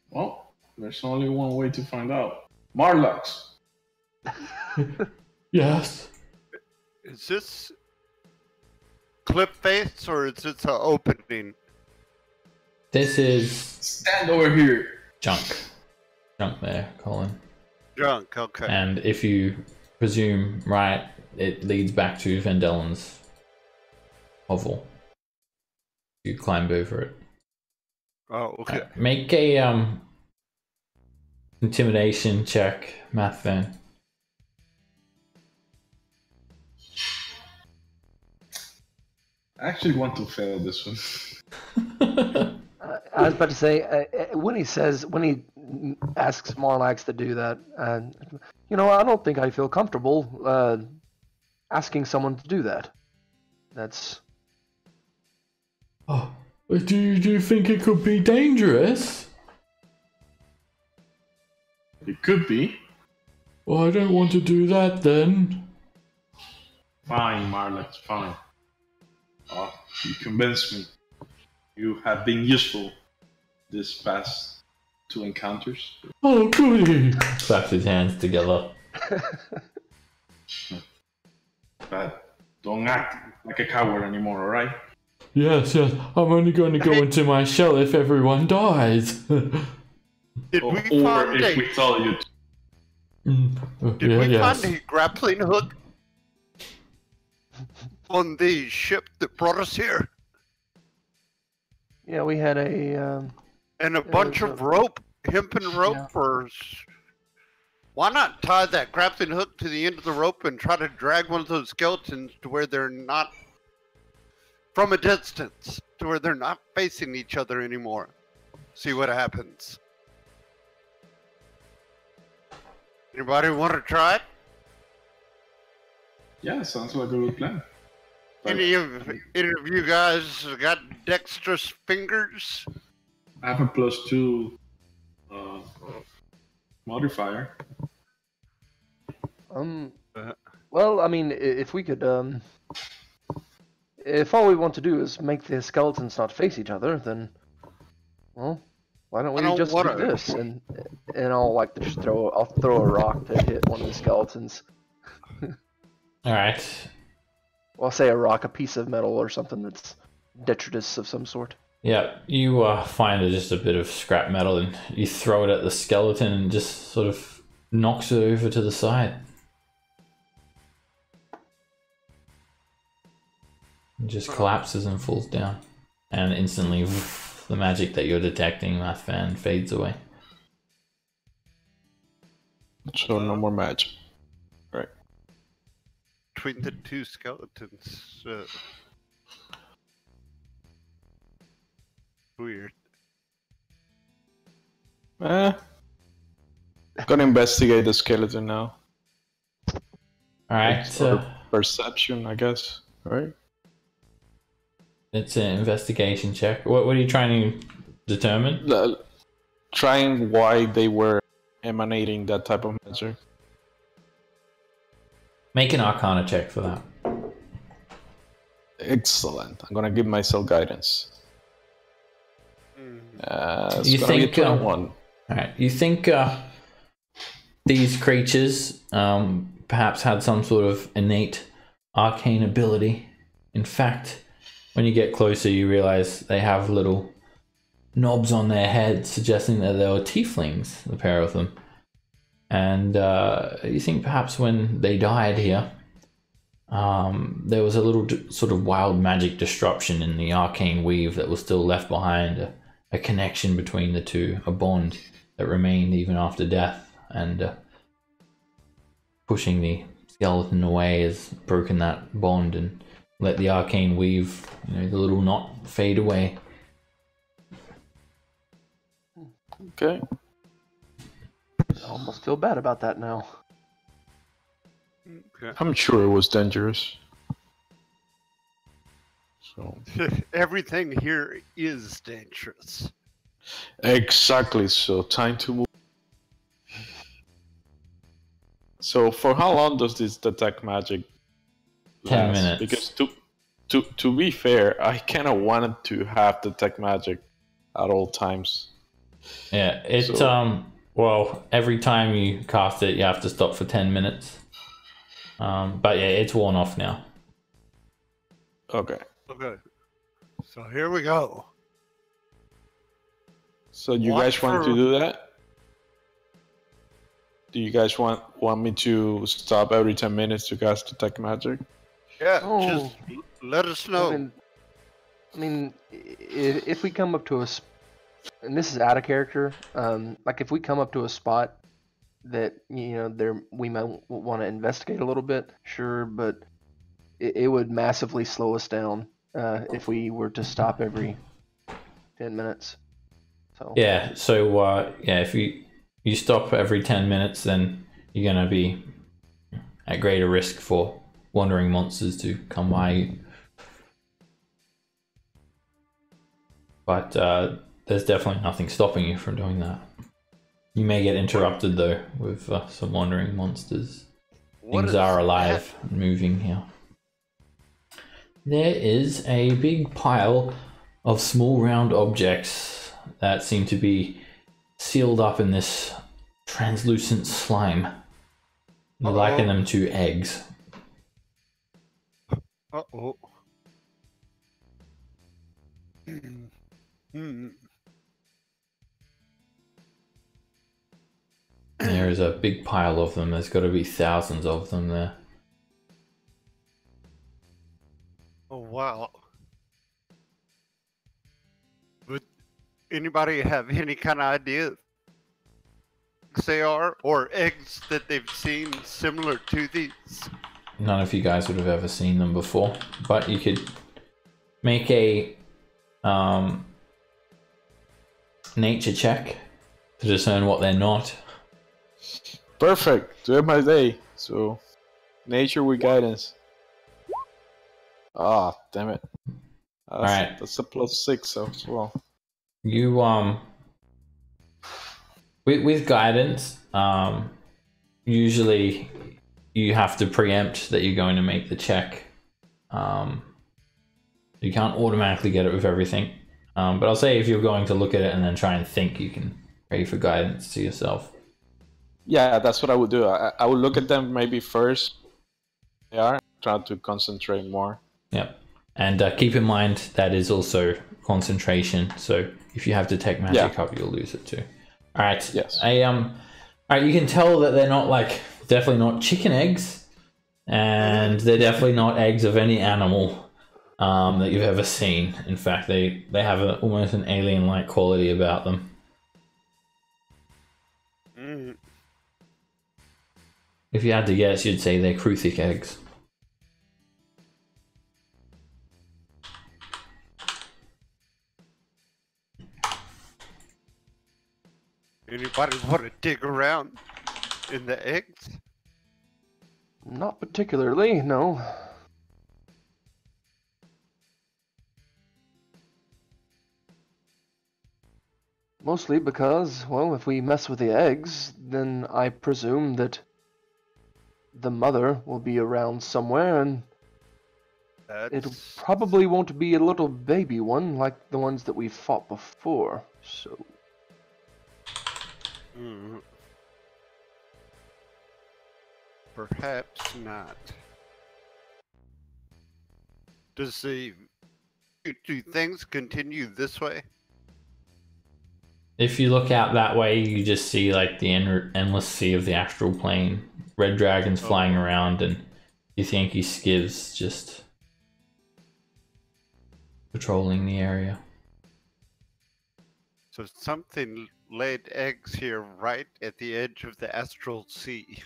Well, there's only one way to find out. Marlux! Yes. Is this clip face or is this an opening? This is Stand over here! junk. Junk there, Colin. Junk, okay. And if you presume right, it leads back to Vendellen's hovel. You climb over it. Oh, okay. Make a intimidation check, math then. I actually want to fail this one. I was about to say, when he asks Marlax to do that, I don't think I feel comfortable asking someone to do that. That's. Oh, do you think it could be dangerous? It could be. Well, I don't want to do that then. Fine, Marlux, fine. Oh, you convinced me. You have been useful this past 2 encounters. Oh, goody! Claps his hands together. But don't act like a coward anymore, alright? Yes, I'm only going to go into my shell if everyone dies. Did Or we if find we tell you to. Did we yes. find a grappling hook on the ship that brought us here? Yeah, we had a. And a bunch of rope, hempen rope, or why not tie that grappling hook to the end of the rope and try to drag one of those skeletons to where they're not, from a distance, to where they're not facing each other anymore. See what happens. Anybody want to try it? Yeah, sounds like a good plan. But Any of you guys got dexterous fingers? I have a +2 modifier. Well, I mean, if we could, if all we want to do is make the skeletons not face each other, then, well, why don't we just do this? And I'll like to just throw a rock to hit one of the skeletons. All right. Well, I'll say a rock, a piece of metal or something that's detritus of some sort. Yeah, you find just a bit of scrap metal and you throw it at the skeleton and just sort of knocks it over to the side. It just collapses and falls down. And instantly, the magic that you're detecting, that fan, fades away. So no more magic. Right. Between the two skeletons. Weird. Gonna investigate the skeleton now. Alright. Sort of perception, I guess. Right? It's an investigation check. What are you trying to determine? Trying why they were emanating that type of magic. Make an Arcana check for that. Excellent. I'm gonna give myself guidance. It's You gonna think be a 21. Alright, you think these creatures perhaps had some sort of innate arcane ability. In fact, when you get closer, you realize they have little knobs on their heads, suggesting that they were tieflings, the pair of them. And you think perhaps when they died here, there was a little sort of wild magic disruption in the arcane weave that was still left behind, a connection between the two, a bond that remained even after death, and pushing the skeleton away has broken that bond and let the arcane weave, the little knot, fade away. Okay. I almost feel bad about that now. Okay. I'm sure it was dangerous. So Everything here is dangerous. exactly. So time to move. So for how long does this detect magic 10 last? minutes. Because to be fair, I kind of wanted to have detect magic at all times. Yeah, it well, every time you cast it, you have to stop for 10 minutes. But yeah, it's worn off now. Okay. Okay. So here we go. So you Watch guys want for- to do that? Do you guys want me to stop every 10 minutes to cast detect magic? Yeah, Oh. just let us know. I mean, if we come up to and this is out of character, like if we come up to a spot that we might want to investigate a little bit, sure, but it would massively slow us down if we were to stop every 10 minutes. So Yeah, so if you stop every 10 minutes, then you're going to be at greater risk for wandering monsters to come by you. But there's definitely nothing stopping you from doing that. You may get interrupted though with some wandering monsters. Things are alive and moving here. There is a big pile of small round objects that seem to be sealed up in this translucent slime. You liken them to eggs. Uh-oh. There is a big pile of them. There's got to be thousands of them there. Oh, wow. Would anybody have any kind of idea they are, or eggs that they've seen similar to these? None of you guys would have ever seen them before, but you could make a nature check to discern what they're not. Perfect. To end my day. So, nature with guidance. Ah, damn it. Alright. That's a +6 as well. You with guidance, usually you have to preempt that you're going to make the check You can't automatically get it with everything. But I'll say if you're going to look at it and then try and think, you can pray for guidance to yourself. Yeah, that's what I would do. I would look at them maybe first. They are trying to concentrate more. Yep. And keep in mind that is also concentration. So if you have detect magic up, you'll lose it too. All right. Yes. All right. You can tell that they're not definitely not chicken eggs, and they're definitely not eggs of any animal that you've ever seen. In fact, they have almost an alien-like quality about them. If you had to guess, you'd say they're Kruthic eggs. Anybody want to dig around in the eggs? Not particularly, no. Mostly because, well, if we mess with the eggs, then I presume that the mother will be around somewhere, and it probably won't be a little baby one like the ones that we've fought before, so... Perhaps not. Do things continue this way? If you look out that way, you just see like the endless sea of the astral plane, red dragons flying around, and you think he skivs just patrolling the area. So something laid eggs here right at the edge of the astral sea.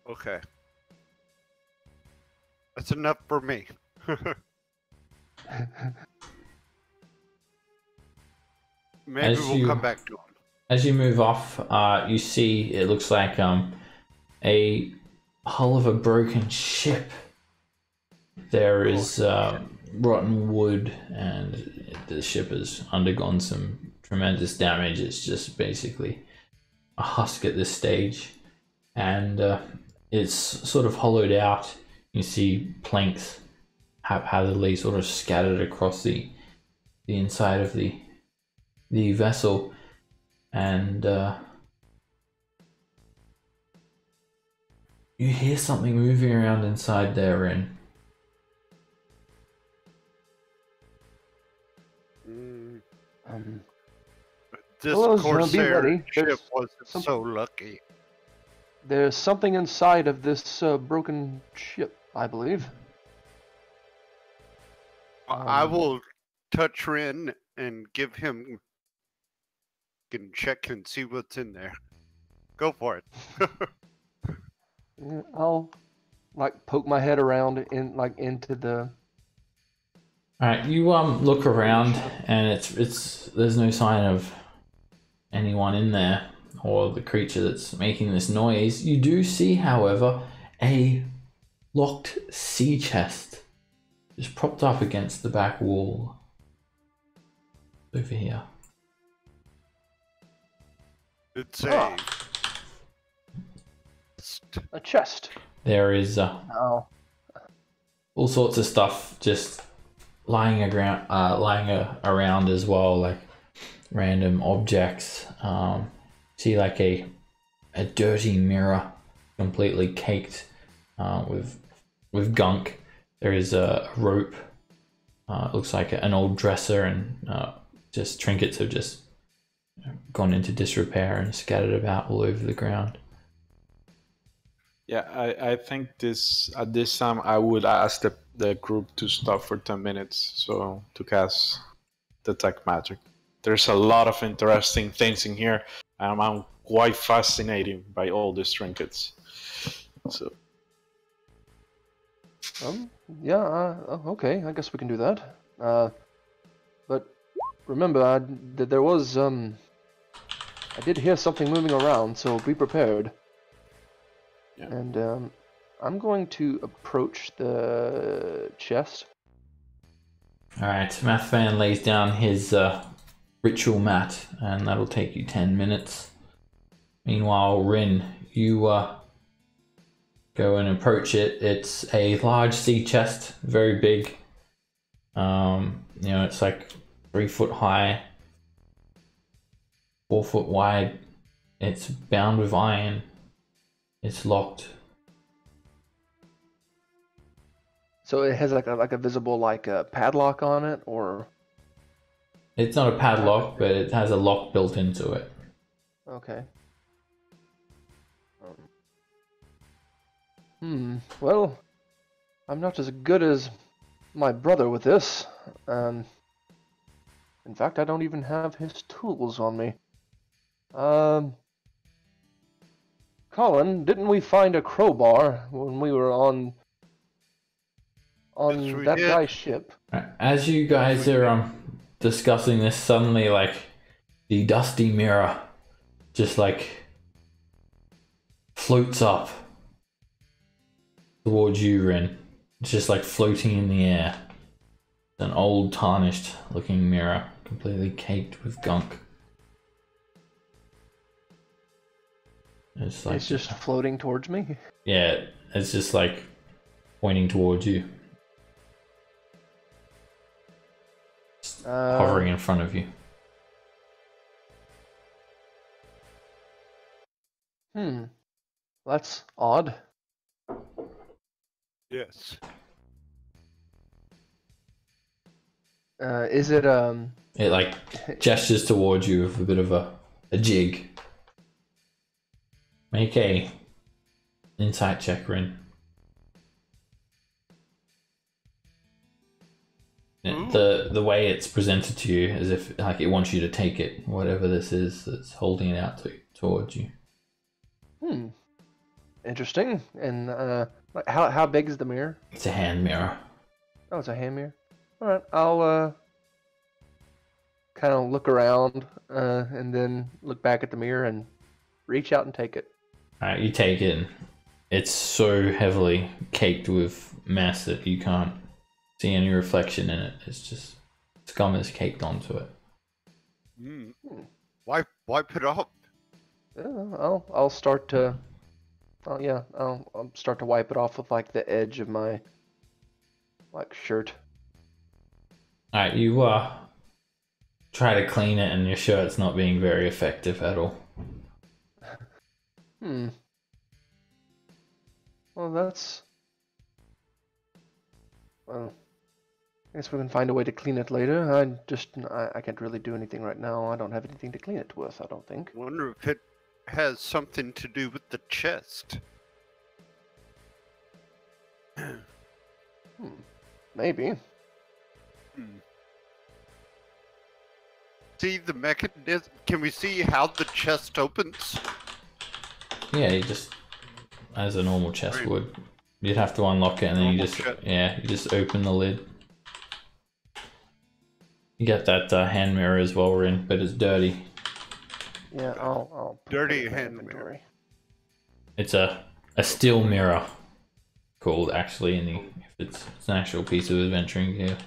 Okay. That's enough for me. Maybe we'll come back to him. As you move off, you see it looks like a hull of a broken ship. There is rotten wood, and the ship has undergone some tremendous damage. It's just basically a husk at this stage, and it's sort of hollowed out. You see planks haphazardly sort of scattered across the inside of the vessel, and you hear something moving around inside there, Rin. This Hello, Corsair ship wasn't so lucky. There's something inside of this broken ship, I believe. I will touch Rin and give him... can check and see what's in there. Go for it. I'll poke my head around into the... Alright, you look around, and it's there's no sign of anyone in there or the creature that's making this noise. You do see, however, a locked sea chest just propped up against the back wall over here. It's a chest. There is all sorts of stuff just lying around as well, like random objects. See like a dirty mirror completely caked with gunk. There is a rope. It looks like an old dresser, and just trinkets have just gone into disrepair and scattered about all over the ground. Yeah, I think at this time I would ask the group to stop for 10 minutes so to cast detect magic. There's a lot of interesting things in here, and I'm quite fascinated by all these trinkets. So okay, I guess we can do that. But remember, there was I did hear something moving around, so be prepared. Yeah. And I'm going to approach the chest. Alright, Mathvan lays down his ritual mat, and that'll take you 10 minutes. Meanwhile, Rin, you go and approach it. It's a large sea chest, very big. You know, it's like 3 foot high, 4 foot wide. It's bound with iron. It's locked. So it has like a visible padlock on it, or It's not a padlock, but it has a lock built into it. okay. Well, I'm not as good as my brother with this. In fact, I don't even have his tools on me. Colin, didn't we find a crowbar when we were on Yes, we that did. guy's ship? As you guys are discussing this, suddenly like the dusty mirror just like floats up towards you, Rin. It's just like floating in the air. It's an old tarnished looking mirror, completely caked with gunk. It's like, It's just floating towards me. yeah, it's just like pointing towards you, hovering in front of you. That's odd. Yes. Is it It like gestures towards you with a bit of a jig. Make a insight check, Rin. The way it's presented to you, as if like it wants you to take it, whatever this is that's holding it out towards you. interesting? And how big is the mirror? It's a hand mirror. Oh, it's a hand mirror. All right, I'll kind of look around and then look back at the mirror and reach out and take it. Alright, you take it. And it's so heavily caked with mess that you can't see any reflection in it. It's just scum is caked onto it. Wipe it up. I'll start to. Oh yeah, I'll start to wipe it off with like the edge of my shirt. Alright, you try to clean it, and your shirt's not being very effective at all. Well, that's. Well, I guess we can find a way to clean it later. I can't really do anything right now. I don't have anything to clean it with, I don't think. Wonder if it has something to do with the chest. Maybe. See the mechanism? Can we see how the chest opens? Yeah, you just, as a normal chest would, you'd have to unlock it, and then you just open the lid. You get that hand mirror as well, Rin, but it's dirty. Yeah, I'll put Dirty it in my hand inventory. It's a steel mirror, called actually, it's an actual piece of adventuring gear.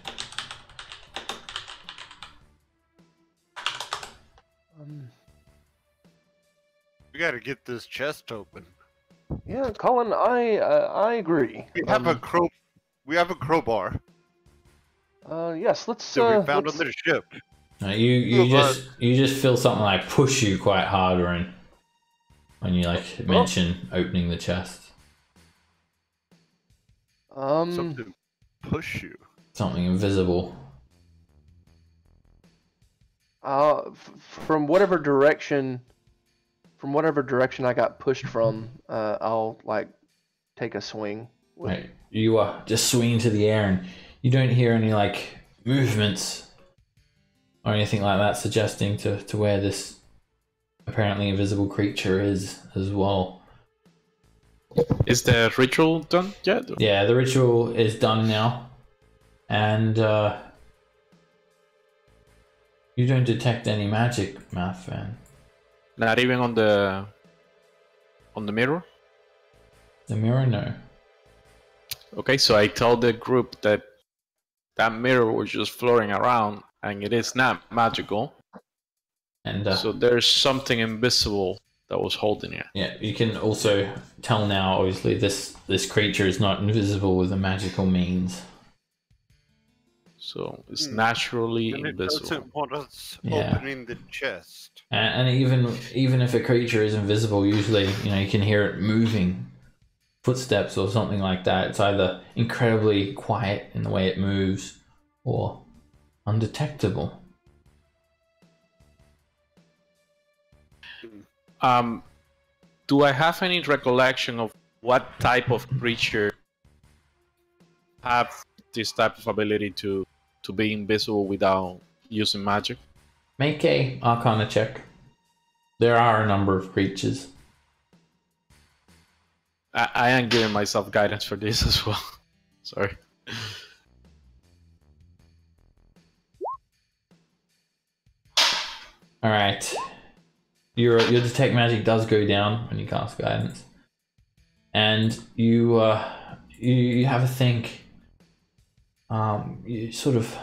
We gotta get this chest open. Yeah, Colin, I agree. We have a crowbar Yes, let's. that we found let's- on the ship. You just feel something like push you quite hard, Rin, when you like mention opening the chest. Something push you. Something invisible. From whatever direction I got pushed from, I'll take a swing. Right, you just swing into the air, and you don't hear any movements or anything like that, suggesting to where this apparently invisible creature is as well. Is the ritual done yet? Yeah, the ritual is done now, and you don't detect any magic, Math Fan. Not even on the mirror? The mirror, no. Okay, so I tell the group that mirror was just floating around and it is not magical. And So there's something invisible that was holding it. Yeah, you can also tell now, obviously, this creature is not invisible with a magical means. So it's naturally And it invisible. doesn't want us Yeah. opening the chest. And even if a creature is invisible, usually, you can hear it moving, footsteps or something like that. It's either incredibly quiet in the way it moves or undetectable. Do I have any recollection of what type of creature have this type of ability to be invisible without using magic? Make a Arcana check. There are a number of creatures. I am giving myself guidance for this as well. Sorry. All right. Your detect magic does go down when you cast guidance, and you have a think. You sort of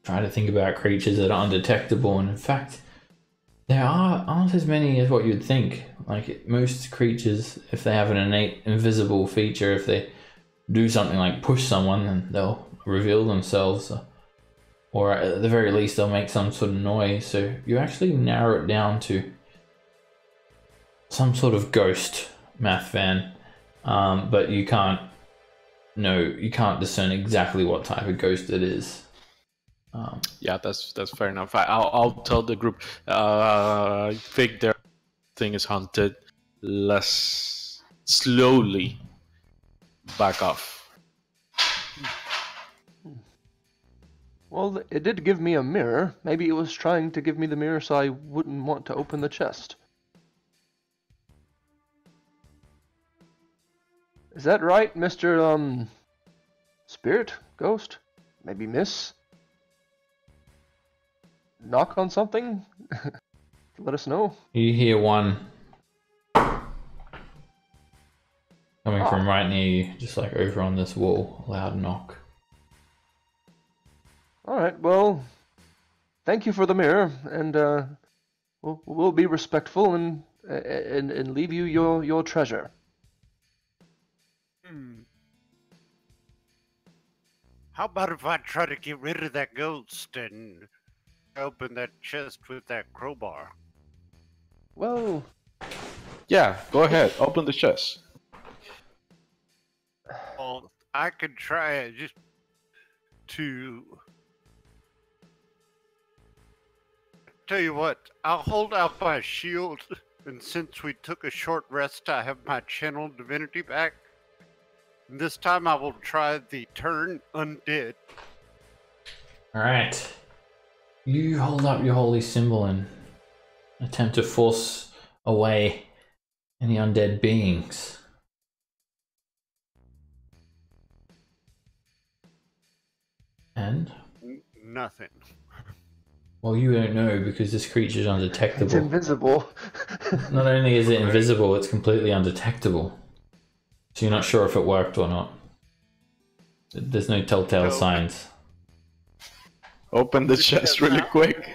try to think about creatures that are undetectable, and in fact, there aren't as many as what you'd think. Like most creatures, if they have an innate invisible feature, if they do something like push someone, then they'll reveal themselves. Or at the very least, they'll make some sort of noise. So you actually narrow it down to some sort of ghost, Math Van, but you can't discern exactly what type of ghost it is. Yeah, that's fair enough. I'll tell the group. I think their thing is haunted. Let's slowly back off. Well, it did give me a mirror. Maybe it was trying to give me the mirror so I wouldn't want to open the chest. Is that right, Mr. Spirit? Ghost? Maybe Miss? Knock on something? Let us know. You hear one coming from right near you, just like over on this wall. Loud knock. Alright, well, thank you for the mirror, and we'll be respectful and leave you your treasure. How about if I try to get rid of that ghost and open that chest with that crowbar? Well, Yeah, go ahead. Open the chest. Well, I could try it just to... Tell you what, I'll hold out my shield, and since we took a short rest, I have my channel divinity back. And this time I will try the turn undead. Alright. You hold up your holy symbol and attempt to force away any undead beings. And? Nothing. Well, you don't know because this creature is undetectable. it's invisible. Not only is it invisible, it's completely undetectable. So you're not sure if it worked or not. There's no telltale signs. Open the chest really quick.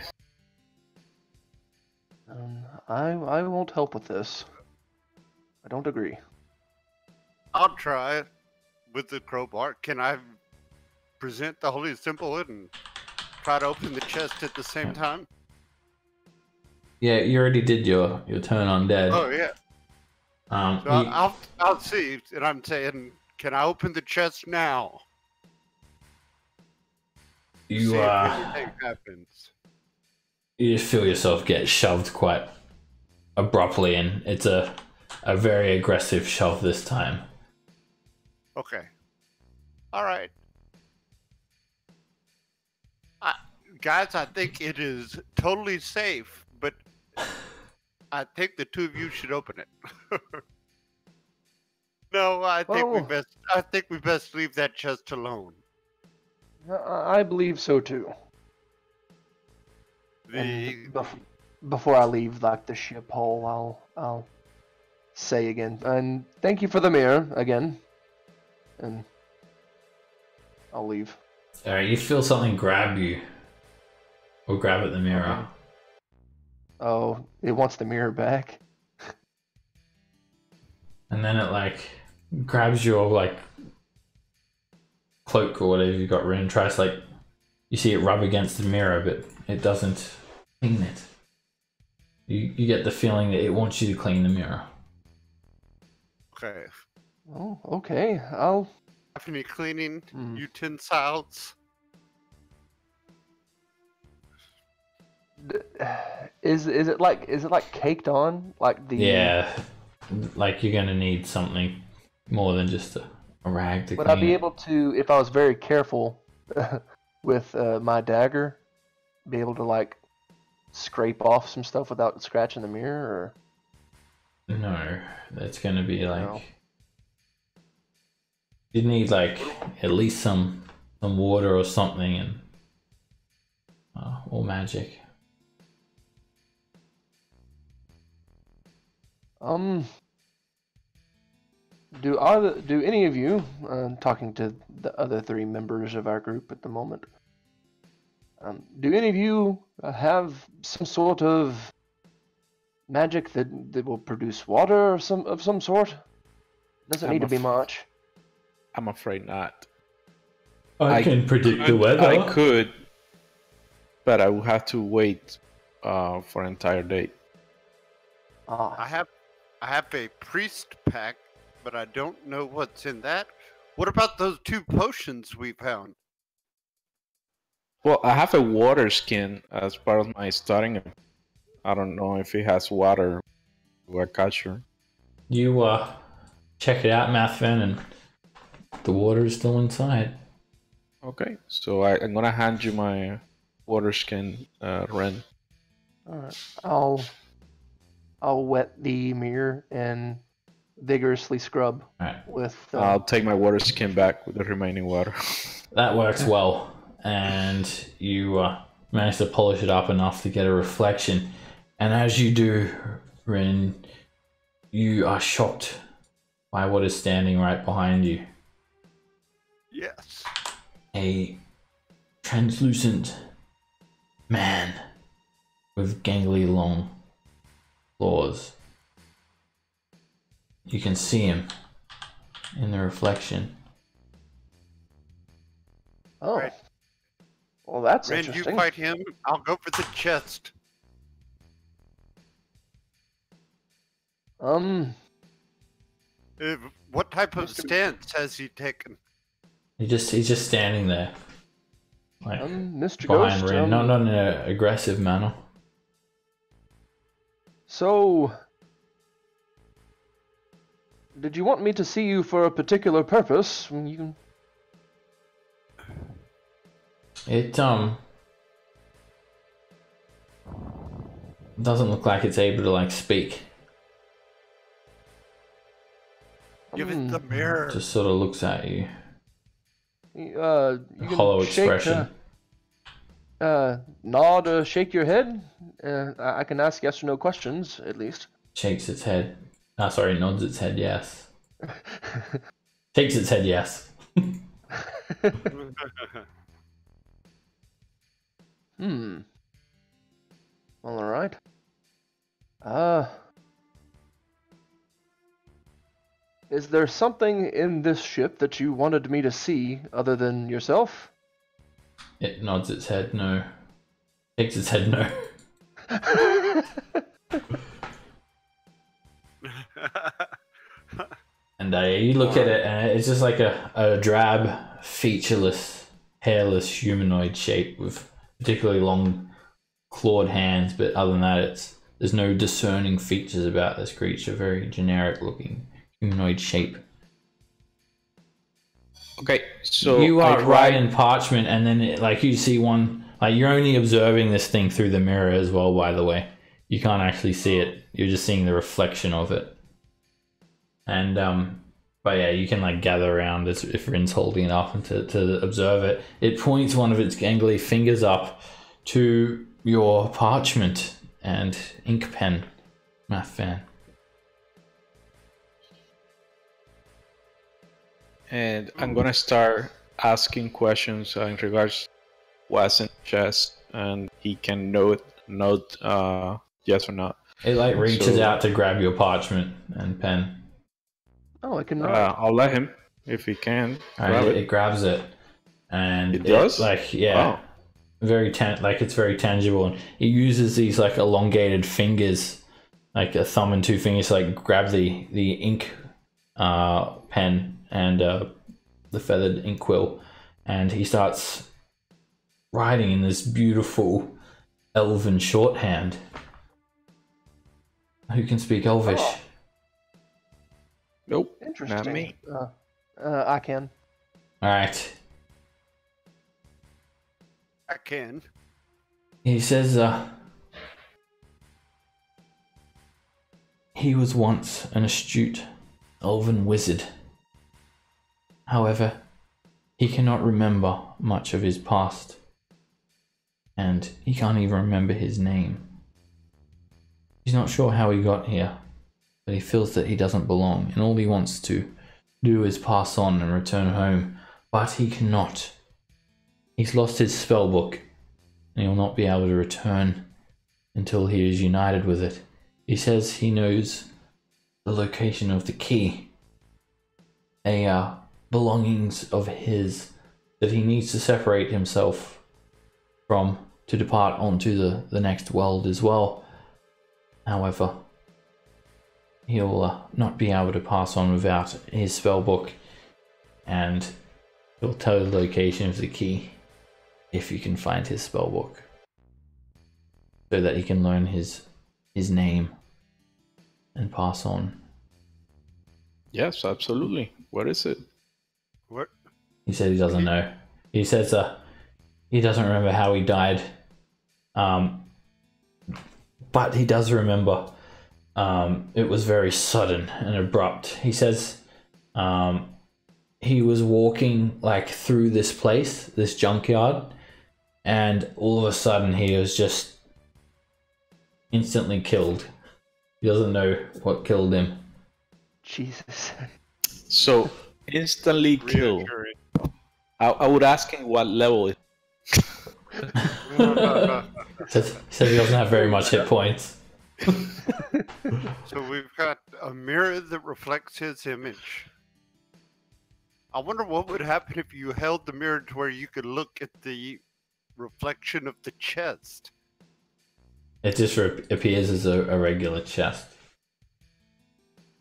I won't help with this. I don't agree. I'll try with the crowbar. Can I present the holy symbol and try to open the chest at the same time? Yeah, you already did your turn undead. Oh yeah. So I'll see, and I'm saying, can I open the chest now? You See if anything happens. you feel yourself get shoved quite abruptly, and it's a very aggressive shove this time. Okay. All right. Guys, I think it is totally safe, but I think the two of you should open it. No, I think we best leave that chest alone. I believe so too. Before I leave, like the ship hole, I'll say again, and thank you for the mirror again, and I'll leave. Alright, you feel something grab you. Or grab at the mirror. Oh, it wants the mirror back. and then it like grabs your like cloak or whatever you got, and tries like you see it rub against the mirror, but it doesn't clean it. You get the feeling that it wants you to clean the mirror. Okay. Oh, okay. I'll. Have any cleaning Hmm. utensils? Is it like caked on like the? Yeah, like you're gonna need something more than just a rag to Would clean I be it. able to, if I was very careful with my dagger, be able to like scrape off some stuff without scratching the mirror? No, that's gonna be like No. you need like at least some water or something, and or magic. Do any of you, talking to the other 3 members of our group at the moment, do any of you have some sort of magic that will produce water of some sort? Doesn't I'm need to be af- much. I'm afraid not. I can predict the weather. I could, but I will have to wait for an entire day. Ah, I have a priest pack, but I don't know what's in that. What about those 2 potions we found? Well, I have a water skin as part of my starting. I don't know if it has water or catcher. You check it out, Mathven, and the water is still inside. Okay, so I'm gonna hand you my water skin, Ren. alright. I'll wet the mirror and vigorously scrub Alright. with. I'll take my water skin back with the remaining water. That works well, and you manage to polish it up enough to get a reflection. And as you do, Rin, you are shocked by what is standing right behind you. Yes. A translucent man with gangly long claws. You can see him in the reflection. Oh. Right. Well, that's Ren, you interesting. fight him. I'll go for the chest. What type of stance has he taken? He's just standing there, like Mr. behind Ghost, Rin, not in an aggressive manner. So, did you want me to see you for a particular purpose? You can... It doesn't look like it's able to like speak. Give it the mirror. Just sort of looks at you. You can Hollow shake, expression. nod or shake your head. I can ask yes or no questions, at least. Shakes its head. Sorry, nods its head, yes. Shakes its head, yes. All right. Is there something in this ship that you wanted me to see other than yourself? It nods its head, no. Shakes its head, no. And you look at it, and it's just like a drab, featureless, hairless humanoid shape with particularly long clawed hands, but other than that, there's no discerning features about this creature. Very generic looking humanoid shape. Okay, so You I are right in parchment, and then you see one. Like you're only observing this thing through the mirror as well. By the way, you can't actually see it. You're just seeing the reflection of it. And but yeah, you can like gather around as if Rin's holding it up and to observe it. It points one of its gangly fingers up to your parchment and ink pen, Math fan. And I'm gonna start asking questions in regards to what's in the chest, and he can note yes or no. It like reaches So- out to grab your parchment and pen. Oh, I can ride. I'll let him if he can. Alright, Grab it grabs it, and It does? like yeah, Wow. like it's very tangible, and it uses these like elongated fingers, like a thumb and two fingers, to like grab the ink pen and the feathered ink quill, and he starts writing in this beautiful elven shorthand. Who can speak Elvish? Oh. Nope. Interesting. Not me. I can. All right. I can. He says, he was once an astute elven wizard. However, he cannot remember much of his past, and he can't even remember his name. He's not sure how he got here, but he feels that he doesn't belong, and all he wants to do is pass on and return home, but he cannot. He's lost his spellbook, and he'll not be able to return until he is united with it. He says he knows the location of the key, belongings of his that he needs to separate himself from to depart onto the next world as well. However, he'll not be able to pass on without his spellbook, and he'll tell you the location of the key if you can find his spellbook, so that he can learn his name and pass on. Yes, absolutely. What is it? What? He said he doesn't know. He says he doesn't remember how he died, but he does remember it was very sudden and abrupt. He says he was walking like through this place, this junkyard, and all of a sudden he was just instantly killed. He doesn't know what killed him. Jesus. So, instantly killed. Reassuring. I would ask him what level it. He says he doesn't have very much hit points. So we've got a mirror that reflects his image. I wonder what would happen if you held the mirror to where you could look at the reflection of the chest. It just appears as a regular chest.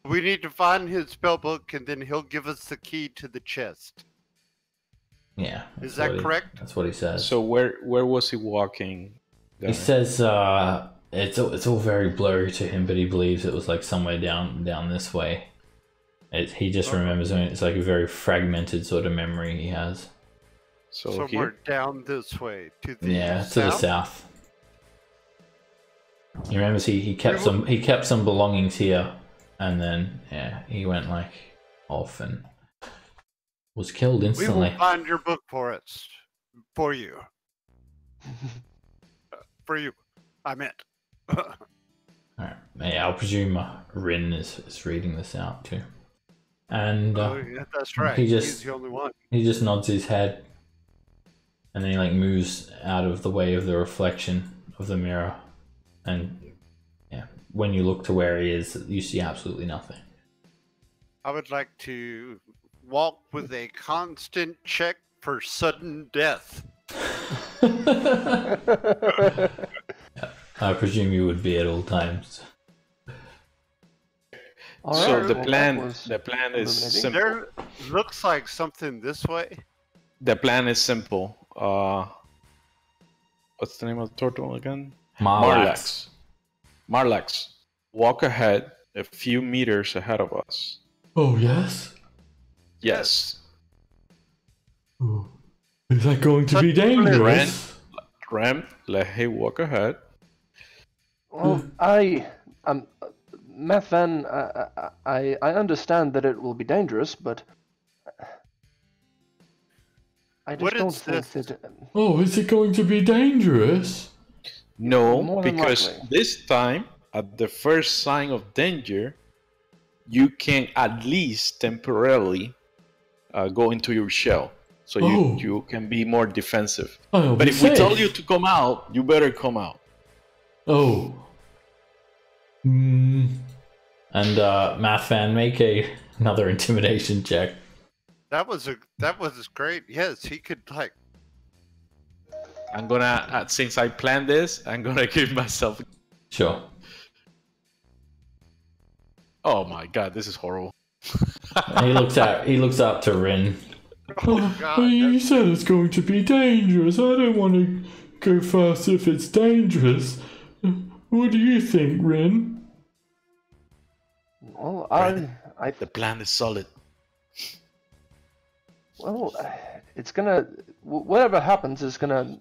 We need to find his spellbook, and then he'll give us the key to the chest. Yeah. Is that's that what he- correct? That's what he says. So where was he walking? He says it's all very blurry to him, but he believes it was like somewhere down this way. He just remembers it. It's like a very fragmented sort of memory he has. So Somewhere here? down this way to the Yeah, south? to the south. He remembers he kept some belongings here, and then he went like off and was killed We instantly. will find your book for us. For you. For you. I meant. Alright. Yeah, I'll presume Rin is reading this out too. And Oh, yeah, that's right. he He's just- the only one. he just nods his head, and then he like moves out of the way of the reflection of the mirror, and when you look to where he is, you see absolutely nothing. I would like to walk with a constant check for sudden death. I presume you would be at all times. All So right, the well, plan that was is illuminating. simple. There looks like something this way. The plan is simple. What's the name of the turtle again? Marlax. Marlax. Walk ahead a few meters ahead of us. Oh, yes? Yes. Oh. Is that going to be dangerous? Rem, let him walk ahead. Well, Methan, I understand that it will be dangerous, but I just What don't is think this? that. Oh, is it going to be dangerous? No, More than because likely. this time, at the first sign of danger, you can at least temporarily go into your shell. So Oh. you can be more defensive. I'll But be if we tell safe. you to come out, you better come out. Oh. Hmm. And Mathfan, make another intimidation check. That was great. Yes, he could like. I'm gonna, since I planned this, I'm gonna give myself. Sure. Oh my god, this is horrible. He looks up to Rin. Oh God! You said it's going to be dangerous. I don't want to go first if it's dangerous. What do you think, Rin? Well, The plan is solid. well, it's gonna. Whatever happens is gonna.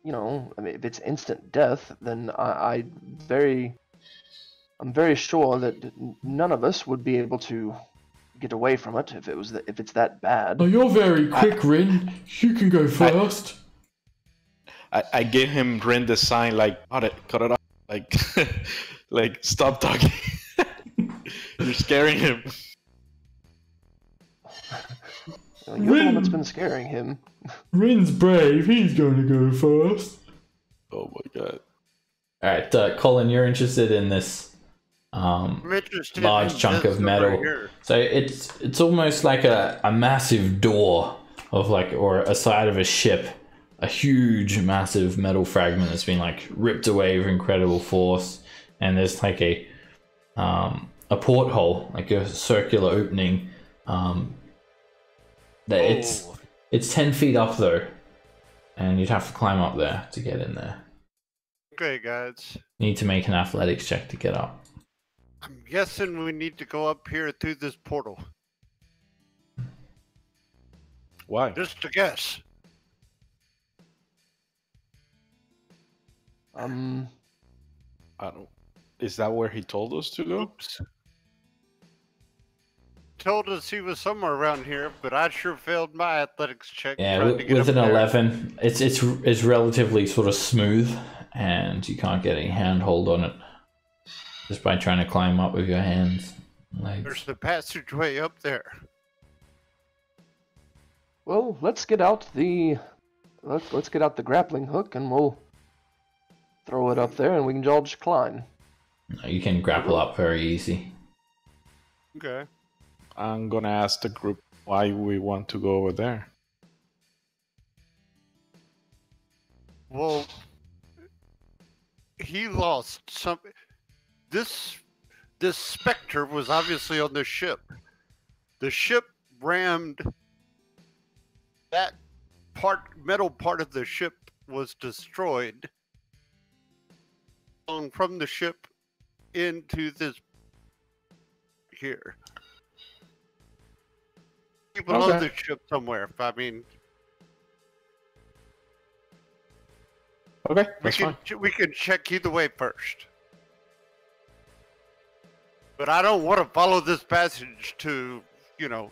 You know, I mean, if it's instant death, then I'm very sure that none of us would be able to get away from it if it's that bad. Oh, you're very quick, Rin. You can go first. I gave him Rin the sign like cut it off, like like stop talking. You're scaring him. You're the one that's been scaring him. Rin's brave. He's going to go first. Oh my god. Alright, Colin, you're interested in this I'm interested large in chunk this of over metal. here. So it's almost like a massive door of like, or a side of a ship. A huge, massive metal fragment that's been like ripped away with incredible force. And there's like a porthole, like a circular opening. It's 10 feet up though, and you'd have to climb up there to get in there. Okay, guys. You need to make an athletics check to get up. I'm guessing we need to go up here through this portal. Why? Just a guess. I don't. Is that where he told us to go? Oops. Told us he was somewhere around here, but I sure failed my athletics check. Yeah, trying to get with up an there. 11, it's relatively sort of smooth, and you can't get any handhold on it just by trying to climb up with your hands and legs. There's the passageway up there. Well, let's get out the grappling hook and we'll throw it up there and we can all just climb. You can grapple up very easy. Okay. I'm gonna ask the group why we want to go over there. Well, he lost some. This specter was obviously on the ship. The ship rammed that metal part of the ship was destroyed. From the ship into this here. Below Okay. the ship somewhere. I mean, Okay, that's fine. we can check either way first. But I don't want to follow this passage to, you know.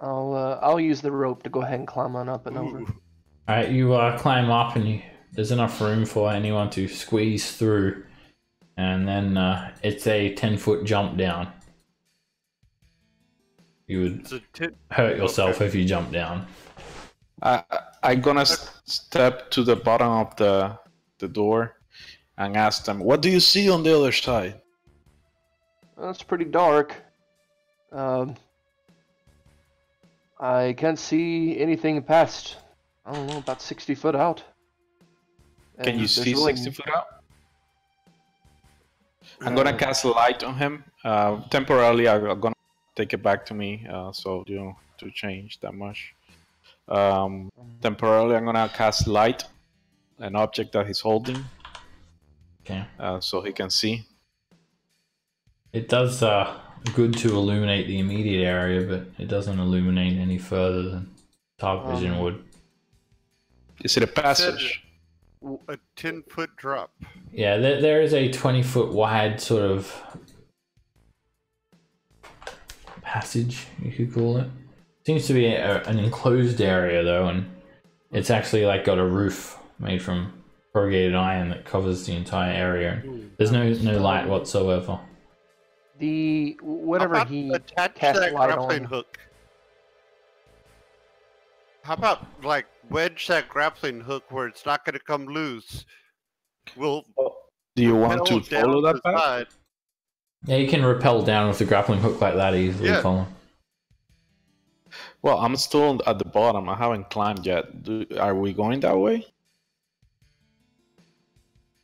I'll use the rope to go ahead and climb on up and over. Ooh. Alright, you climb up and there's enough room for anyone to squeeze through. And then it's a 10-foot jump down. You would hurt yourself if you jump down. I'm gonna step to the bottom of the door and ask them, what do you see on the other side? Well, it's pretty dark. I can't see anything past, I don't know, about 60 foot out. Can And you there's see really- 60 foot out? I'm gonna cast a light on him. Temporarily, I'm gonna take it back to me, so you don't have to change that much. Temporarily, I'm gonna cast light, an object that he's holding, Okay. so he can see. It does good to illuminate the immediate area, but it doesn't illuminate any further than dark vision would. Is it a passage? A 10-foot drop. Yeah, there is a 20-foot wide sort of passage, you could call it. Seems to be an enclosed area though, and it's actually like got a roof made from corrugated iron that covers the entire area. There's no light whatsoever. Whatever How about he attach cast that light grappling on. hook. How about like wedge that grappling hook where it's not gonna come loose? We'll Do you want to rappel down follow that the path? side. Yeah, you can rappel down with the grappling hook like that easily, Yeah. Colin. Well, I'm still at the bottom. I haven't climbed yet. Are we going that way?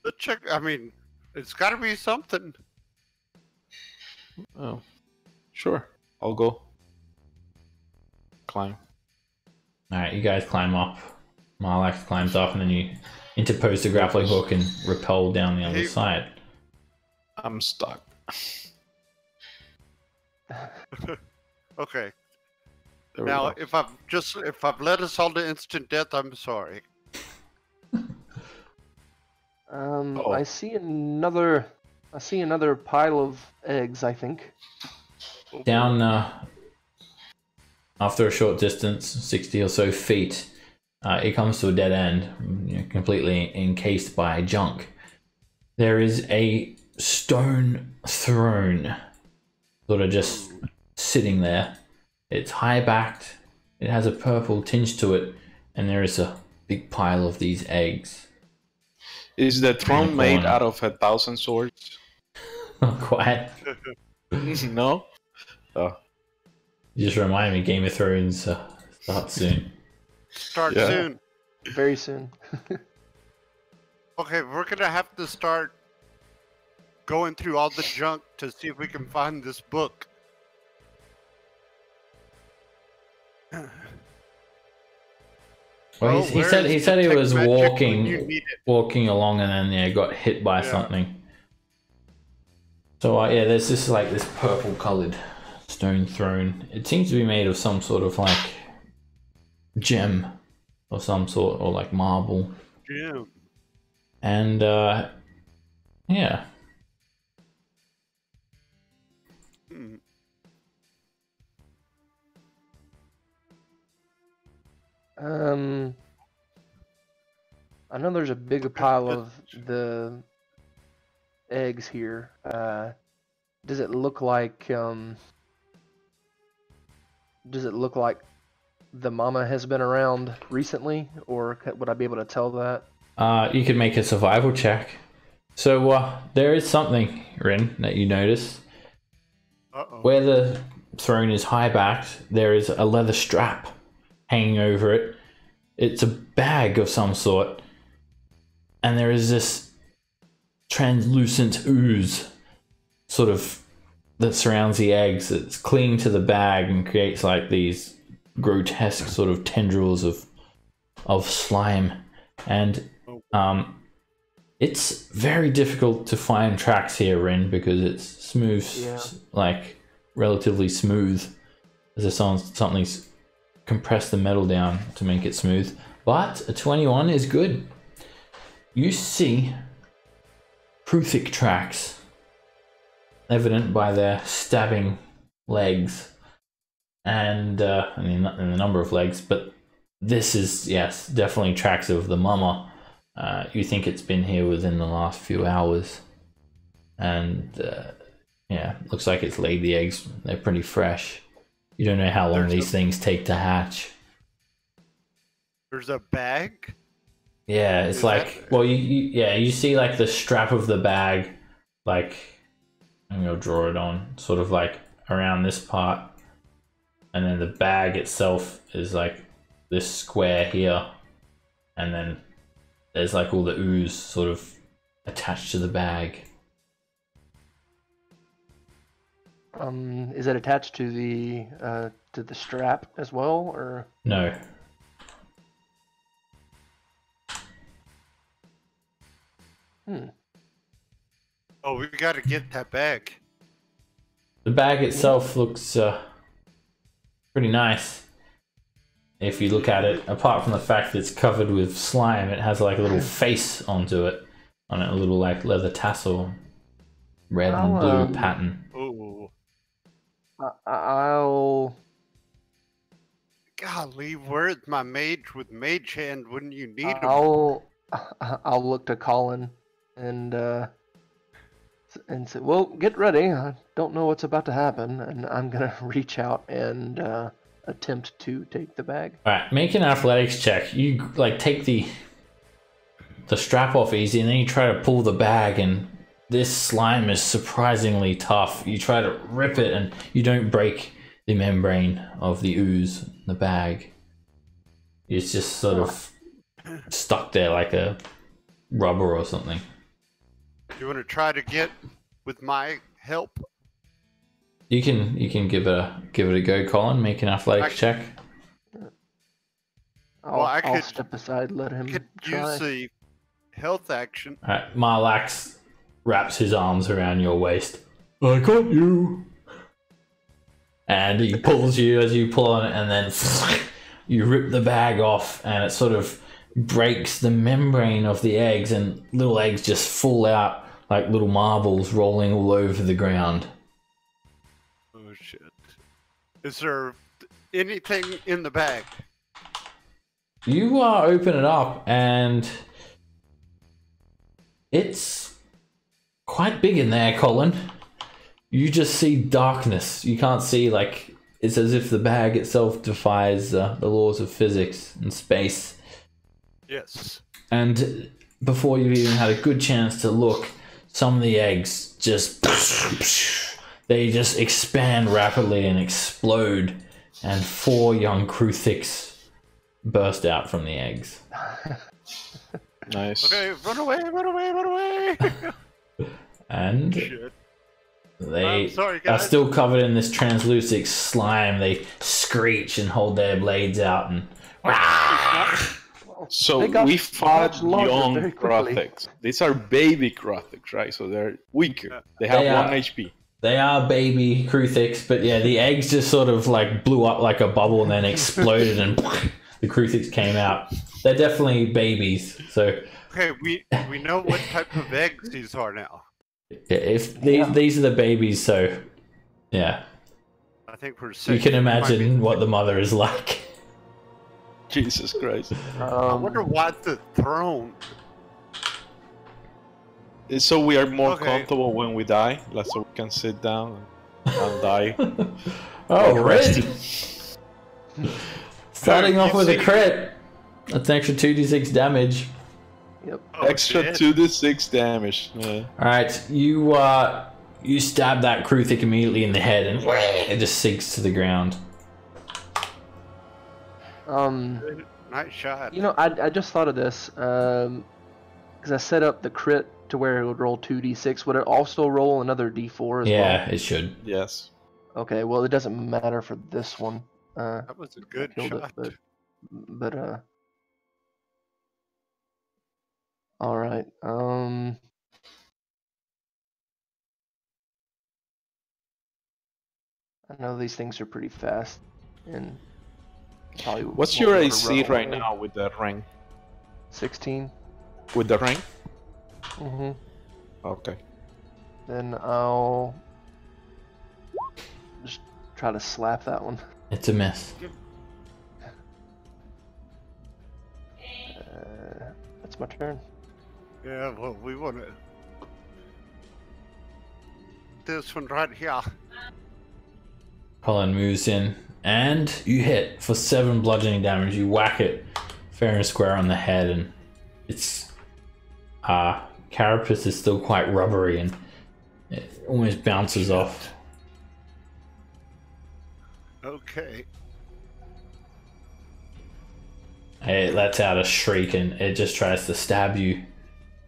Let's check. I mean, it's got to be something. Oh, sure. I'll go. Climb. Alright, you guys climb up. Marlax climbs up, and then you interpose the grappling hook and rappel down the other Hey. side. I'm stuck. Okay. There we Now, go. if I've led us all to instant death, I'm sorry. Oh. I see another pile of eggs, I think. Down, after a short distance, 60 or so feet, it comes to a dead end, completely encased by junk. There is a stone throne, sort of just sitting there. It's high backed, it has a purple tinge to it, and there is a big pile of these eggs. Is the throne made corner. out of 1,000 swords? Not quite. No? Oh, You just remind me, Game of Thrones starts soon. Start Yeah. soon. Very soon. Okay, we're gonna have to start going through all the junk to see if we can find this book. Well, Oh, he where said is he said he detect was magic when you need it? walking along, and then got hit by Yeah. something. So there's this this purple coloured stone throne. It seems to be made of some sort of gem of some sort, or marble. Yeah. And yeah, Hmm. I know there's a big pile of the eggs here. Does it look like the mama has been around recently, or would I be able to tell that? you could make a survival check. So there is something, Rin, that you notice. Uh-oh. Where the throne is high backed, there is a leather strap hanging over it. It's a bag of some sort, and there is this translucent ooze that surrounds the eggs. It's clinging to the bag and creates these grotesque sort of tendrils of slime, and it's very difficult to find tracks here, Rin, because it's smooth, relatively smooth. As if something's compressed the metal down to make it smooth. But a 21 is good. You see Pruthic tracks, evident by their stabbing legs, and the number of legs. But this is, yes, definitely tracks of the mama. You think it's been here within the last few hours, and looks like it's laid the eggs. They're pretty fresh. You don't know how long these things take to hatch. There's a bag? Yeah, it's you see the strap of the bag, I'm gonna draw it on, sort of around this part, and then the bag itself is this square here, and then there's all the ooze sort of attached to the bag. Is it attached to the strap as well, or? No. Oh, we gotta get that bag. The bag itself looks pretty nice. If you look at it, apart from the fact that it's covered with slime, it has a little face on it, a little leather tassel, red and blue pattern. Oh, I'll. golly, where's my mage with mage hand when you need him? I'll look to Colin and say, well, get ready. I don't know what's about to happen, and I'm gonna reach out and attempt to take the bag. Alright, make an athletics check. You like take the strap off easy, and then you try to pull the bag, and this slime is surprisingly tough. You try to rip it, and you don't break the membrane of the ooze in the bag. It's just sort of stuck there like a rubber or something. You want to try to get with my help? You can give it a go, Colin. Make an athletics check. I'll step aside, let him Could try. use the health action. Alright, Marlax wraps his arms around your waist. I got you. And he pulls you as you pull on it, and then you rip the bag off, and it sort of breaks the membrane of the eggs, and little eggs just fall out like little marbles rolling all over the ground. Oh shit. Is there anything in the bag? You open it up, and it's quite big in there, Colin. You just see darkness. You can't see, like, it's as if the bag itself defies the laws of physics and space. Yes. And before you've even had a good chance to look, some of the eggs just they just expand rapidly and explode, and 4 young Kruthix burst out from the eggs. Nice. Okay, run away, run away, run away! And Shit. they I'm sorry, are guys. still covered in this translucent slime. They screech and hold their blades out, and So They got we fought much larger young very quickly. Krothiks. These are baby Krothiks, right? So they're weaker. They have They are. 1 HP. they are baby Kruthix. But yeah, the eggs just sort of like blew up like a bubble and then exploded, and the Kruthix came out. They're definitely babies. So Okay, we know what type of eggs these are now. if these are the babies, so yeah, I think we're you safe. can imagine what the mother is like. Jesus Christ. I wonder why the throne. So we are more Okay. comfortable when we die, like so we can sit down and die. Oh, Like crit! rested. Starting off You with a see- crit. That's an extra 2d6 damage. Yep. Oh, Extra shit. 2d6 damage. Yeah. Alright, you stab that Kruthik immediately in the head, and it just sinks to the ground. Nice shot. You know, I just thought of this, because I set up the crit to where it would roll 2d6. Would it also roll another d4 as Yeah, it should. Yes. well? Okay, well, it doesn't matter for this one. That was a good killed shot. it, but all right. I know these things are pretty fast, and probably What's won't your be able to AC run right away. now with the ring? 16. With the ring? Mm-hmm. Okay. Then I'll just try to slap that one. It's a miss. That's my turn. Yeah, well, we want to. This one right here. Colin moves in, and you hit for 7 bludgeoning damage. You whack it fair and square on the head, and its carapace is still quite rubbery, and it almost bounces off. Okay. It lets out a shriek, and it just tries to stab you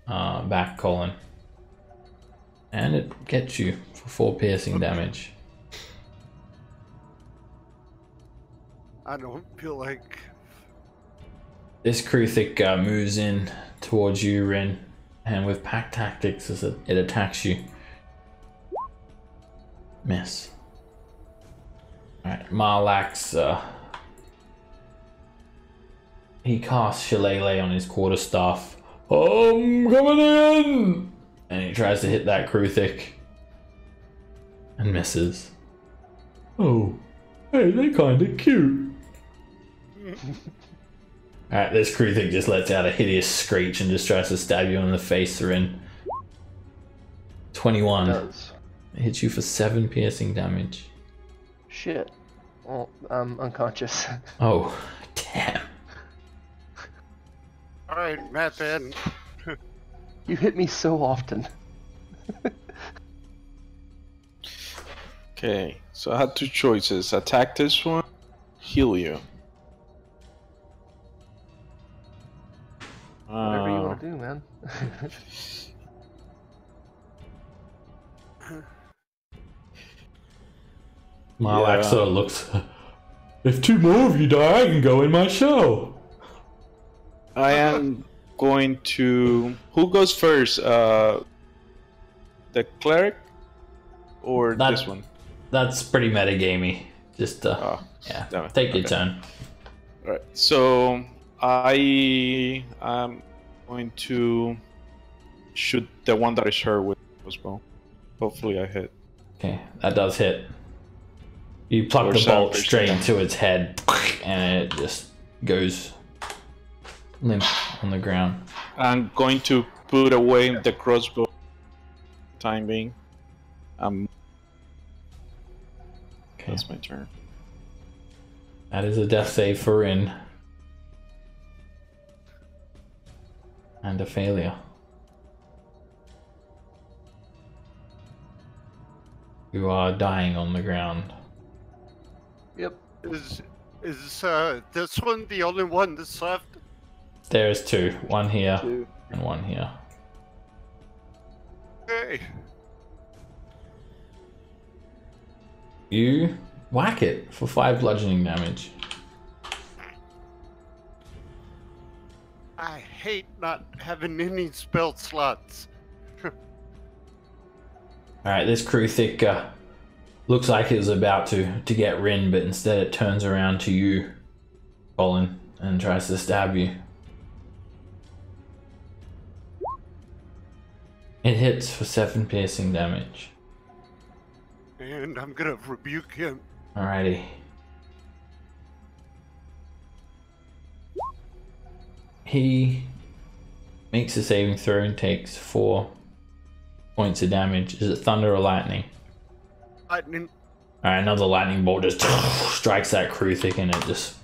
back, Colin. And it gets you for 4 piercing damage. I don't feel like. This Kruthik moves in towards you, Rin, and with pack tactics as it attacks you. Miss. Alright, Marlax, he casts Shillelagh on his quarterstaff. I'm coming in! And he tries to hit that Kruthik. And misses. Oh, hey, they're kinda cute. Alright, this Kruthik just lets out a hideous screech and just tries to stab you in the face, Rin. 21. Does. It hits you for 7 piercing damage. Shit. Well, I'm unconscious. Oh, damn. All right, Matt. Then You hit me so often. Okay, so I had two choices: attack this one, heal you. Whatever you want to do, man. Marlax sort of looks. If two more of you die, I can go in my shell. I am going to. Who goes first? The cleric or That- this one? That's pretty metagamey. Just, Oh, yeah, damn it. take your Okay. turn. All right. So I am going to shoot the one that is hurt with crossbow. Hopefully, I hit. Okay, that does hit. You pluck Or the bolt 7%. straight into its head, and it just goes limp on the ground. I'm going to put away the crossbow. Time being. Okay, That's my turn. that is a death save for Rin. And a failure. You are dying on the ground. Yep. is this one the only one that's left? There's two. One here Two. and one here. Hey, You whack it for 5 bludgeoning damage. I hate not having any spell slots. Alright, this Kruthic looks like it was about to get Rin, but instead it turns around to you, Colin, and tries to stab you. It hits for 7 piercing damage. And I'm gonna rebuke him. Alrighty. He makes a saving throw and takes 4 points of damage. Is it thunder or lightning? Lightning. Alright, another lightning bolt just strikes that Kruthic and it just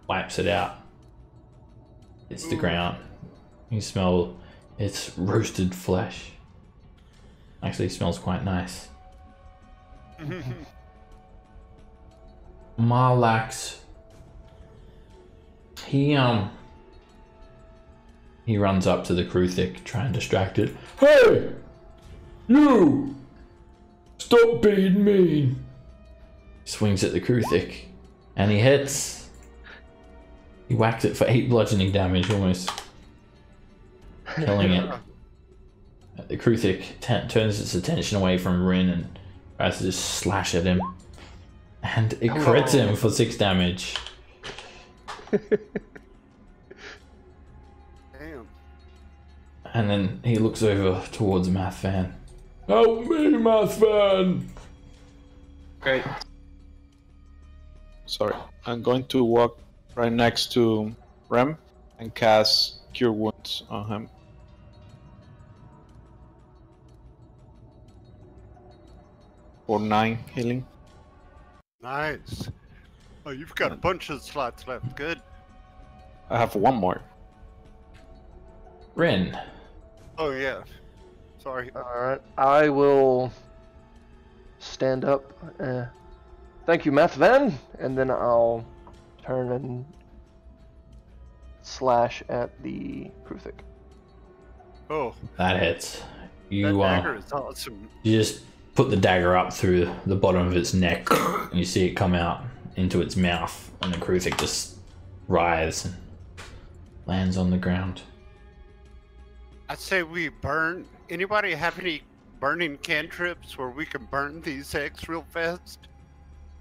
wipes it out. Hits the ground. You smell its roasted flesh. Actually smells quite nice. Marlax, he runs up to the Kruthic, trying to distract it. Hey! You! Stop being mean! Swings at the Kruthic, and he hits. He whacks it for 8 bludgeoning damage, almost killing it. The Kruthic turns its attention away from Rin and tries to just slash at him. And it crits him for 6 damage. Damn. And then he looks over towards Mathvan. Help me, Mathvan! Okay. Sorry. I'm going to walk right next to Rem and cast Cure Wounds on him. For 9 healing. Nice. Oh, you've got a bunch of slots left. Good. I have 1 more. Rin. Oh yeah. Sorry. Alright. I will stand up. Thank you, Mathvan. And then I'll turn and slash at the Kruthic. Oh, That hits. that You dagger is awesome. you just put the dagger up through the bottom of its neck, and you see it come out into its mouth, and the Kruthic just writhes and lands on the ground. I'd say we burn. Anybody have any burning cantrips where we can burn these eggs real fast?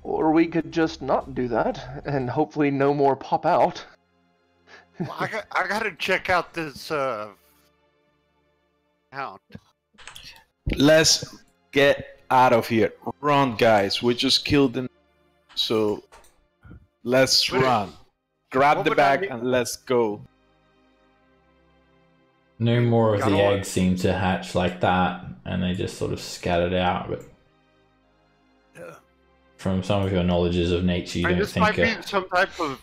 Or we could just not do that, and hopefully no more pop out. Well, I gotta check out this hound. Let's get out of here. Run, guys. We just killed them. So let's What- run. Grab what the would I bag need- and let's go. No more of Gotta the wa- eggs seem to hatch like that, and they just sort of scattered out. But Yeah. from some of your knowledges of nature, you don't this think might be some type of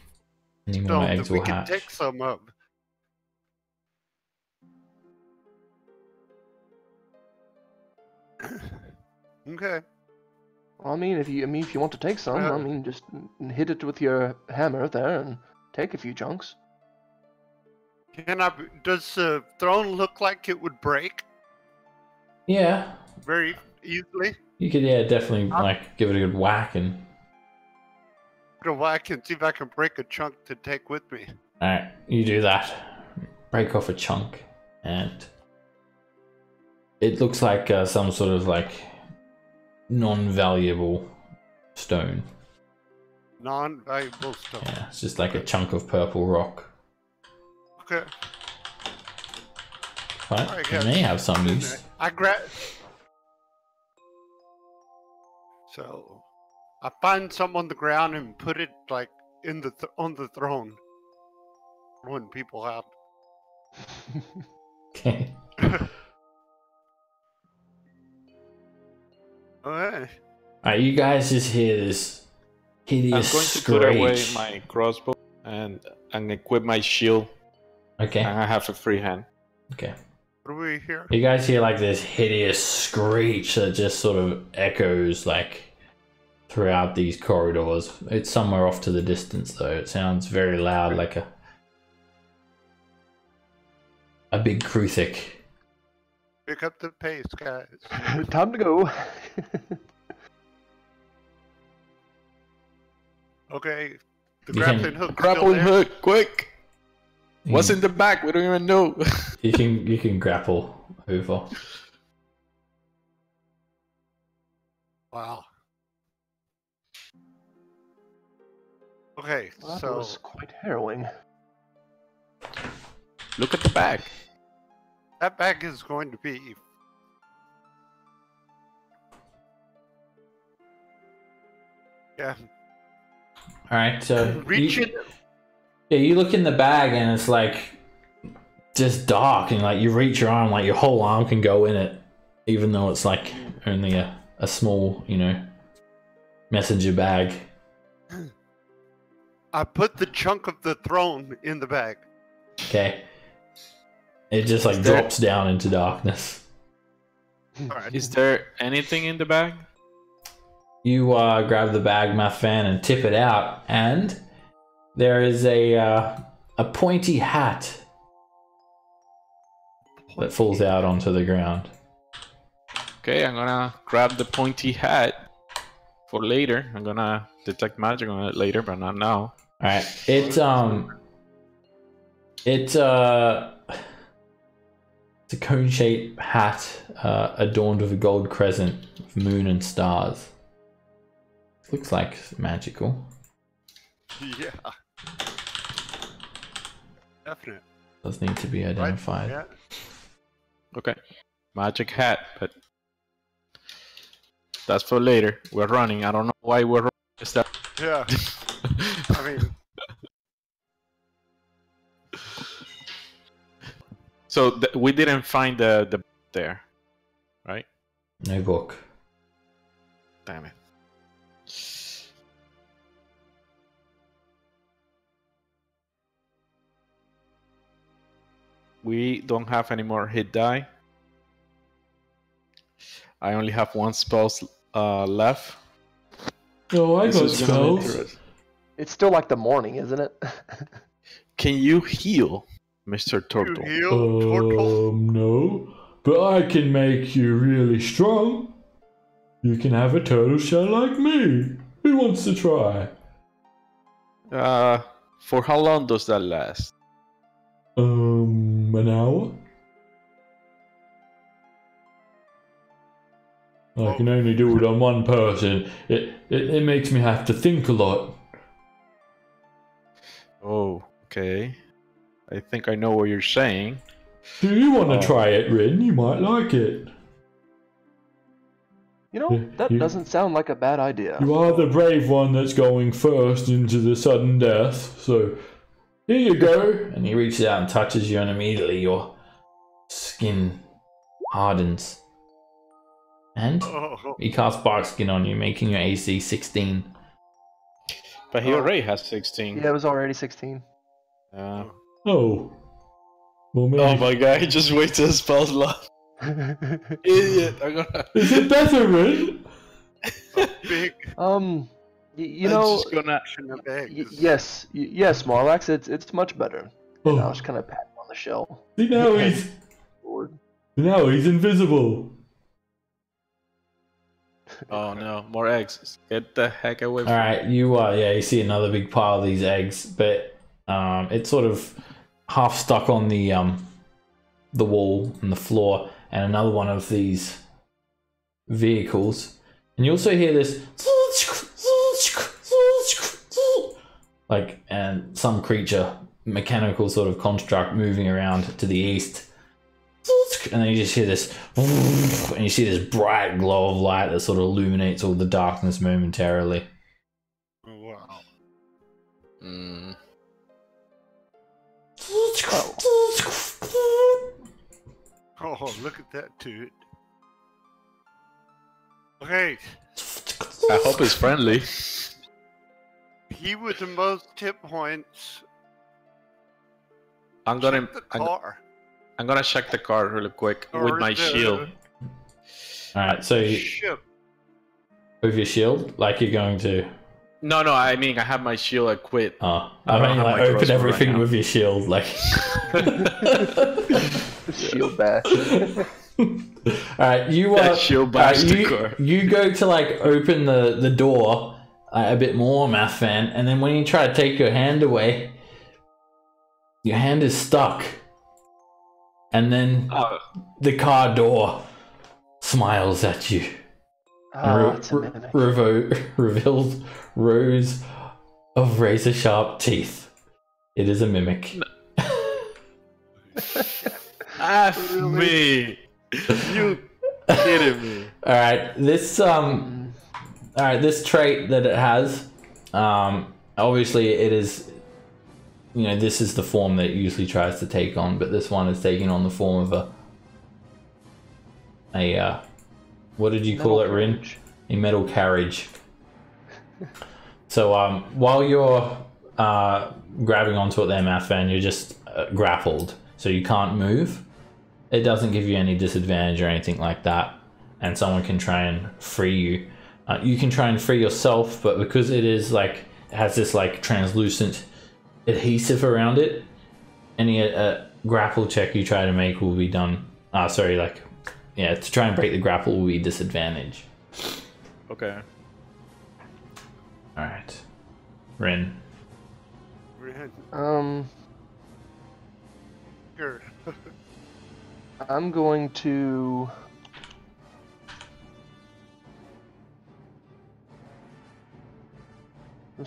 any more stone eggs that we will can hatch. take some of. Okay. Well, I mean, if you want to take some, Yeah. I mean, just hit it with your hammer there and take a few chunks. Does the throne look like it would break Yeah, very easily? you could definitely like give it a good whack and. Go back and see if I can break a chunk to take with me. Alright, you do that. Break off a chunk, and it looks like some sort of like non-valuable stone. Non-valuable stuff. Yeah, it's just like a chunk of purple rock. Okay. But Alright, it may have some use. I grab. So, I find some on the ground and put it like in the on the throne. When people out. Okay. Alright. Alright, you guys just hear this I'm hideous going to put away screech. my crossbow and equip my shield, Okay, and I have a free hand. okay. What do we hear? You guys hear like this hideous screech that just sort of echoes like throughout these corridors. It's somewhere off to the distance though. It sounds very loud, like a big Kruthic. Pick up the pace, guys. Time to go. Okay. The You can- grappling hook. Grappling hook, quick! What's You- in the back? We don't even know. You can grapple over. Wow. Okay, Well, that so was quite harrowing. Look at the bag. that bag is going to be. Yeah. All right, so Reach it. Yeah, you look in the bag and it's like just dark, and like you reach your arm, like your whole arm can go in it, even though it's like only a small, messenger bag. I put the chunk of the throne in the bag. Okay, it just like drops down into darkness. Alright. Is there anything in the bag? You grab the bag, Mathan, and tip it out, and there is a pointy hat that falls out onto the ground. Okay, I'm gonna grab the pointy hat for later. I'm gonna detect magic on it later, but not now. All right, it's a cone-shaped hat adorned with a gold crescent, with moon and stars. Looks like magical. Yeah. Definite. Does need to be Right? identified. Yeah. Okay, magic hat, but that's for later. We're running. I don't know why we're running. Is that? Yeah. I mean, So we didn't find the there, right? No book. Damn it. We don't have any more hit die. I only have one spell left. Oh, I This got is gonna be spells. interesting. It's still like the morning, isn't it? Can you heal, Mr. Turtle? you heal turtle. No, but I can make you really strong. You can have a turtle shell like me. Who wants to try? For how long does that last? An hour? I can only do it on one person. It makes me have to think a lot. Oh, okay. I think I know what you're saying. Do you want to Oh. try it, Rin? You might like it. You know, that you- doesn't sound like a bad idea. You are the brave one that's going first into the sudden death, so here you go. And he reaches out and touches you, and immediately your skin hardens. And Oh, he casts Bark Skin on you, making your AC 16. But he already has 16. Yeah, it was already 16. Oh. Well, maybe. Oh my god, he just wasted a spell slot. Idiot. I'm gonna. Is it better, Rin? big You know, just gonna. action of eggs. yes, Marlax, it's much better. Oh. And I was kind of patting on the shell. See, now he's invisible. Oh no, more eggs. Get the heck away from Alright, you see another big pile of these eggs, but it's sort of half stuck on the wall and the floor, and another one of these vehicles. And you also hear this like, and some creature, mechanical sort of construct moving around to the east. And then you just hear this, and you see this bright glow of light that sort of illuminates all the darkness momentarily. Wow. Mm. Oh, look at that dude. Okay, I hope it's friendly. he with the most tip points. I'm gonna Check the car. I'm gonna check the car really quick with Or my the shield. Alright, so Ship. with your shield, like you're going to... No, I mean I have my shield equipped. Oh, I I don't mean, have like, my open crossbow everything right now. with your shield, like... Shield bash. Alright, you That shield bashed the car. you go to like open the door a bit more, Math Fan, and then when you try to take your hand away, your hand is stuck. And then the car door smiles at you. Oh, it's a mimic. Reveals rows of razor sharp teeth. It is a mimic. Me. You kidding me? Alright, this trait that it has, obviously it is, this is the form that it usually tries to take on, but this one is taking on the form of a what did you call it, Rin? A metal carriage. So while you're grabbing onto it there, Mathvan, you're just grappled, so you can't move. It doesn't give you any disadvantage or anything like that, and someone can try and free you. You can try and free yourself, but because it is like, it has this like translucent adhesive around it, any grapple check you try to make will be done. To try and break the grapple will be disadvantage. Okay. Alright. Rin. Here. I'm going to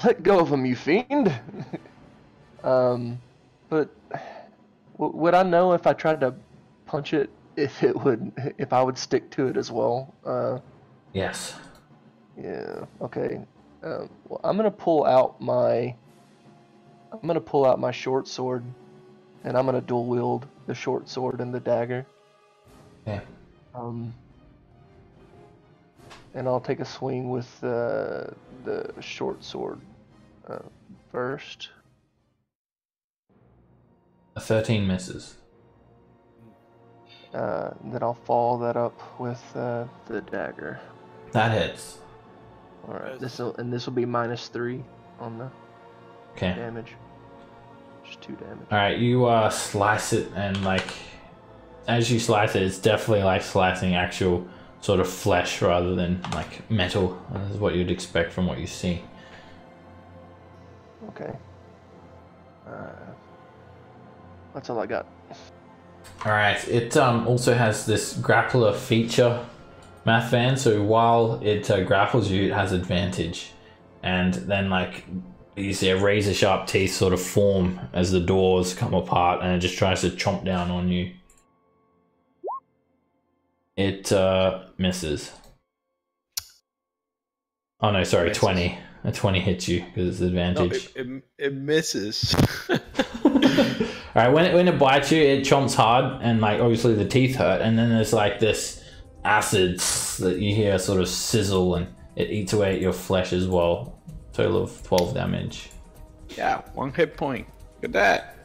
let go of him, you fiend. But would I know if I tried to punch it if I would stick to it as well? Yes. Yeah. Okay. Well, I'm gonna pull out my short sword, and I'm gonna dual wield the short sword and the dagger. Okay. And I'll take a swing with the short sword first. A 13 misses. Then I'll follow that up with the dagger. That hits. All right. This will be -3 on the Okay. damage. Just 2 damage. Alright, you slice it, and like, as you slice it, it's definitely like slicing actual sort of flesh rather than like metal. This is what you'd expect from what you see. Okay. That's all I got. Alright, it also has this grappler feature, Mathvan, so while it grapples you, it has advantage. And then like, you see a razor sharp teeth sort of form as the doors come apart, and it just tries to chomp down on you. It misses. Oh no, sorry, Misses. 20. A 20 hits you because it's advantage. No, it misses. Alright, when it bites you, it chomps hard, and like obviously the teeth hurt, and then there's like this acids that you hear sort of sizzle, and it eats away at your flesh as well. Total of 12 damage. Yeah, 1 hit point. Look at that.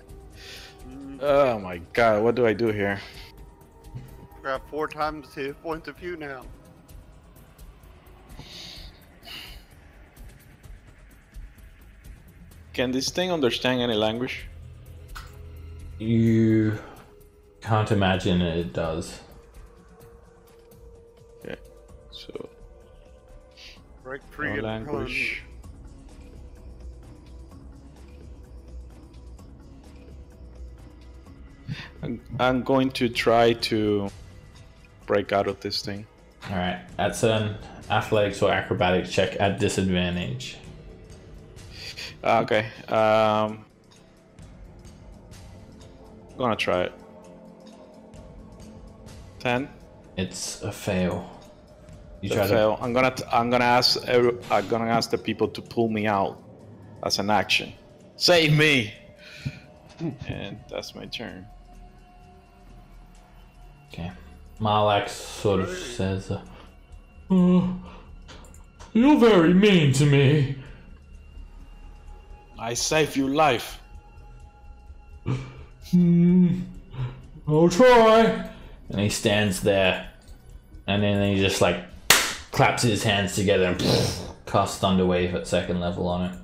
Oh my god, what do I do here? Grab 4 times the hit points of you now. Can this thing understand any language? You can't imagine it does. Okay, so Break free no and language. I'm going to try to break out of this thing. Alright, that's an athletics or acrobatics check at disadvantage. Okay, gonna try it. 10. It's a fail. You The try fail. I'm gonna ask the people to pull me out as an action. Save me. And that's my turn. Okay. Malax sort of says, Oh, you're very mean to me. I saved your life. I'll try. and he stands there, and then he just like claps his hands together and casts Thunderwave at 2nd level on it.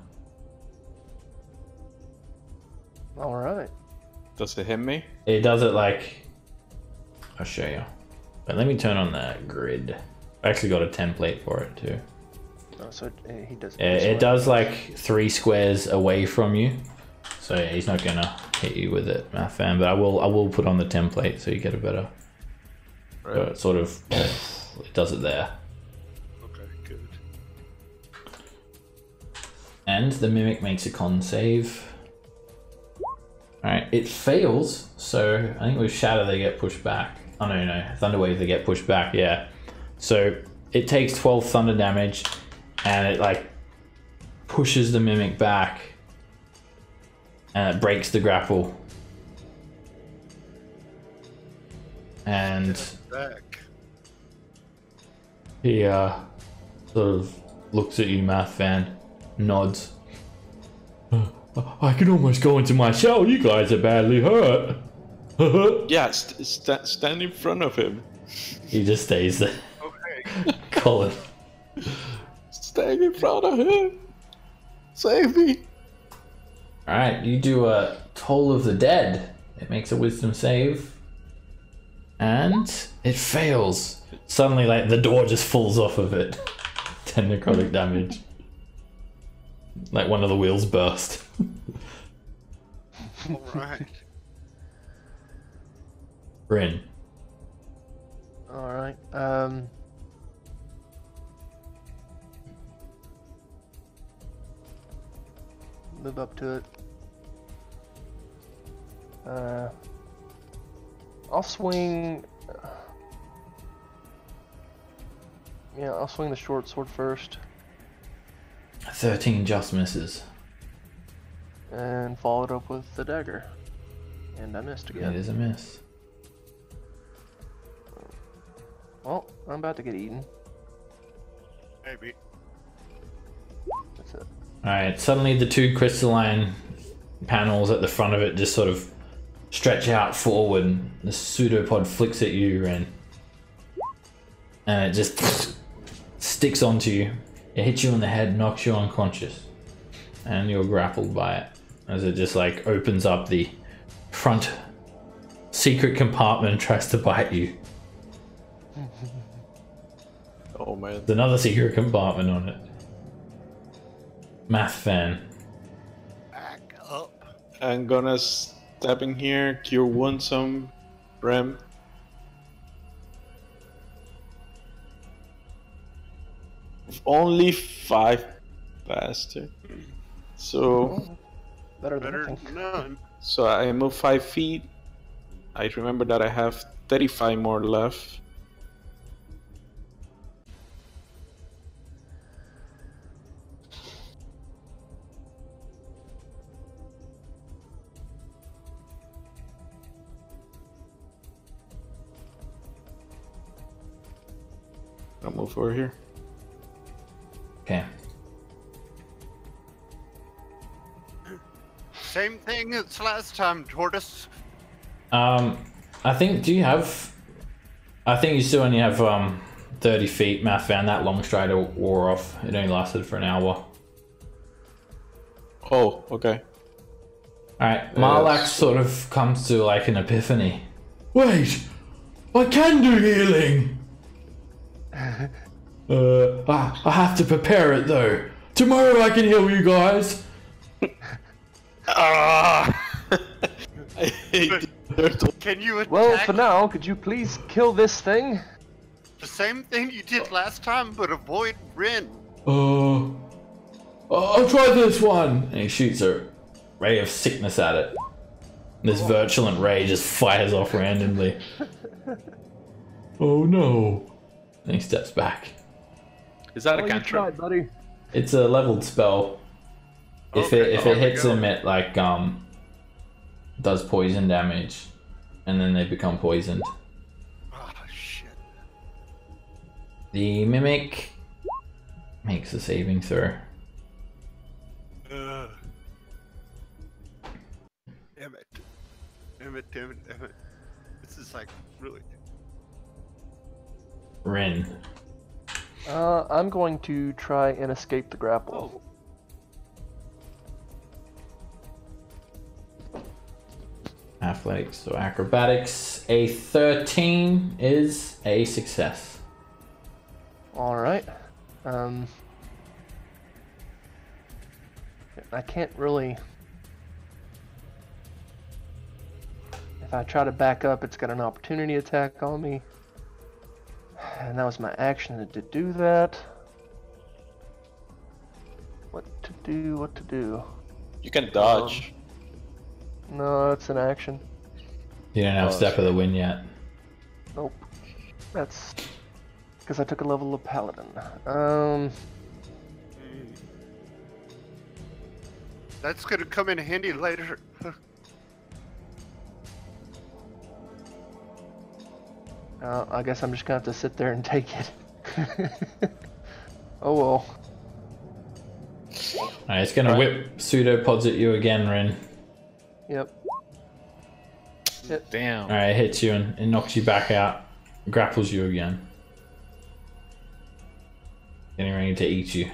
All right. Does it hit me? It does it like, I'll show you. But let me turn on that grid. I actually got a template for it too. Oh, so he does. It does like 3 squares away from you, so yeah, he's not gonna hit you with it, Math Fan. But I will put on the template so you get a better. Right. So it sort of it does it there. Okay, good. And the mimic makes a con save. Alright, it fails, so I think with Shatter they get pushed back. Oh no, Thunderwave they get pushed back, yeah. So it takes 12 thunder damage, and it like pushes the mimic back, and it breaks the grapple. And Back. he sort of looks at you, Math Fan, nods. I can almost go into my shell. You guys are badly hurt. Yeah, stand in front of him. He just stays there. Okay. Colin. Stand in front of him. Save me. Alright, you do a Toll of the Dead. It makes a wisdom save. And it fails. Suddenly, like, the door just falls off of it. 10 necrotic damage. Like one of the wheels burst. Alright. Bryn. All right. Move up to it. I'll swing. Yeah, I'll swing the short sword first 13 just misses. and follow it up with the dagger. And I missed It again. is a miss. Well, I'm about to get eaten. Maybe. That's it. Alright, suddenly the 2 crystalline panels at the front of it just sort of stretch out forward. The pseudopod flicks at you, and it just sticks onto you. It hits you on the head, knocks you unconscious, and you're grappled by it as it just like opens up the front secret compartment and tries to bite you. Oh man. There's another secret compartment on it. Math Fan. Back up. I'm gonna step in here, cure wounds some Rem. Only 5 bastard. So Better than Better nothing. than none. so I move 5 feet. I remember that I have 35 more left. I'll move over here. Okay. Same thing as last time, Tortoise. I think, do you have... I think you still only have 30 feet. Math found that long strider wore off. It only lasted for an hour. Oh, okay. Alright, Marlax sort of comes to like an epiphany. Wait, I can do healing. I have to prepare it though. Tomorrow I can heal you guys. I hate turtle. Can you attack Well, for now, could you please kill this thing? the same thing you did last time, but avoid Rin? I'll try this one. And he shoots a ray of sickness at it. This virulent ray just fires off randomly. Oh no. And he steps back. Is that a You cantrip? tried, buddy. It's a leveled spell. If Okay, it there we hits go. him, it like does poison damage, and then they become poisoned. Oh, shit. The mimic makes a saving throw. Damn it. Damn it, damn it, damn it. This is like really... Rin. I'm going to try and escape the grapple. Athletics or acrobatics. A 13 is a success. Alright. I can't really... If I try to back up, it's got an opportunity attack on me. And that was my action to do that. What to do? You can dodge. No, it's an action. You don't have Step of the Wind yet. Nope. That's because I took a level of paladin. That's gonna come in handy later. I guess I'm just gonna have to sit there and take it. Oh well. Alright, it's gonna whip pseudopods at you again, Rin. Yep. Damn. Alright, it hits you and it knocks you back out. Grapples you again. Getting ready to eat you.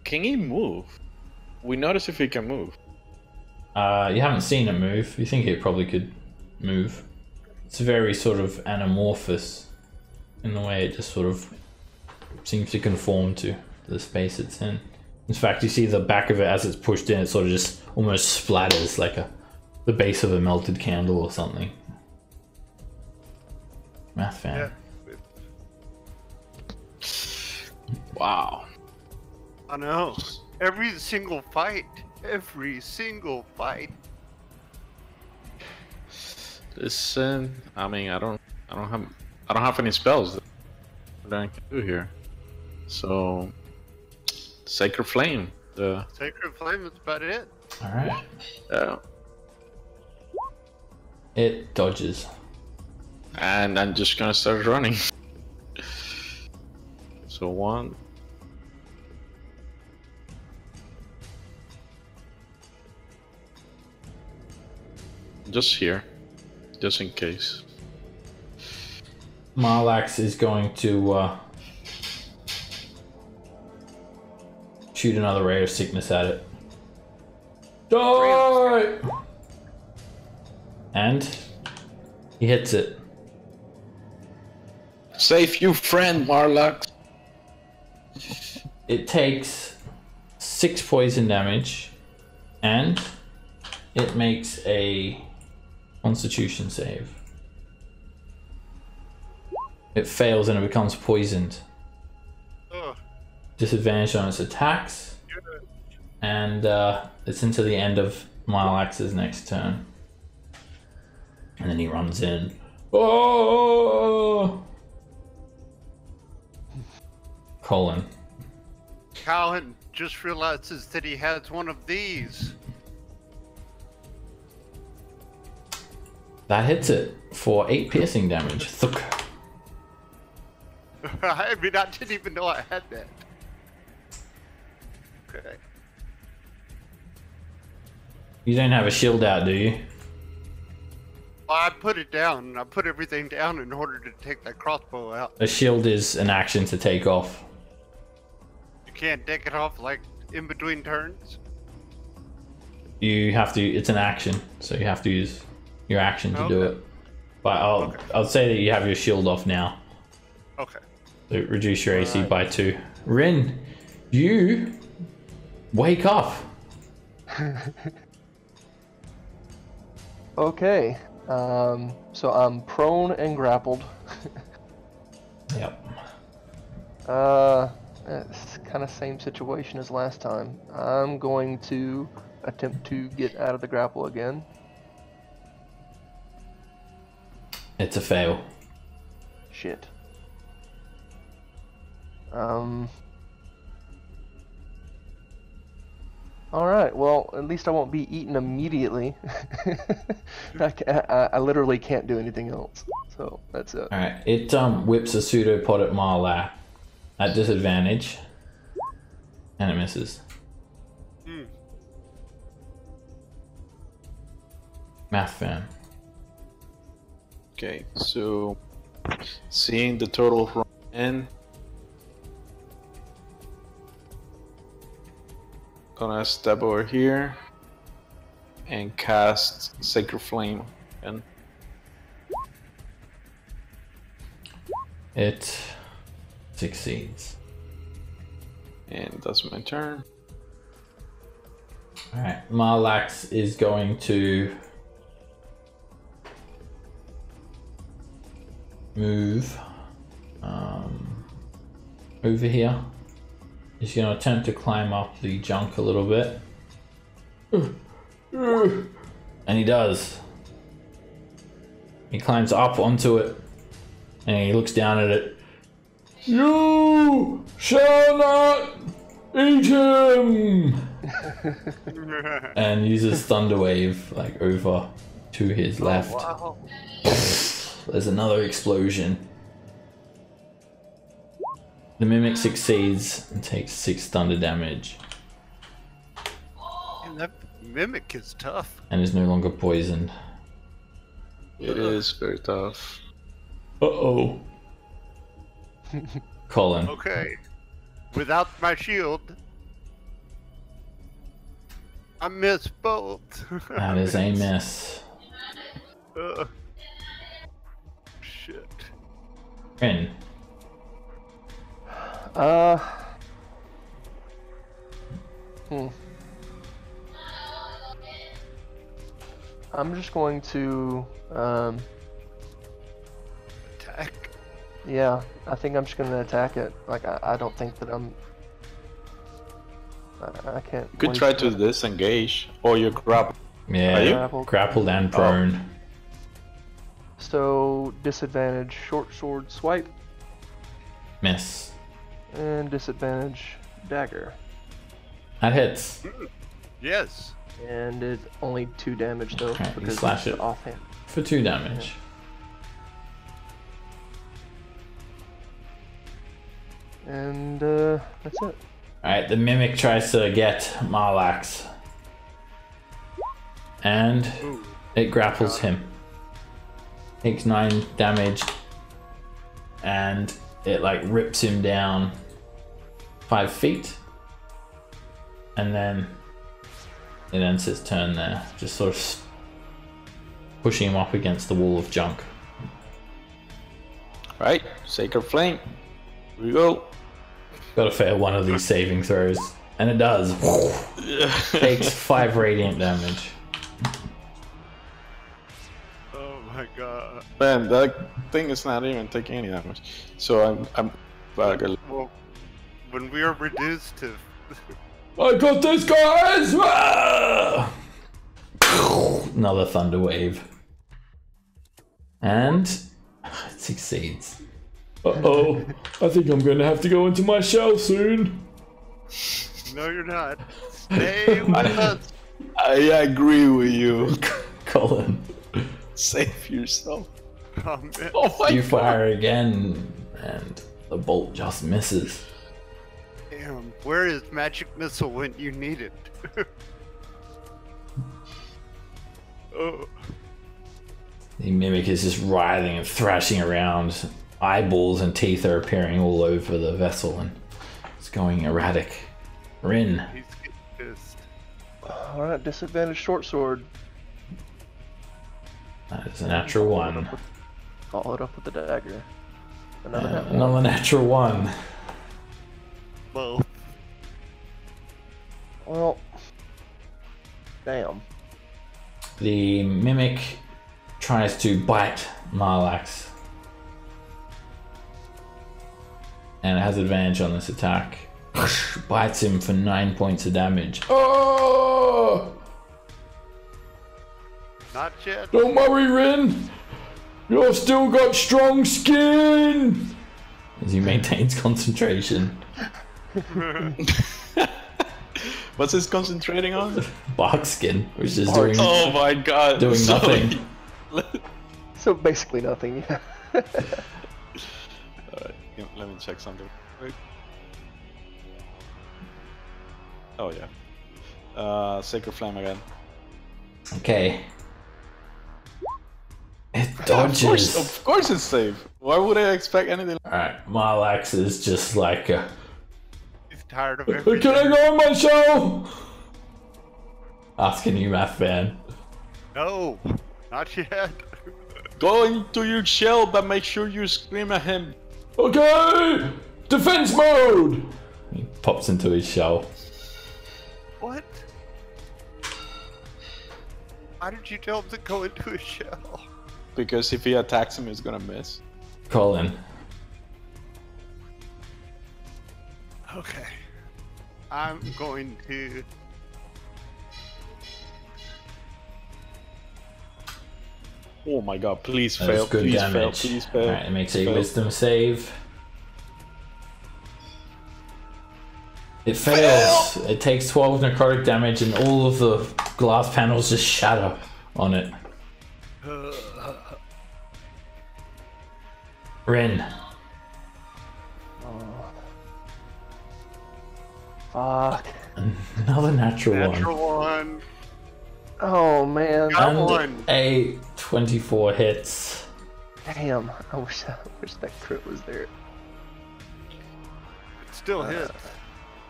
Can he move? We notice if he can move. You haven't seen it move. You think it probably could move. It's very sort of anamorphous in the way it just sort of seems to conform to the space it's in. In fact, you see the back of it as it's pushed in, it sort of just almost splatters like the base of a melted candle or something. Math fan. Yeah. Wow. I know. Every single fight. Listen, I mean, I don't have any spells that I can do here. So, Sacred Flame. Sacred Flame is about it. Alright. Uh, It dodges. and I'm just gonna start running. So 1. Just here, just in case. Marlax is going to shoot another ray of sickness at it. Die! And he hits it. Save you, friend, Marlux. It takes 6 poison damage, and it makes a Constitution save. It fails and it becomes poisoned. Ugh. Disadvantage on its attacks, and it's into the end of Marlax's next turn. And then he runs in. Oh! Colin. Colin just realizes that he has one of these. That hits it for 8 piercing damage. Thuk. I mean, I didn't even know I had that. Okay. You don't have a shield out, do you? I put it down. I put everything down in order to take that crossbow out. A shield is an action to take off. You can't take it off like in between turns. You have to. It's an action, so you have to use your action to do it. But I'll say that you have your shield off now. Okay. So reduce your AC by 2. Rin, you wake up. Okay. So I'm prone and grappled. Yep. It's kind of same situation as last time. I'm going to attempt to get out of the grapple again. It's a fail. Shit. Alright, well, at least I won't be eaten immediately. I literally can't do anything else. So, that's it. Alright, it whips a pseudopod at Marlac at disadvantage. And it misses. Math fan. Okay, so seeing the total from N, gonna step over here and cast Sacred Flame. And it succeeds. And that's my turn. Alright, Marlax is going to move over here. He's going to attempt to climb up the junk a little bit. And he does. He climbs up onto it and he looks down at it. You shall not eat him! And uses Thunder Wave like over to his left. Wow. There's another explosion. The mimic succeeds and takes 6 thunder damage. And that mimic is tough. And is no longer poisoned. It is very tough. Uh-oh. Colin. Okay. Without my shield, I miss both. That is a miss. Shit. Rin. I'm just going to, Attack. yeah, I think I'm just going to attack it. Like, I don't think that I can't. You could try to disengage, or you grab. Yeah, grappled and prone. So, disadvantage, short sword swipe, Miss. and disadvantage, dagger. That hits. Yes. And it's only 2 damage though, Alright, you because slash it's it. offhand. For 2 damage. And that's it. Alright, the mimic tries to get Marlax. And it grapples him. Takes 9 damage. And it like rips him down 5 feet. And then it ends its turn there. Just sort of pushing him up against the wall of junk. Right, Sacred Flame. Here we go. Gotta fail one of these saving throws. And it does. Takes 5 radiant damage. Oh my god. Man, that thing is not even taking any damage. So I'm Well, when we are reduced to I got this, guys! Ah! Another thunder wave. And it succeeds. Uh-oh. I think I'm gonna have to go into my shell soon. no, you're not. Stay with us. I agree with you. Colin. Save yourself. Oh, man. Oh my You god. fire again, and The bolt just misses. Damn, where is magic missile when you need it? Oh. The mimic is just writhing and thrashing around. Eyeballs and teeth are appearing all over the vessel and it's going erratic. Rin. He's getting pissed. Alright, disadvantage short sword. That is a natural one. Follow it up with the dagger. Another Another natural one. Both. Well, damn. The mimic tries to bite Marlax. And it has advantage on this attack. Bites him for 9 points of damage. Oh! Not yet. Don't worry, Rin. You've still got strong skin. As he maintains concentration. What's this concentrating on? Bark skin, which is Bark. doing Oh my god. doing So- nothing. So basically nothing, yeah. Alright, let me check something. Wait. Oh yeah. Sacred Flame again. Okay. It Of dodges. course it's safe. Why would I expect anything? Alright, Marlax is just like, He's tired of Can everything. I go on my show? asking you, Math Fan. No, not yet. Go into your shell, but make sure you scream at him. Okay. Defense mode. He pops into his shell. What? Why did you tell him to go into a shell? Because if he attacks him, he's gonna miss. Colin. Okay. I'm going to... Oh my god, please That's fail, good please damage. fail, please fail. Alright, it makes a Fail. wisdom save. It fails. It takes 12 necrotic damage and all of the glass panels just shatter on it. Rin. Fuck. Another natural one. Natural one. Oh man. Got And one. a 24 hits. Damn. I wish that crit was there. It still hit.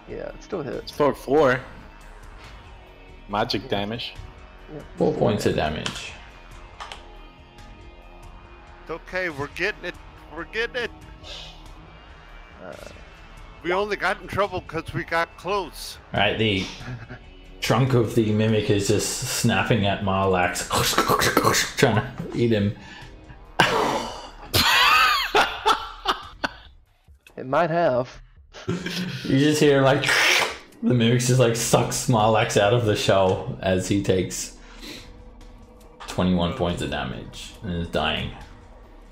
Yeah, it still hits. For 4. Magic damage. Yeah. 4 points of damage. It's okay, we're getting it. We're getting it. We only got in trouble because we got close. Alright, the trunk of the mimic is just snapping at Marlax, trying to eat him. It might have. You just hear like the mimic just like sucks Marlax out of the shell as he takes 21 points of damage and is dying.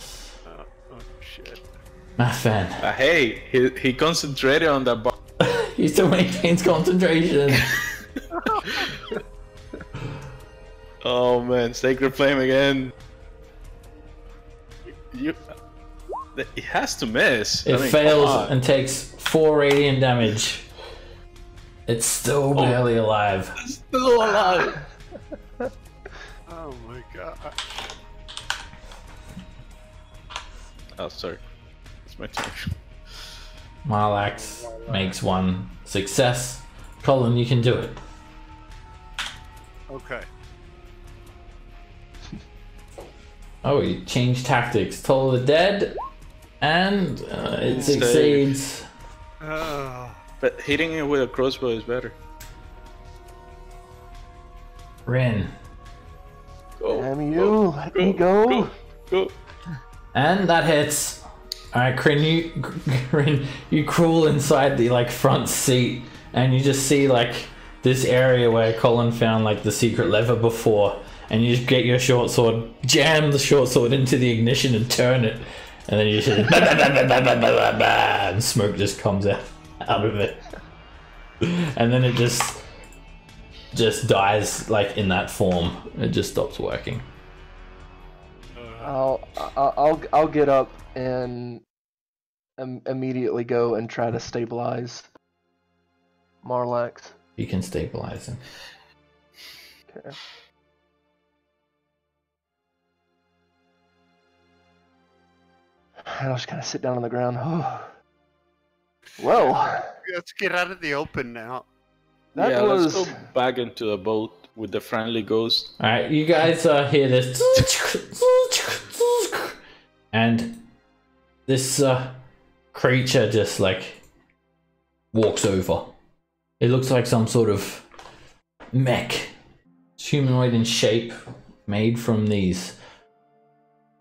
Oh shit. Math fan. Hey, he concentrated on that bar. He still maintains concentration. Oh man, Sacred Flame again. It has to miss. It I mean, fails come on. and takes 4 radiant damage. It's still barely alive. It's still alive. Oh my god. Oh, sorry. It's my turn. Marlax makes 1 success. Colin, you can do it. Okay. Oh, he changed tactics. Toll of the Dead, and it succeeds. But hitting it with a crossbow is better. Rin. Go. Damn you, let me go. Go. And that hits. Alright, Rin, you crawl inside the like front seat, and you just see like this area where Colin found like the secret lever before, and you just get your short sword, jam the short sword into the ignition and turn it, and then you just hear bah, bah, bah, bah, bah, bah, bah, bah, bah, and smoke just comes out of it. And then it just dies like in that form. It just stops working. I'll get up and immediately go and try to stabilize Marlax. You can stabilize him. Okay. I'll just kind of sit down on the ground. Well, Let's get out of the open now. that was. Let's go back into the boat with the friendly ghost. Alright, you guys hear this. And this creature just like walks over. It looks like some sort of mech. It's humanoid in shape, made from these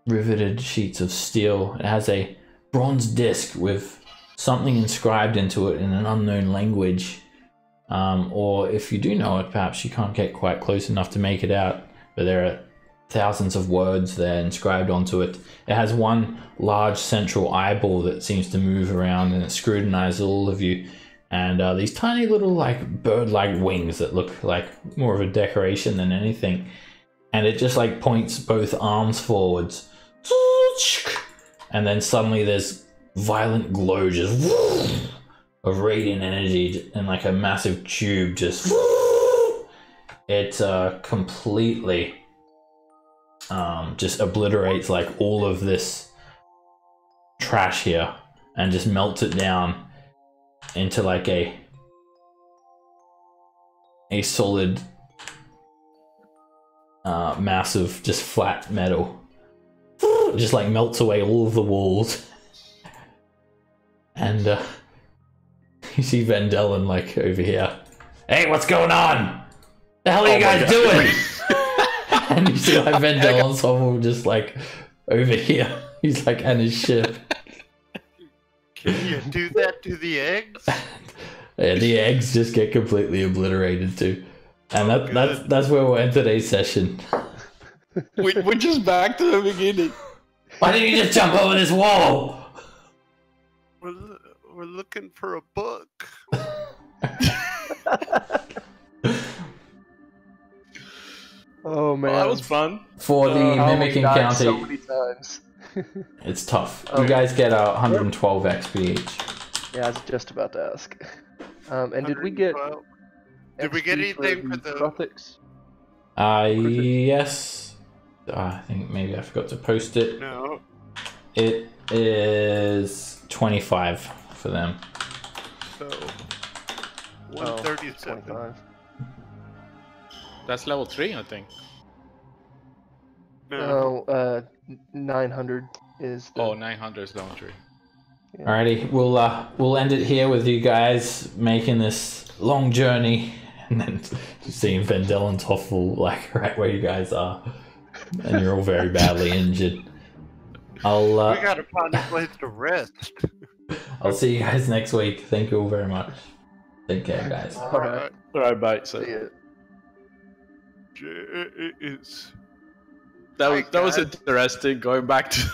riveted sheets of steel. It has a bronze disc with something inscribed into it in an unknown language. Or if you do know it, perhaps you can't get quite close enough to make it out, but there are thousands of words there inscribed onto it. It has one large central eyeball that seems to move around, and it scrutinizes all of you. And these tiny little like bird-like wings that look like more of a decoration than anything. And it just like points both arms forwards. And then suddenly there's violent glow just of radiant energy and like a massive tube just it completely just obliterates like all of this trash here and just melts it down into like a solid massive just flat metal. Just like melts away all of the walls. And you see Vendellen like over here. Hey, what's going on? The hell are you guys doing? And you see like Vendellen's hovel just like over here. He's like on his ship. Can you do that to the eggs? Yeah, the eggs just get completely obliterated too. And that's where we'll end today's session. We're just back to the beginning. Why didn't you just jump over this wall? We're looking for a book. Oh man, Well, that was fun. For the mimic encounter, so many times. it's tough. You guys get 112 XP each. Yeah, I was just about to ask. And did we get? Did we get XP anything for the? Prothics? Yes. I think maybe I forgot to post it. No. It is 25 for them. So 137. 25. That's level 3, I think. No. No, 900 is. The... 900 is level 3. Yeah. Alrighty, we'll end it here with you guys making this long journey, and then just seeing Vendel and Toffel like right where you guys are, and you're all very badly injured. We gotta find a place to rest. I'll see you guys next week. Thank you all very much. Take care, guys. Alright. Alright, bye. So See ya. It's that was interesting going back to